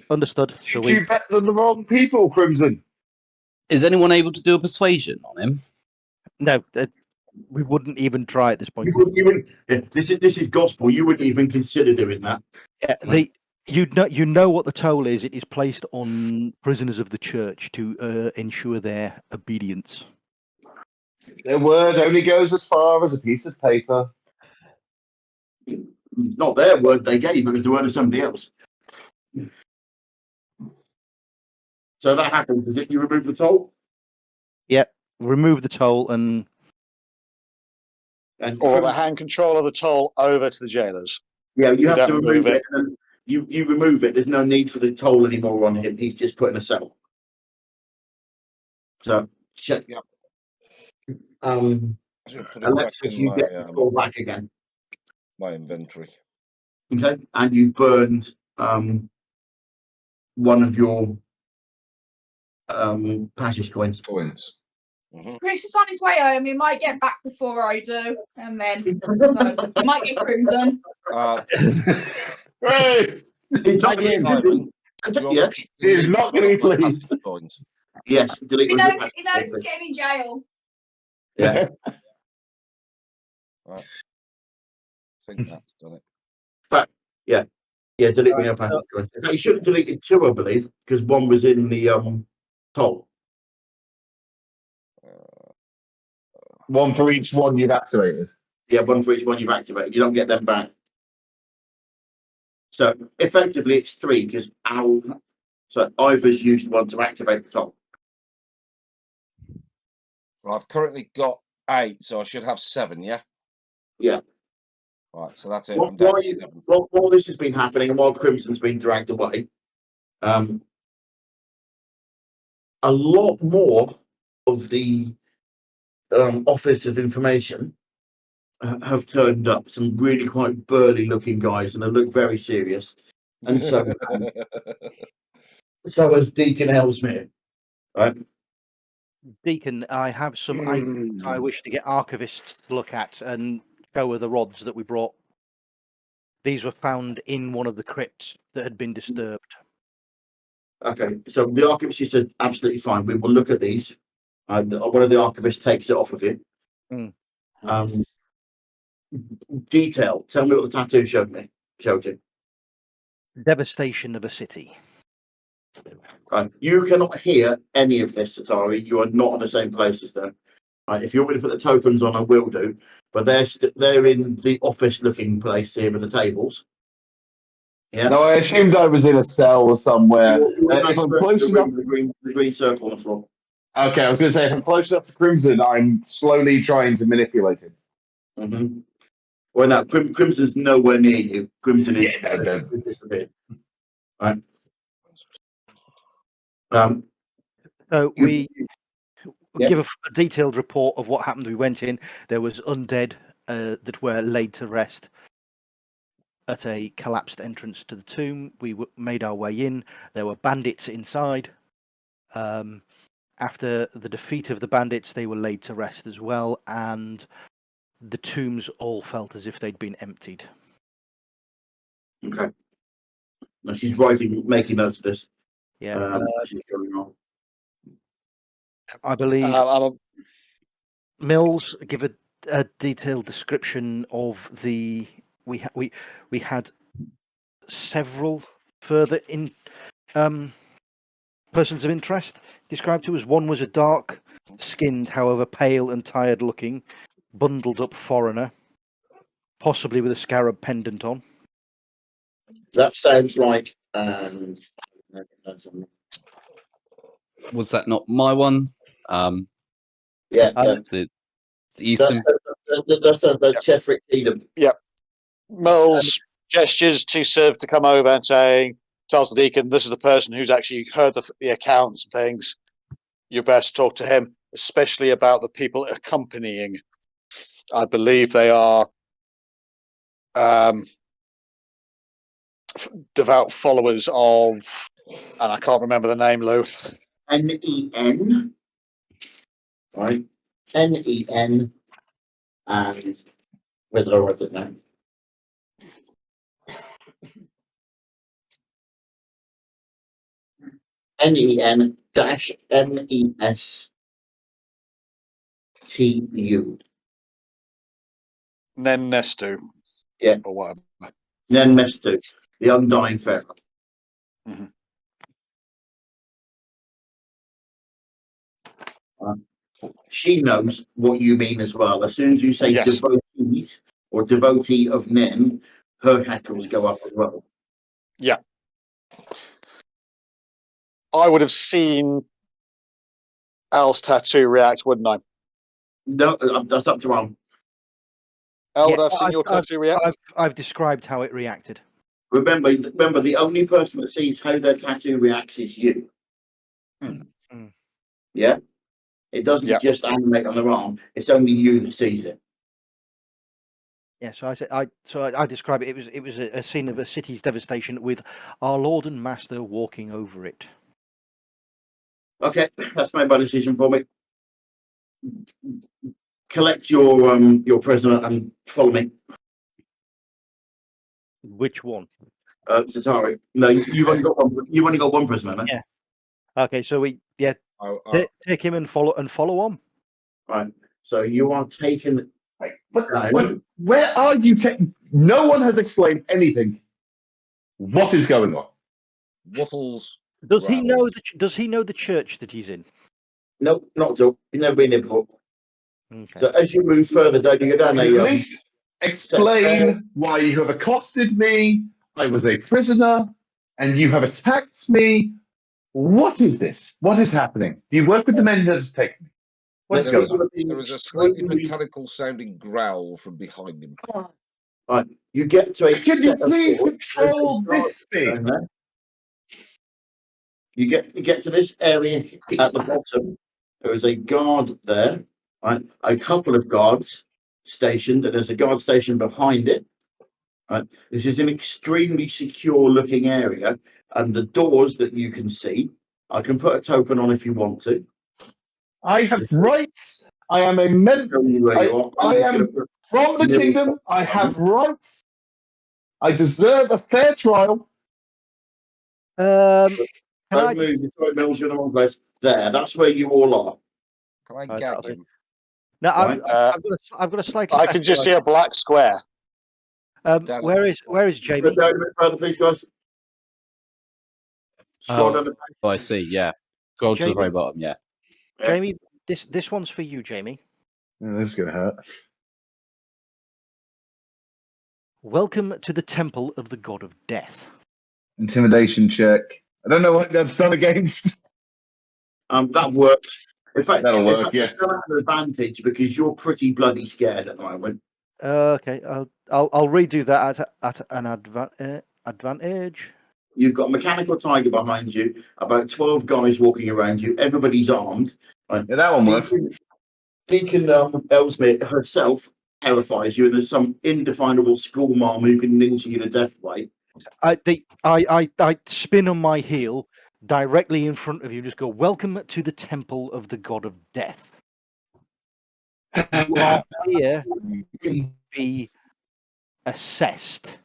understood. So You bet than the wrong people, Crimson. Is anyone able to do a persuasion on him? no, we wouldn't even try at this point. You wouldn't. Yeah, this is gospel. You wouldn't even consider doing that. You know what the toll is. It is placed on prisoners of the church to ensure their obedience. Their word only goes as far as a piece of paper. It's not their word they gave; it was the word of somebody else. So that happens. Is it you remove the toll? Yep. Remove the toll and Or the hand control of the toll over to the jailers. yeah, you have to don't remove move it. And you remove it. There's no need for the toll anymore on him. He's just put in a cell. So check. Yep. Alexis, you get the toll back again. My inventory. Okay, and you've burned one of your passage coins. Chris is on his way home. He might get back before I do, and then you might get Crimson. Hey! He's not Again. going Yes, he's not going to be pleased. Yes, delete. He knows he's getting in jail. Yeah. Right. I think that's done it. But yeah, delete your passage coins. In fact, you should have deleted two, I believe, because one was in the toll. One for each one you've activated. Yeah, one for each one you've activated. You don't get them back. So effectively, it's three because So Ivor's used one to activate the toll. Well, I've currently got 8, so I should have 7. Yeah. Yeah. Right. So that's it. I'm down to 7. While this has been happening and while Crimson's been dragged away, a lot more of the Office of Information have turned up. Some really quite burly looking guys, and they look very serious. And so has Deacon Ellesmere, right? Deacon, I have some items I wish to get archivists to look at and show her the rods that we brought. These were found in one of the crypts that had been disturbed. Okay, so the archivist, she says, absolutely fine. We will look at these. One of the archivists takes it off of you. Detail. Tell me what the tattoo showed you. Devastation of a city. Right. You cannot hear any of this, Satari. You are not in the same place as them. Right. If you want me to put the tokens on, I will do. But they're in the office-looking place here with the tables. Yeah. No, I assumed I was in a cell somewhere. You're If I'm close enough, the green circle on the floor. okay, I was going to say if I'm close enough to Crimson, I'm slowly trying to manipulate him. Mm-hmm. Well, no, Crimson's nowhere near you. Crimson is disappeared. Right. So we give a detailed report of what happened. We went in. There was undead that were laid to rest at a collapsed entrance to the tomb. We made our way in. There were bandits inside. After the defeat of the bandits, they were laid to rest as well, and the tombs all felt as if they'd been emptied. Okay. Now she's making notes of this. Yeah. She's going on. I believe Mills give a detailed description of the. We had several further persons of interest described to us. One was a dark-skinned, however pale and tired-looking, bundled-up foreigner, possibly with a scarab pendant on. That sounds like. Was that not my one? Yeah. The Eastern. That sounds like Chefrick Edom. Yep. Mills gestures to Serv to come over and saying, tells the deacon, this is the person who's actually heard the accounts and things. You best talk to him, especially about the people accompanying. I believe they are devout followers of, and I can't remember the name, Lou. Nen, right? Nen, and whether I wrote it down. NEN dash MESTU. Nen Nestu. Yeah. Or whatever. Nen Mestu, the Undying Pharaoh. Mhm. She knows what you mean as well. As soon as you say Yes. devotees or devotee of Nen, her hackles go up as well. Yeah. I would have seen Al's tattoo react, wouldn't I? No, that's up to Al. Al, Yeah, would I have seen your tattoo react? I've described how it reacted. Remember, the only person that sees how their tattoo reacts is you. Mm. Yeah? It doesn't Yeah. just animate on their arm, it's only you that sees it. Yeah, so I describe it. It was a scene of a city's devastation with our Lord and Master walking over it. Okay, that's made my decision for me. Collect your prisoner and follow me. Which one? Zatari. No, you've only got one. You've only got one prisoner, no? Yeah. Okay, so take him and follow on. Right. So you are taken. But where are you taking? No one has explained anything. What is going on? Waffles. Does he know rattled. Does he know the church that he's in? No, not at all. You've never been there before. Okay. So as you move further down, you go down At least explain why you have accosted me. I was a prisoner, and you have attacked me. What is this? What is happening? Do you work with the men that have taken me? What is There going on? There is a slightly mechanical sounding growl from behind him. Right. You get to a Can you set of please doors. control There's a this guard thing? down there. You get to this area at the bottom. There is a guard there. Right. A couple of guards stationed, and there's a guard station behind it. Right. This is an extremely secure looking area, and the doors that you can see, I can put a token on if you want to. I have rights. I am a member. Show you where you are. I'm I just gonna am put from the nil kingdom. I on have rights. I deserve a fair trial. Can Don't I? move. You've got Mills in the wrong place. There. That's where you all are. Can I Right, gag that'll him? No, Right. I've got a slightly. I can just see a black square. Down Where at is the bottom. Jamie? Go down a bit further, please, guys. Scroll down the page. Oh, I see. Yeah. Scroll to the Jamie? very bottom. Yeah. Jamie, this one's for you, Jamie. This is gonna hurt. Welcome to the temple of the god of death. Intimidation check. I don't know what that's done against. That works. In fact, That'll work, it's yeah. still an advantage because you're pretty bloody scared at the moment. Okay, I'll redo that at an advantage. You've got a mechanical tiger behind you, about 12 guys walking around you. Everybody's armed. Right? Yeah, that one worked. Deacon Ellesmere herself terrifies you, and there's some indefinable school mom who can ninja you to death way. I spin on my heel directly in front of you. Just go. Welcome to the temple of the god of death. You are here to be assessed.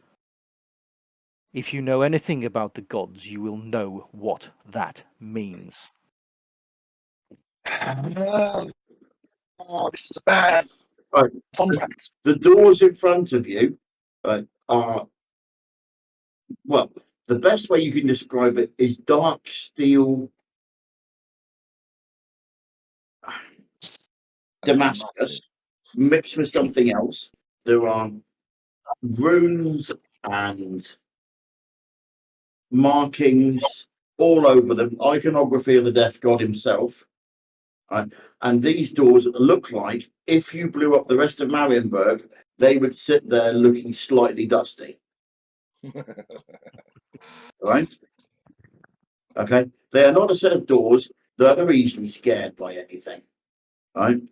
If you know anything about the gods, you will know what that means. Oh, this is bad. Right. The doors in front of you are, well, the best way you can describe it is dark steel Damascus Massive. mixed with something else. There are runes and markings all over them, iconography of the death god himself. Right? And these doors look like, if you blew up the rest of Marienburg, they would sit there looking slightly dusty. Right? Okay. They are not a set of doors that are easily scared by anything. Right?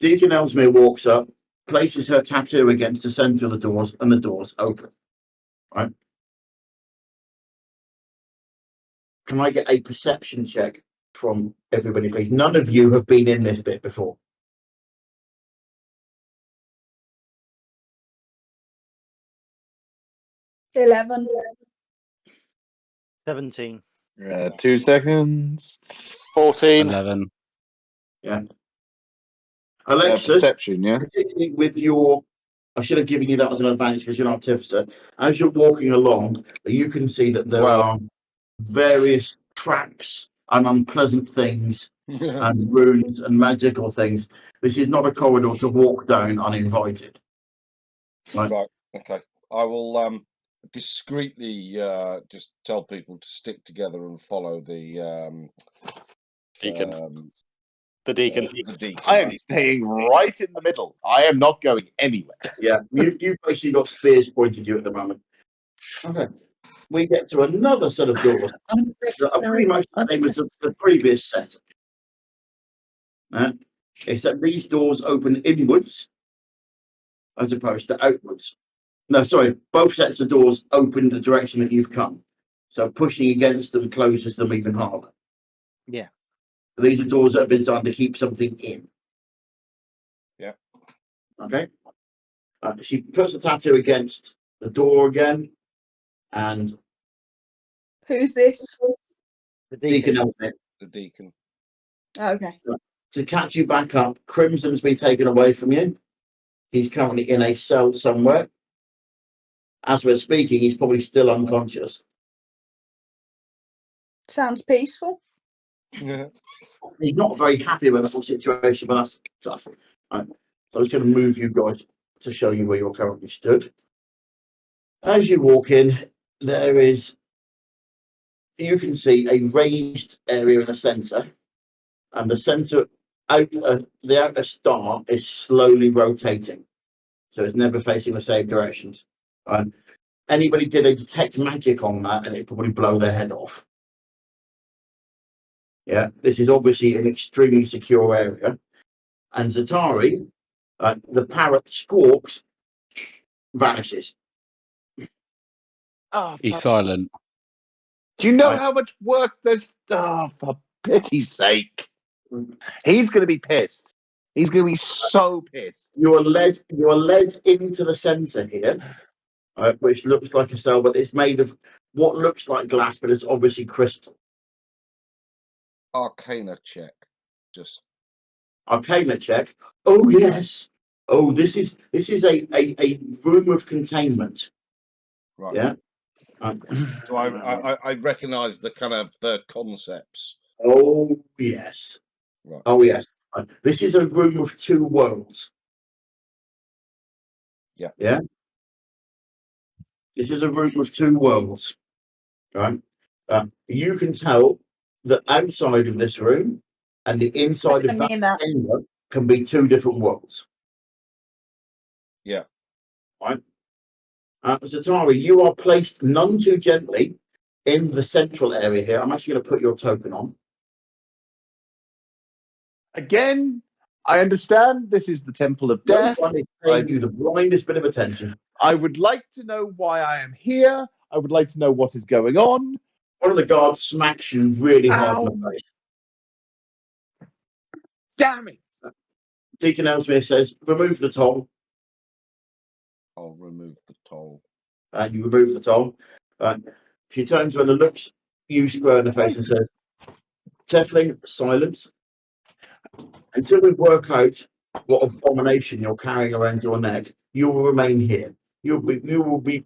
Deacon Ellesmere walks up. places her tattoo against the centre of the doors, and the doors open. Right? Can I get a perception check from everybody, please? None of you have been in this bit before. $11. 17. 2 seconds. 14. 11. Alexis, Perception, yeah. particularly with your, I should have given you that as an advantage because you're an artificer. As you're walking along, you can see that there Well- are various traps and unpleasant things and runes and magical things. This is not a corridor to walk down uninvited. Right. Right. Okay. I will discreetly just tell people to stick together and follow the Deacon. The deacon. The deacon. I am staying right in the middle. I am not going anywhere. Yeah, you've basically got spears pointed at you at the moment. Okay. We get to another set of doors that are pretty much the same as the previous set. Except these doors open inwards as opposed to outwards. No, sorry, both sets of doors open the direction that you've come. So pushing against them closes them even harder. Yeah. These are doors that have been designed to keep something in. Yeah. Okay. She puts the tattoo against the door again, and Who's this? The Deacon deacon. Elfit. The deacon. Okay. To catch you back up, Crimson's been taken away from you. He's currently in a cell somewhere. As we're speaking, he's probably still unconscious. Sounds peaceful. He's not very happy with the whole situation, but that's tough. Right. So I was going to move you guys to show you where you're currently stood. As you walk in, you can see a raised area in the centre, and the centre, the outer star is slowly rotating. So it's never facing the same directions. Anybody did a detect magic on that, and it'd probably blow their head off. Yeah, this is obviously an extremely secure area. And Zatari, the parrot squawks, vanishes. Oh, He's silent. do you know Right. how much work there's? Oh, for pity's sake. He's going to be pissed. He's going to be so pissed. You are led into the centre here, which looks like a cell, but it's made of what looks like glass, but it's obviously crystal. Arcana check. Just Arcana check. Oh yes. Oh, this is a room of containment. right. Yeah. Do I recognise the kind of the concepts? Oh yes. Right. Oh yes. This is a room of two worlds. Yeah. Yeah. This is a room of two worlds. Right. You can tell that outside of this room and the inside I of that mean that. chamber can be two different worlds. Yeah. Right. Zatari, you are placed none too gently in the central area here. I'm actually going to put your token on. Again, I understand this is the Temple of No Death. one is paying you the blindest bit of attention. I would like to know why I am here. I would like to know what is going on. One of the guards smacks you really hard in the face. Damn it! Deacon Ellesmere says, remove the toll. I'll remove the toll. And you remove the toll. She turns around and looks you square in the face and says, Tefling, silence. Until we work out what abomination you're carrying around your neck, you will remain here. You'll be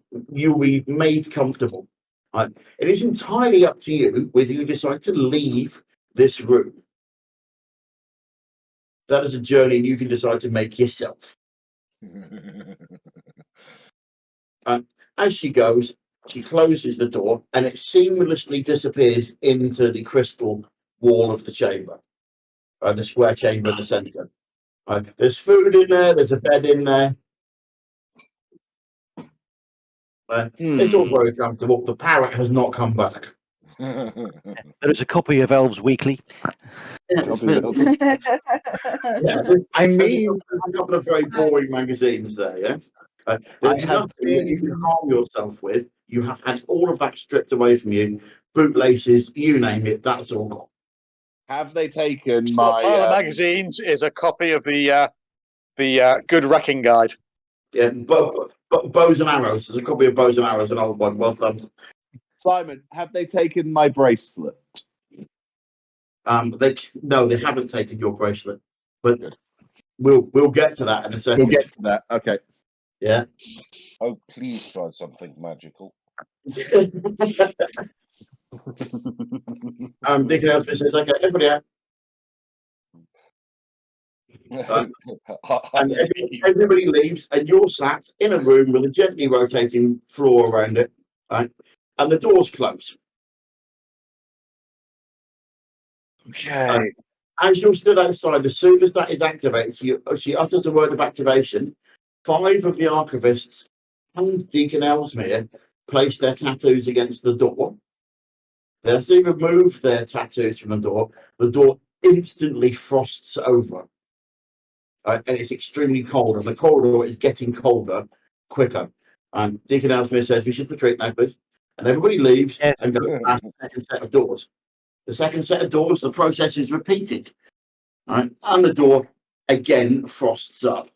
made comfortable. It is entirely up to you whether you decide to leave this room. That is a journey you can decide to make yourself. As she goes, she closes the door and it seamlessly disappears into the crystal wall of the chamber, the square chamber in the centre. There's food in there, there's a bed in there. It's all very comfortable. The parrot has not come back. There is a copy of Elves Weekly. Yeah, Copy of there's- Elves. I mean, a couple of very boring magazines there, yeah? There's I have nothing that you can been- harm yourself with. You have had all of that stripped away from you. Bootlaces, you name it, that's all gone. have they taken One of the my? magazines is a copy of the Good Wrecking Guide. Yeah, but bows and arrows. There's a copy of bows and arrows, an old one. Well done. Simon, have they taken my bracelet? No, they haven't taken your bracelet, but Good. we'll get to that in a second. We'll get to that. Okay. Yeah. Oh, please try something magical. Deacon Elspeth says, "Okay, everybody out." And everybody leaves, and you're sat in a room with a gently rotating floor around it, right? And the doors close. Okay. As you're stood outside, as soon as that is activated, she utters a word of activation. 5 of the archivists and Deacon Ellesmere place their tattoos against the door. They as they remove their tattoos from the door instantly frosts over. And it's extremely cold, and the corridor is getting colder quicker. And Deacon Ellesmere says, "We should retreat now, please." And everybody leaves Yes. and goes past the second set of doors. The second set of doors, the process is repeated. Right? And the door again frosts up.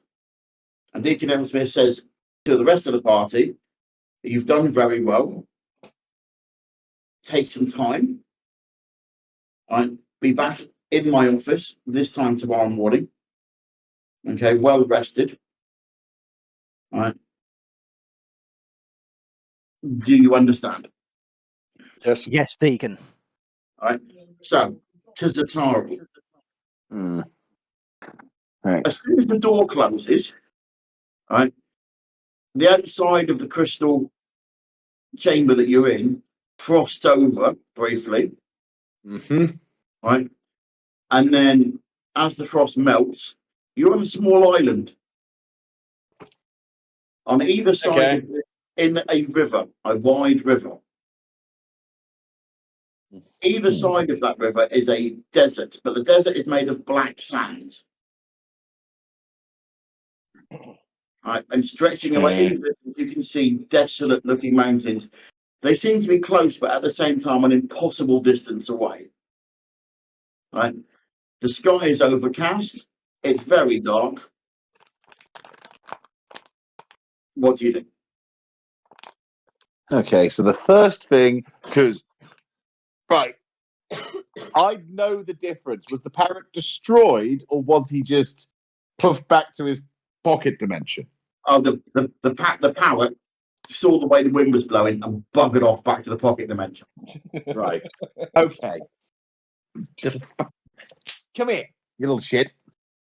And Deacon Ellesmere says to the rest of the party, "You've done very well. Take some time. I'll be back in my office this time tomorrow morning. Okay, well rested. All right. Do you understand?" Yes. Yes, Deacon. All right. So, to Zatari. Right. As soon as the door closes, all right, the outside of the crystal chamber that you're in frosts over briefly, Mm-hmm. right? And then as the frost melts, you're on a small island. On either side Okay. of it, in a river, a wide river. Either side of that river is a desert, but the desert is made of black sand. Right, and stretching away, Okay. you can see desolate looking mountains. They seem to be close, but at the same time, an impossible distance away. Right, the sky is overcast. It's very dark. What do you think? Okay, so the first thing, because, right, I know the difference. Was the parrot destroyed, or was he just puffed back to his pocket dimension? Oh, the parrot saw the way the wind was blowing and buggered off back to the pocket dimension. Right. Okay. Come here, you little shit.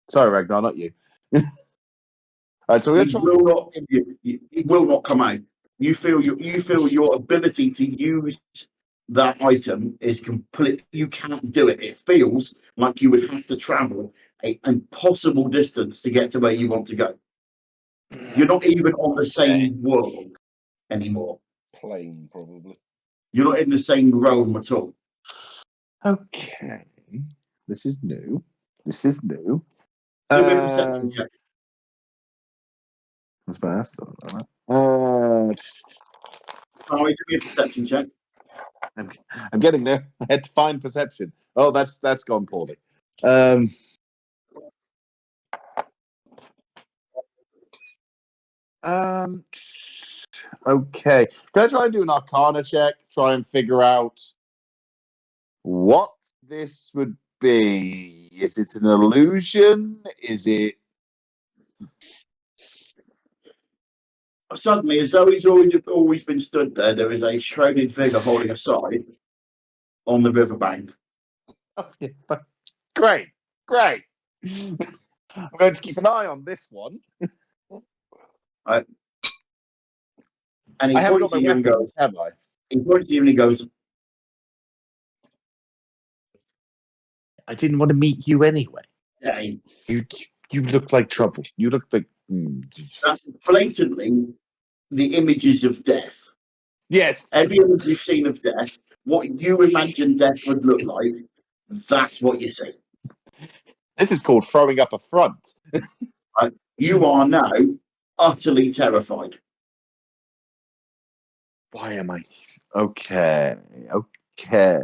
Sorry, Ragnar, not you. All right, so we're It gonna will not. It will not come out. You feel your ability to use that item is complete. You can't do it. It feels like you would have to travel an impossible distance to get to where you want to go. You're not even on the same world anymore. Plane, probably. You're not in the same realm at all. Okay. This is new. This is new. Do me a perception check. That's fast. Sorry, do me a perception check. I'm getting there. I had to find perception. Oh, that's gone poorly. Okay. Can I try and do an Arcana check? Try and figure out what this would be. Is it an illusion? Is it? Suddenly, as though he's always been stood there, there is a shrouded figure holding a scythe on the riverbank. Great, great. I'm going to keep an eye on this one. And he I haven't got points my at you and weapons, goes, have I? he points at you and he goes, I didn't want to meet you anyway. "Hey, You look like trouble. You look like. that's blatantly the images of death. Yes. Every image you've seen of death, what you imagine death would look like, that's what you see. This is called throwing up a front. Right? You are now utterly terrified. Why am I? Okay. Okay.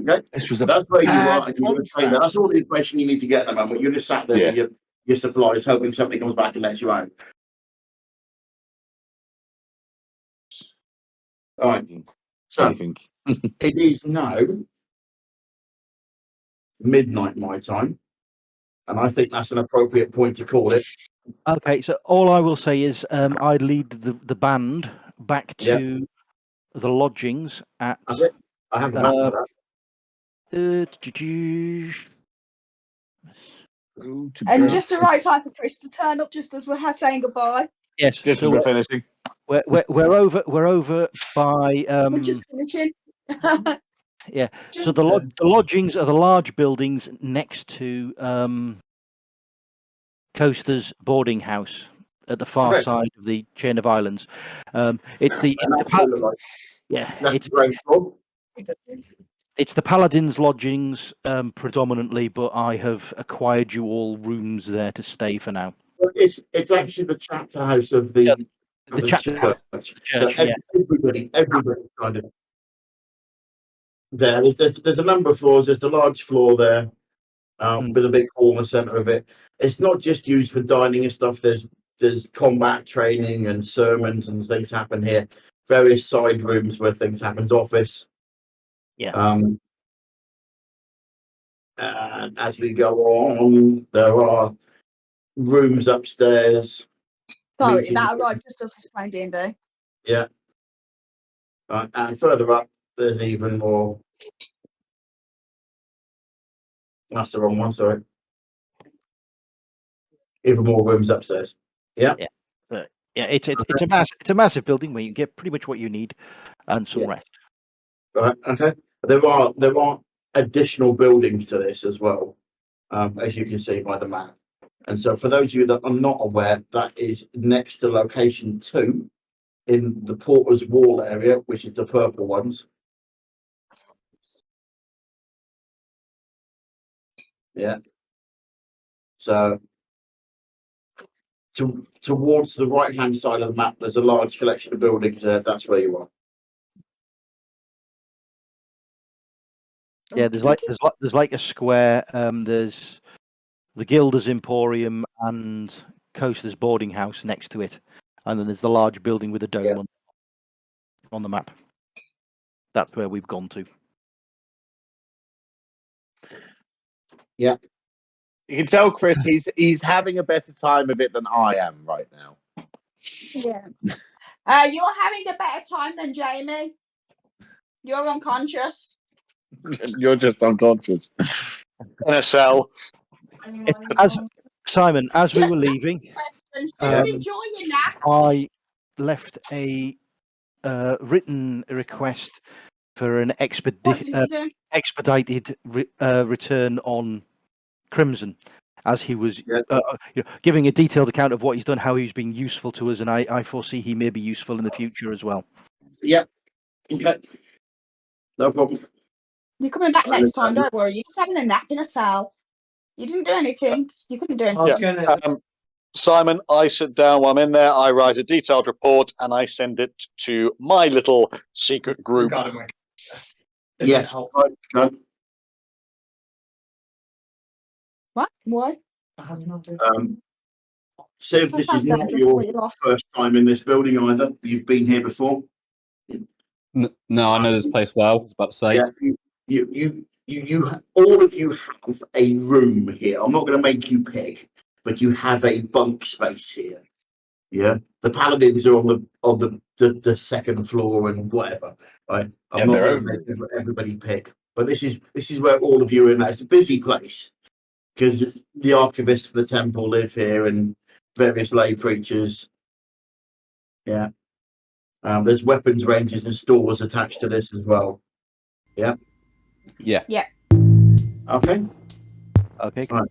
Okay, This was a that's where you are, bad and you're going to train. That's all the information you need to get at the moment. You're just sat there with your supplies, hoping somebody comes back and lets you out. All right. So Anything. it is now midnight my time, and I think that's an appropriate point to call it. Okay, so all I will say is I lead the band back to the lodgings at. Okay. I have a map for that. And just the right time for Chris to turn up, just as we're saying goodbye. Yes, Just so as we're finishing. we're over by We're just finishing. yeah. So the lodgings are the large buildings next to Coaster's boarding house at the far Okay. side of the chain of islands. It's the And that's what it looks like. yeah. That's the ground floor. It's the Paladins' lodgings predominantly, but I have acquired you all rooms there to stay for now. Well, it's actually the chapter house of the chapter house, church. church, So yeah. everybody kind of there. There's a number of floors. There's a large floor there with a big hall in the center of it. It's not just used for dining and stuff. There's combat training and sermons and things happen here. Various side rooms where things happen. Office. Yeah. And as we go on, there are rooms upstairs. Sorry, meeting that rooms. right, just us explain D&D. Yeah. And further up, there's even more. That's the wrong one, sorry. Even more rooms upstairs. Yeah. Yeah. It's a massive building where you get pretty much what you need and some rest. Right. Okay. There are additional buildings to this as well, as you can see by the map. And so, for those of you that are not aware, that is next to location 2 in the Porter's Wall area, which is the purple ones. Yeah. So, towards the right-hand side of the map, there's a large collection of buildings there. That's where you are. Yeah, there's like a square. There's the Gilder's Emporium and Coaster's boarding house next to it, and then there's the large building with a dome on the map. That's where we've gone to. Yeah. You can tell Chris he's having a better time of it than I am right now. Yeah. You're having a better time than Jamie. You're unconscious. You're just unconscious. In a cell. Simon, as we were leaving, Just enjoy your nap. I left a written request for an What did you do? expedited return on Crimson, as he was giving a detailed account of what he's done, how he's been useful to us, and I foresee he may be useful in the future as well. Yeah. Okay. No problem. You're coming back next time, don't worry. You're just having a nap in a cell. You didn't do anything. You couldn't do anything. Simon, I sit down while I'm in there. I write a detailed report and I send it to my little secret group. Yes. Right. What? Why? Siv, this is not your first time in this building either. You've been here before. No, I know this place well. I was about to say. Yeah, you all of you have a room here. I'm not going to make you pick, but you have a bunk space here. Yeah, the Paladins are on the second floor and whatever. Right, I'm not going to make everybody pick, but this is where all of you are in. It's a busy place because the archivists for the temple live here and various lay preachers. Yeah. There's weapons ranges and stores attached to this as well. Yeah. Yeah. Yeah. Okay. Okay. Right.